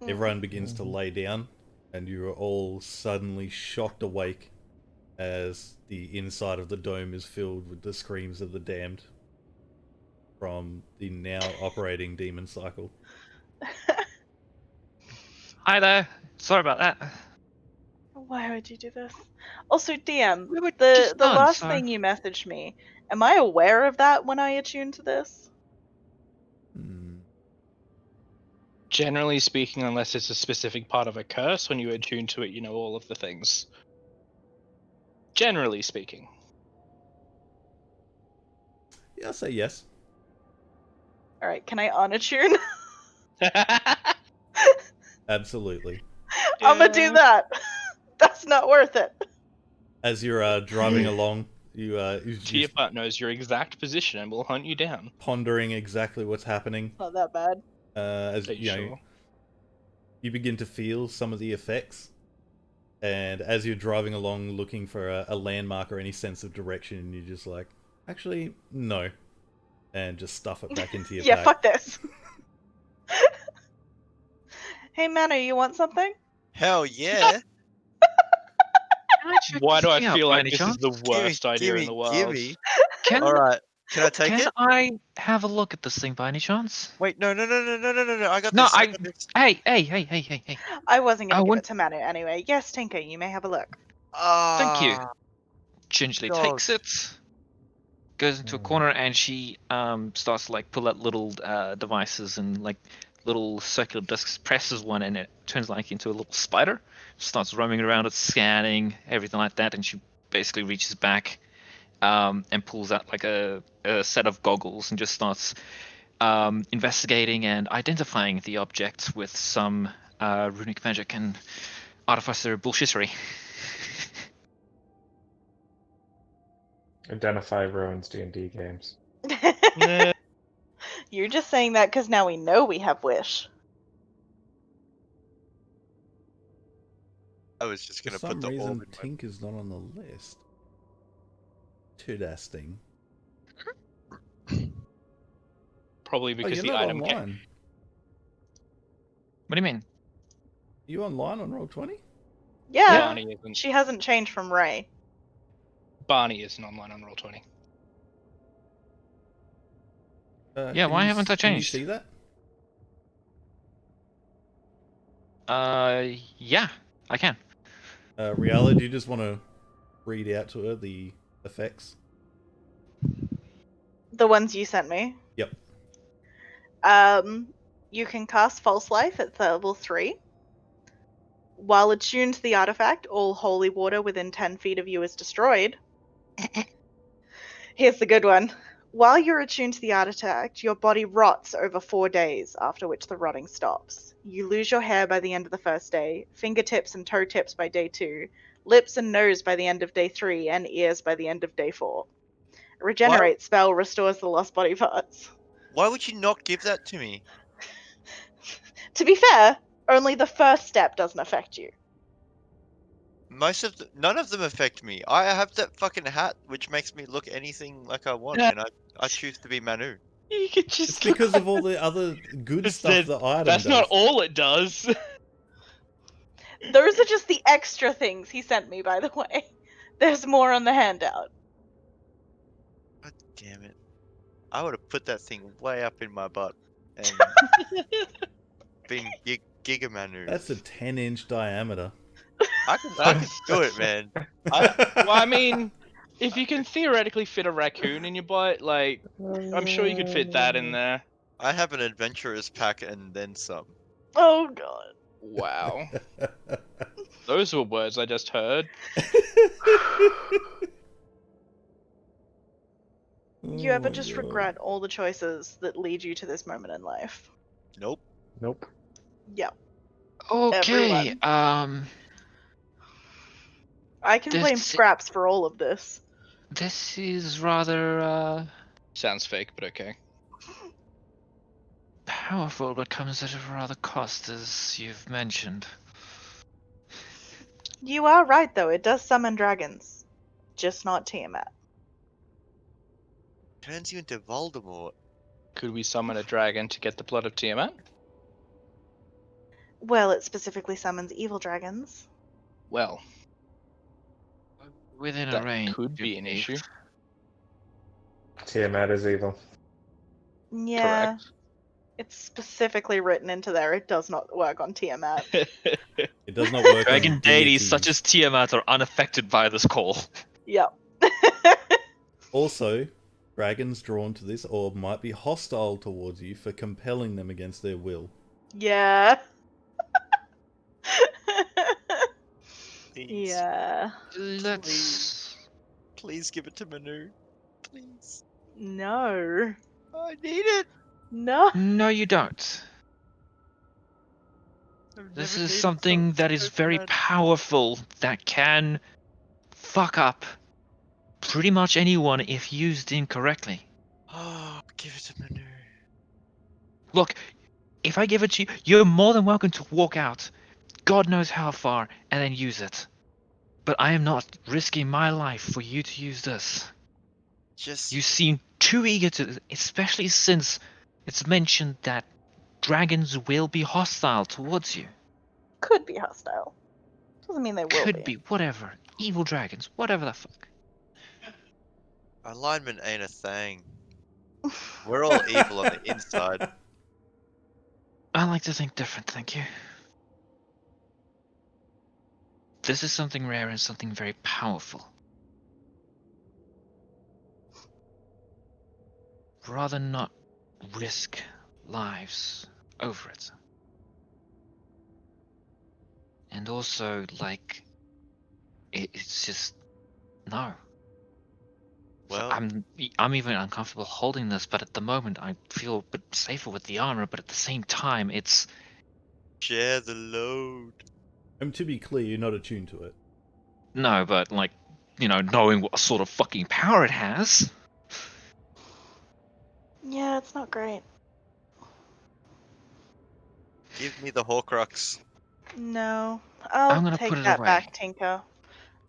Everyone begins to lay down, and you are all suddenly shocked awake as the inside of the dome is filled with the screams of the damned from the now operating demon cycle. Hi there. Sorry about that. Why would you do this? Also, DM, We were the just done, last so- thing you messaged me, am I aware of that when I attune to this? Generally speaking, unless it's a specific part of a curse, when you attune to it, you know all of the things. Generally speaking. Yeah, I'll say yes. Alright, can I unattune? Absolutely. I'm gonna do that. That's It's not worth it. As you're driving along, you're Tiamat knows your exact position and will hunt you down. pondering exactly what's happening. Not that bad. As Are you sure? you begin to feel some of the effects, and as you're driving along looking for a landmark or any sense of direction, you're just like, actually, no, and just stuff it back into your Yeah, pack. fuck this. Hey, Manu, you want something? Hell yeah! Why do I Yeah, feel by like any this is chance? the worst idea in the world? Gimme. Can Alright, can I take can it? I have a look at this thing by any chance? Wait, no, I got No, this, I I. got this. Hey. I wasn't I gonna give want. it to Manu anyway. Yes, Tinker, you may have a look. Thank you. Ah, Gingerly God. takes it, goes into a corner, and she starts to like pull out little devices and like little circular discs. Presses one, and it turns like into a little spider. Starts roaming around it, scanning everything like that, and she basically reaches back and pulls out like a set of goggles and just starts investigating and identifying the object with some runic magic and artificer bullshittery. Identify ruins D&D games. Nah. You're just saying that because now we know we have Wish. I was just For gonna some put the reason, orb in my... Tink is not on the list. Interesting. Probably Oh, because you're the not item online. What do you mean? Are you online on Roll20? Yeah, Barney isn't. she hasn't changed from Ray. Barney isn't online on Roll20. Yeah, why haven't I Can you changed? see that? Yeah, I can. Riala, do you just want to read out to her the effects? The ones you sent me. Yep. You can cast False Life at level 3. While attuned to the artifact, all holy water within 10 feet of you is destroyed. Here's the good one. While you're attuned to the artifact, your body rots over 4 days, after which the rotting stops. You lose your hair by the end of the first day, fingertips and toe tips by day 2, lips and nose by the end of day 3, and ears by the end of day 4. Regenerate spell restores the lost body parts. Why would you not give that to me? To be fair, only the first step doesn't affect you. None of them affect me. I have that fucking hat which makes me look anything like I want, Yeah. and I choose to be Manu. You could just. It's because of all the other good stuff the item That's does. not all it does. Those are just the extra things he sent me, by the way. There's more on the handout. God damn it. I would have put that thing way up in my butt and been Giga Manu. That's a 10-inch diameter. I can do it, man. Well, I mean, if you can theoretically fit a raccoon in your butt, like, I'm sure you could fit that in there. I have an adventurer's pack and then some. Oh god. Wow. Those were words I just heard. You ever Oh my just God. regret all the choices that lead you to this moment in life? Nope. Nope. Yeah. Okay. Everyone. I can blame This- Scraps for all of this. This is rather Sounds fake, but okay. powerful, but comes at a rather cost, as you've mentioned. You are right, though. It does summon dragons. Just not Tiamat. Turns you into Voldemort. Could we summon a dragon to get the blood of Tiamat? Well, it specifically summons evil dragons. Well, Within a that range. could be an issue. Tiamat is evil. Yeah. Correct. It's specifically written into there. It does not work on Tiamat. It does not work Dragon on deities such deities. as Tiamat are unaffected by this call. Yep. Also, dragons drawn to this orb might be hostile towards you for compelling them against their will. Yeah. Please. Yeah. Let's. Please give it to Manu. Please. No. I need it. No. No, you don't. I've This never is needed something that is so very bad. powerful that can fuck up pretty much anyone if used incorrectly. Oh, give it to Manu. Look, if I give it to you, you're more than welcome to walk out, God knows how far, and then use it. But I am not risking my life for you to use this. Just You seem too eager to, especially since it's mentioned that dragons will be hostile towards you. Could be hostile. Doesn't mean they will Could be. be, whatever. Evil dragons, whatever the fuck. alignment ain't a thing. We're all evil on the inside. I like to think different, thank you. This is something rare and something very powerful. Rather not risk lives over it. And also, like, it's just no. So Well, I'm even uncomfortable holding this, but at the moment I feel a bit safer with the armor. But at the same time, it's share the load. And to be clear, you're not attuned to it. no, but like, knowing what sort of fucking power it has. Yeah, it's not great. Give me the Horcrux. No. I'm I'll gonna take put it that away. back, Tinker.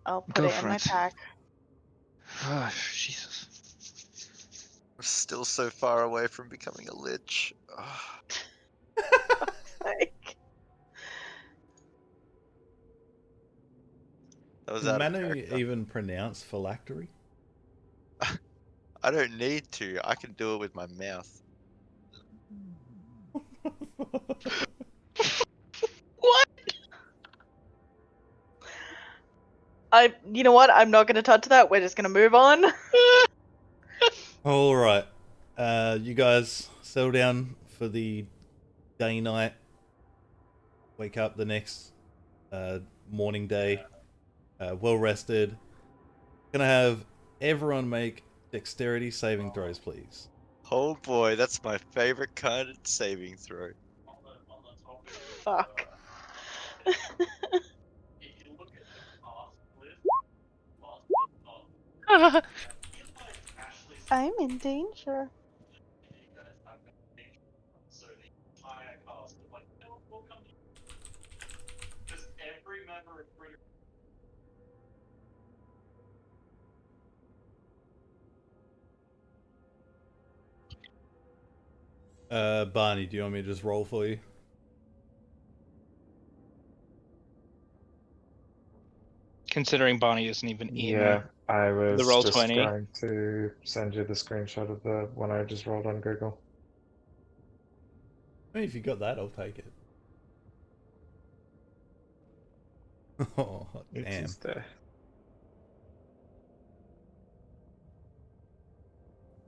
I'll put Go it in for my it. pack. Oh, Jesus. We're still so far away from becoming a lich. Ah, Like, that was Can out of Manu character. even pronounce phylactery? I don't need to. I can do it with my mouth. what? You know what? I'm not going to touch that. We're just going to move on. All right. You guys settle down for the day night. Wake up the next morning day, well rested. Gonna have everyone make dexterity saving throws, please. Oh boy, that's my favorite kind of saving throw. Fuck. I'm in danger. Barney, do you want me to just roll for you? Considering Barney isn't even Yeah, I the was roll just 20. going to send you the screenshot of the one I just rolled on Google. I mean, if you got that, I'll take it. Oh, It damn. is there.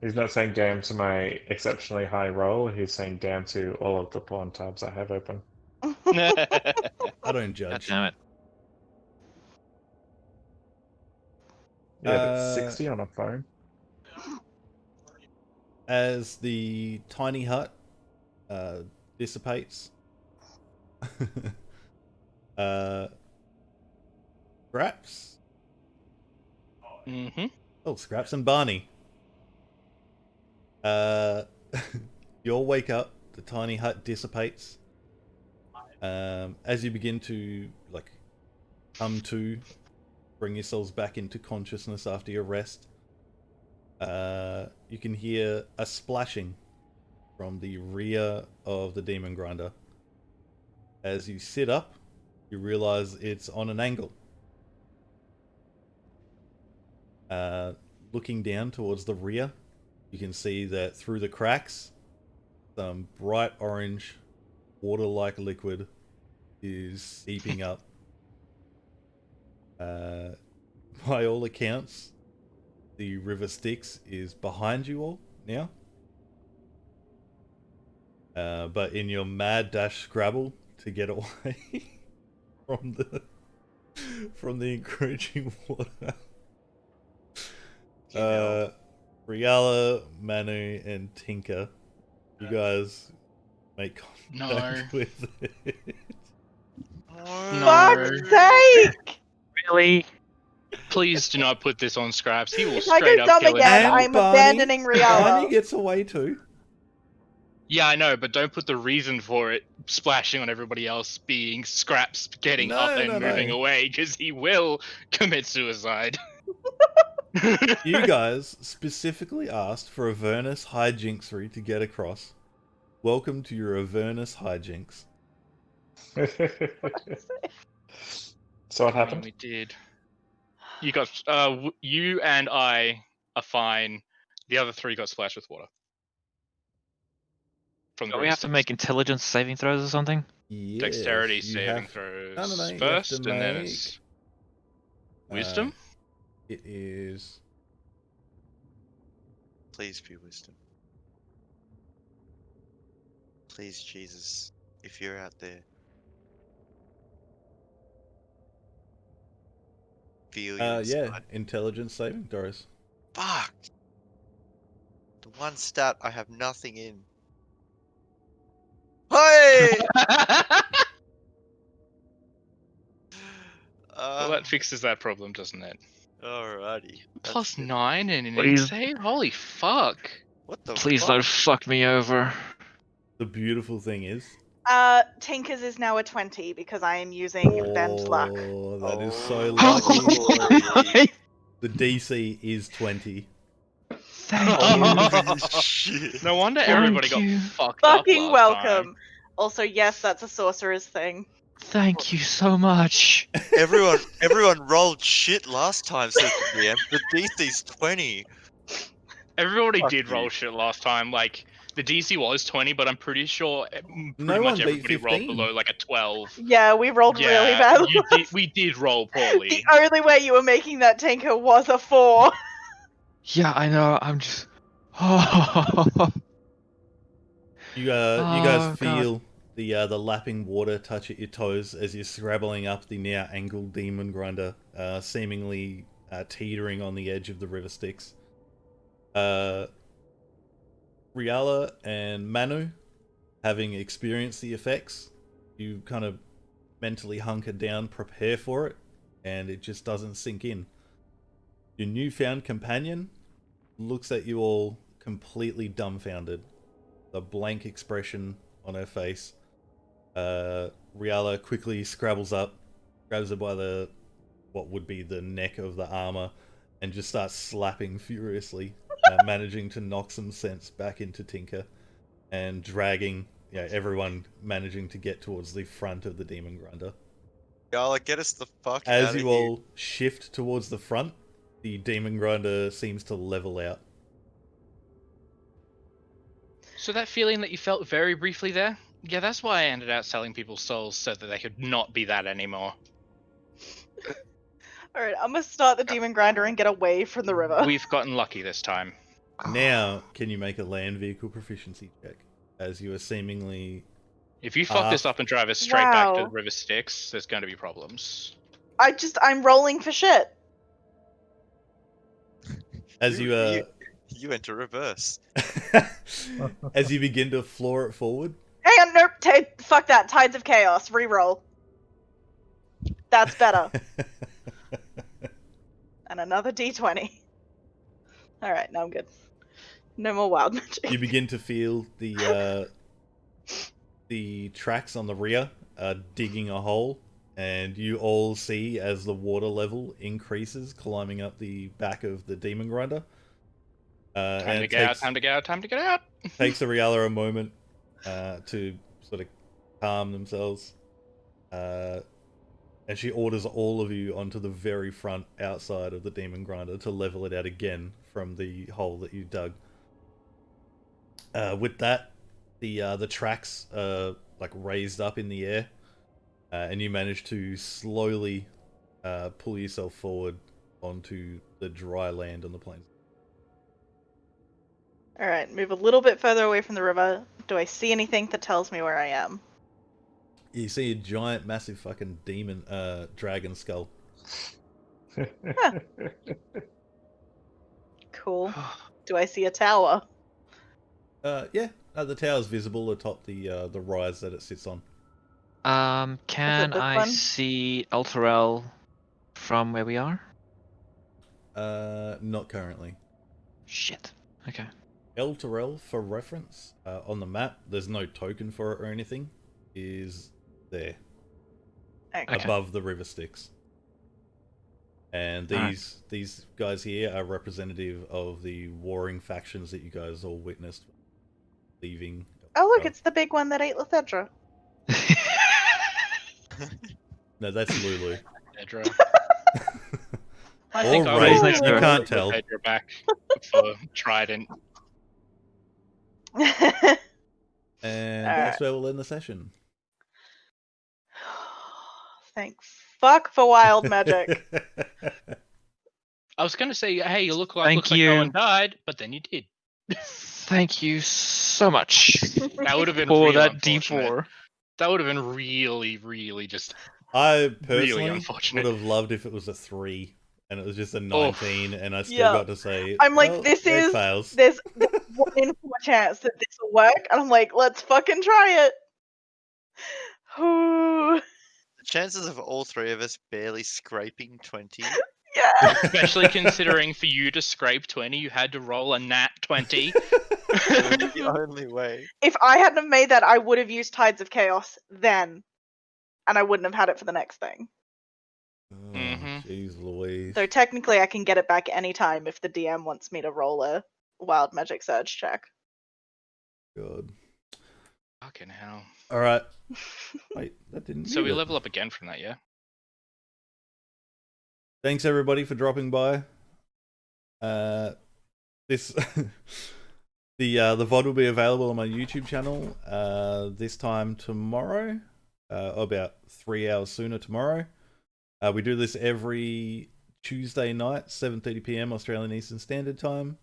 He's not saying damn to my exceptionally high roll, he's saying damn to all of the porn tabs I have open. I don't God judge. damn it. Yeah, but 60 on a phone? As the tiny hut dissipates, Scraps? Mm-hmm. Oh, Scraps and Barney. You all wake up, the tiny hut dissipates. As you begin to, like, come to, bring yourselves back into consciousness after your rest, you can hear a splashing from the rear of the demon grinder. As you sit up, you realize it's on an angle. Looking down towards the rear, you can see that through the cracks, some bright orange, water-like liquid is seeping up. By all accounts, the River Styx is behind you all now. But in your mad dash scrabble to get away from the encroaching water, Riala, Manu, and Tinker, you guys make No. contact with it. No. Fuck's sake! Really? Please do not put this on Scraps. He will If I straight go up dumb kill again, himself. I'm abandoning Barney Riala. gets away too. Yeah, I know, but don't put the reason for it splashing on everybody else being Scraps getting up No, and no, moving no. away, because he will commit suicide. You guys specifically asked for Avernus hijinxery to get across. Welcome to your Avernus hijinks. So what I mean, happened? we did. You got you and I are fine. The other three got splashed with water. From the Do we have to resistance. make intelligence saving throws or something? Yes, Dexterity you saving have. throws No, you have to first, and then make. it's wisdom. It is. Please be wisdom. Please, Jesus, if you're out there, feel you Yeah, inside. intelligence saving throws. Fuck! The one stat I have nothing in. Hey! Well, that fixes that problem, doesn't it? Alrighty. That's Plus good. 9 and an Please. insane? Holy fuck! What the Please fuck? don't fuck me over. The beautiful thing is. Tinker's is now a 20 because I am using Bend Luck. Oh, that is so Oh, lucky. boy. The DC is 20. Thank Holy you. shit. No wonder Thank everybody you. got fucked up Fucking last welcome. time. Also, yes, that's a sorcerer's thing. Thank you so much. Everyone rolled shit last time, says the DM. The DC's 20. Everybody Fuck did roll you. shit last time. Like, the DC was 20, but I'm pretty sure pretty No much one beat everybody rolled 15. below like a 12. Yeah, we rolled really Yeah, bad. we did roll poorly. The only way you were making that Tinker was a 4. Yeah, I know. I'm just. You guys Oh, God. feel the lapping water touch at your toes as you're scrabbling up the now angled demon grinder, seemingly teetering on the edge of the river Styx. Riala and Manu, having experienced the effects, you kind of mentally hunker down, prepare for it, and it just doesn't sink in. Your newfound companion looks at you all completely dumbfounded, a blank expression on her face. Riala quickly scrabbles up, grabs her by the what would be the neck of the armor, and just starts slapping furiously, managing to knock some sense back into Tinker, and dragging everyone managing to get towards the front of the demon grinder. Y'all, get us the fuck out As of you here. all shift towards the front, the demon grinder seems to level out. So that feeling that you felt very briefly there, yeah, that's why I ended up selling people's souls so that they could not be that anymore. Alright, I'm gonna start the demon grinder and get away from the river. We've gotten lucky this time. Now, can you make a land vehicle proficiency check? As you are seemingly... If you fuck this up and drive us straight back to Wow. the River Styx, there's going to be problems. I'm rolling for shit. As you You enter reverse. as you begin to floor it forward. Hang on, nope, fuck that. Tides of Chaos, reroll. That's better. And another d20. Alright, now I'm good. No more wild magic. You begin to feel the tracks on the rear digging a hole, and you all see as the water level increases, climbing up the back of the demon grinder. Time to get out, time to get out, time to get out! Takes the Riala a moment to sort of calm themselves. And she orders all of you onto the very front outside of the demon grinder to level it out again from the hole that you dug. With that, the tracks are like raised up in the air, and you manage to slowly pull yourself forward onto the dry land on the plains. Alright, move a little bit further away from the river. Do I see anything that tells me where I am? You see a giant, massive fucking demon, dragon skull. Cool. Do I see a tower? Yeah, the tower's visible atop the rise that it sits on. Can this I one? see Alterel from where we are? Not currently. Shit. Okay. El Terrell, for reference, on the map, there's no token for it or anything, is there, Okay. Okay. above the river Styx. And Alright. these guys here are representative of the warring factions that you guys all witnessed leaving. Oh, look, it's the big one that ate Lethedra. No, that's Lulu. Edra. I Or think I Ray, will next you door. can't tell. Edra back for Trident. And Alright. that's where we'll end the session. Thank fuck for wild magic. I was gonna say, hey, you look like Thank looks like you. no one died, but then you did. Thank you so much That would have been for real that unfortunate. D4. That would have been really, really just I really personally unfortunate. would have loved if it was a 3 and it was just a 19 and I still Yeah. got to say, I'm like, well, this it is fails. there's 1 in 4 chance that this will work, and I'm like, let's fucking try it. Ooh, The chances of all three of us barely scraping 20. yeah. Especially considering for you to scrape 20, you had to roll a nat 20. The only way. If I hadn't have made that, I would have used Tides of Chaos then, and I wouldn't have had it for the next thing. Oh, Mhm. jeez Louise. So technically, I can get it back anytime if the DM wants me to roll a Wild Magic Surge check. God. Fucking hell. Alright. Wait, that didn't So we mute it. level up again from that, yeah? Thanks everybody for dropping by. This the VOD will be available on my YouTube channel this time tomorrow. About 3 hours sooner tomorrow. We do this every Tuesday night, 7:30 PM Australian Eastern Standard Time.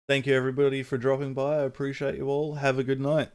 Thank you everybody for dropping by. I appreciate you all. Have a good night.